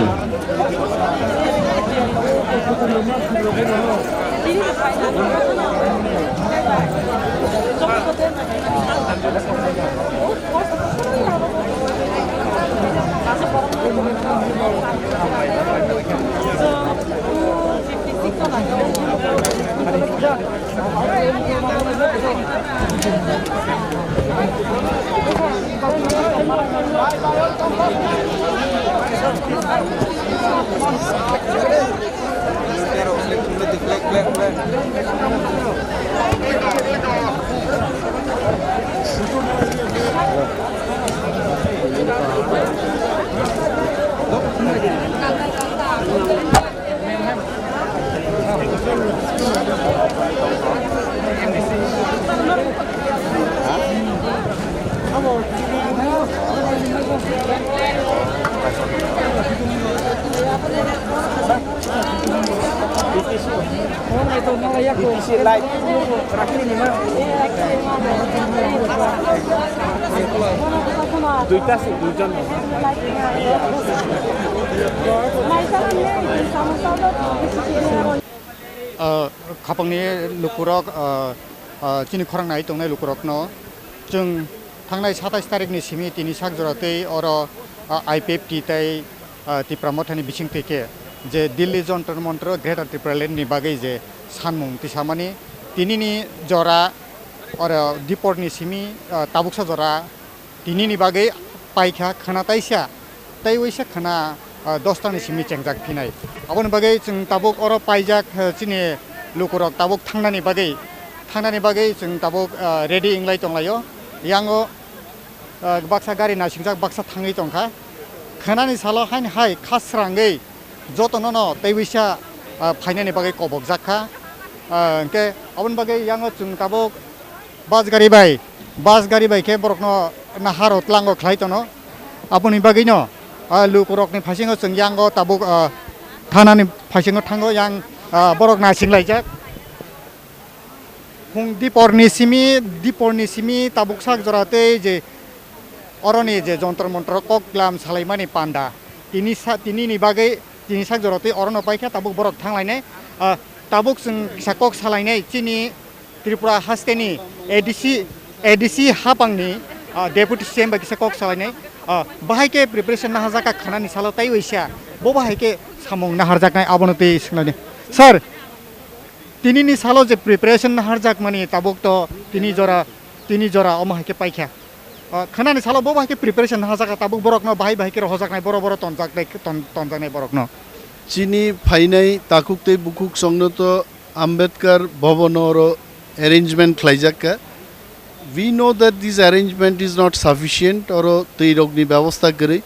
खापंनि लुकुरक चिनि खरांनाय दंनाय लुकुरकनो जों थांनाय 27 तारिखनि सिमि तिनि साक जरातै और आईपीएफटी तै तिप्रामथानि बिसिंथिके जे दिल्ली जंतर मंत्र ग्रेटर त्रिपुरालेण्डनि बागै जे सानमुं तिसामानि तिनिनि जरा और दिपरनि सिमि ताबुकसा जरा तिनिनि बागै पाइखा खाना ताइसा तै वैसा खाना 10 तानि सिमि चेंजाक फिनाय आबन बागै जों ताबुक और पाइजाक चिनि लुकुरक ताबुक थांनानि बागै जों ताबुक रेडी इंलाय तंलायो यांगो बाक्सा गारि नासिंजाक बाक्सा थाङै तंखा खानानि सालो हाइन हाय खासरांगै जतनन तैवैसा फाइनानि बागै कबक जाखा के आबन बागै यांगो जों ताबुक बास गारि बाय के बरकनो नाहारत लांगो खलायतनो आबनि बागैनो लुकुरकनि फासिङो जों यांगो Tabuk थानानि फासिङो थांगो yang borok nasing laijak hung diporni simi tabuk sak jorate je oroni je jontor montor kok glam salaimani panda tini ni bagai tini sak jorate orono paikha tabuk borok thanglainai tabuk sing sakok salainai chini Tripura hasteni ADC hapangni deputy CM bagi sakok salainai bahai ke preparation na hazaka khana ni salo tai waisa bo bahai ke samung na harjaknai abonote singlani sir तिनी सालो जे preparation हारजाक माने Tabuk तो तिनी जरा अमा के पाइखा खानानि सालो बो बाके प्रिपरेशन हारजाक ताबुक बरक न बाहाय के रहजाकनाय बर तनजाकनाय बरक न चिनी फाइनाय ताकुकते बुकुक संगनो तो अंबेडकर भवन और अरेंजमेंट खलाइजाक we know that this arrangement is not sufficient और तै रोगनि व्यवस्था करै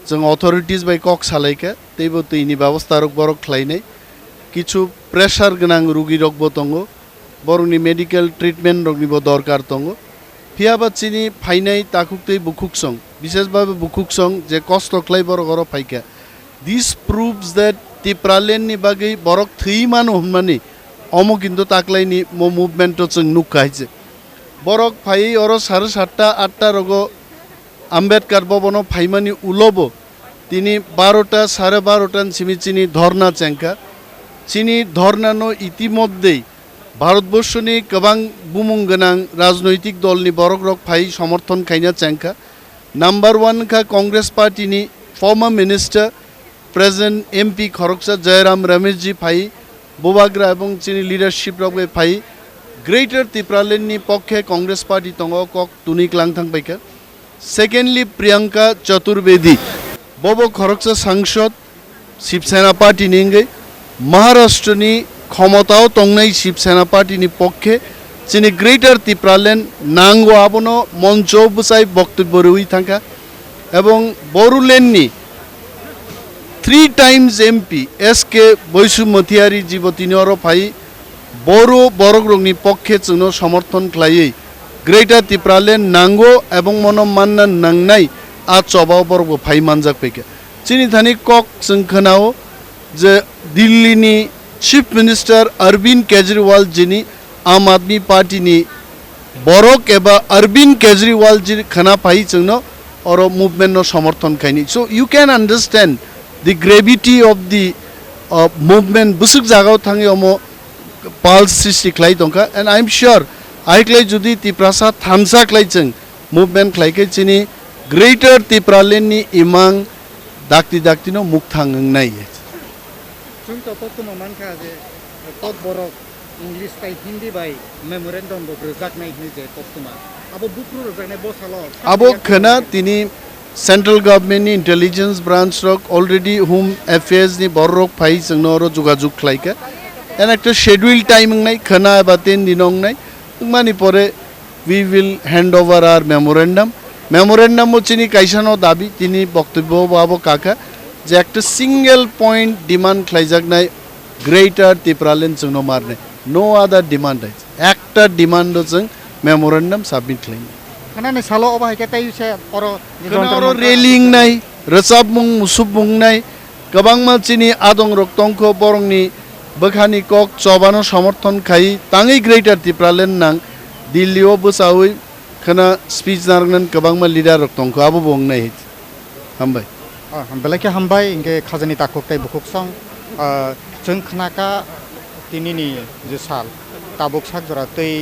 जों अथॉरिटीज बाय कक सालायका तैबो तैनि व्यवस्था रक बरक खलायनाय किछु प्रेसार गोनां रुगि रगबो दङ बरंनि मेडिकल ट्रिटमेंट रगनिबो दरकार दङ फियाबा चिनि फाइनाय ताकुकते बुकुकसं विशेषभावे बुकुकसं जे कष्ट खलाय बर गर फाइका दिस प्रूव्स दैट तिप्रालेण्डनि बागै बरक थैमान हमनानै अमो किन्तु ताकलायनि मो मुभमेन्ट जों नुखायजे बरक फाइ और 7:30-8टा रग आम्बेडकर भवन फाइमानि उलबो तिनि 12टा 12:30 सिमि चिनि धरना चेंका चिनी धरनानो इतिमध्ये भारतवर्षनि गोबां बुमुं गोनां राजनैतिक दलनि बरक रक फाइ समर्थन खायना चेंका नम्बर 1 का कांग्रेस पार्टीनि फॉर्मर मिनिस्टर प्रेजेंट एमपी खरगसा जयराम रमेश जी फाइ बोबाग्रा एवं चिनी लीडरशिप रक फाइ ग्रेटर त्रिपुरालेण्डनि पक्षे कांग्रेस पार्टी दङ कक तुनिक लांथां बायका सेकेंडली प्रियंका चतुर्वेदी बबो खरगसा सांसद शिवसेना पार्टी निंगे महाराष्ट्र नि क्षमताओ तंगनाय शिवसेना पार्टी नि पक्षे चिनी ग्रेटर त्रिपुरालैंड नांगो आबनो मंचो बुसाई बक्तव्य रही थाका एवं बोरुलेंड नि 3 times MP SK बैसुमतियारी जीवतिनिoro फाई बोरो बरगरंगनि पक्षे जोंनो समर्थन खालायै ग्रेटर त्रिपुरालैंड नांगो एवं मनो मानना नांनाय आ चबाव बरगो फाई मानजाक फैके चिनी थानी कक जों खोनाओ जे दिल्लीनि चीफ मिनिस्टर अरविंद केजरीवाल जिनी आम आदमी पार्टी नि बरक एबा अरविंद केजरीवाल जी खोना फाई जोंनो और मूवमेंट नो समर्थन खायनि so you can understand the gravity of the movement busuk jagao thangi omo pulse sishti khlai tongka and I'm sure I klai judi Tiprasa thamsa klai cheng movement khlai ke chini greater Tipraland ni imang dakti no muk thangang nai chung to to man kha je tot borok English tai Hindi bai memorandum bo rejak nai ni je totuma abo bukru rejak nai bo salo abo khana tini central government नि intelligence branch रक already home affairs नि बरक फाइ जोंनो जुगाजुग खालायका एन एक शेड्यूल टाइमिंग नाय खना एबा 10 दिनंग नाय मानि परे we will hand over our memorandum चिनी काइसानो दाबी तिनी बक्तव्य बाबो काका जे एक सिंगल पॉइंट डिमांड खालायजाक नाय ग्रेटर त्रिपुरालैंड जोंनो मारने नो अदर डिमांड एकटा डिमांड जों मेमोरेंडम सबमिट खालायनि खाना सालो अबाय के ताय से और रेलिंग नाय रसाब मुं मुसुब मुं नाय गोबां मानसिनि आदं रक्तंखौ बरंनि बखानि कक चबानो समर्थन खाई ताङै ग्रेटर त्रिपुरालैंड नां दिल्लीआव बोसावै खोना स्पीच नारगन गोबां मा लिडार रक्तंखौ आबो बुंनाय हामबाय बेलाके हामबाय इंगे खाजनि ताखुक ताय बुखुक सं जों खनाका तिनिनि जे साल ताबुक साक जरा तै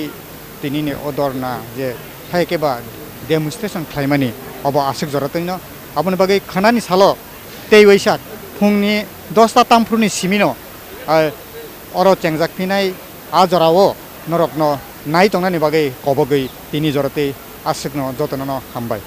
तिनिनि अदरना जे फायके बा डेमोन्स्ट्रेशन खालामनि अब आसिक जरतैनो आबनि बागै खानानि सालो 23 बैसाग फुंनि 10टा तामफ्रुनि सिमिनो अर चेंजाकफिनाय आ जरावो नरकनो नाय तंनानि बागै कबगै तिनि जरते आसिकनो जतननो हामबाय।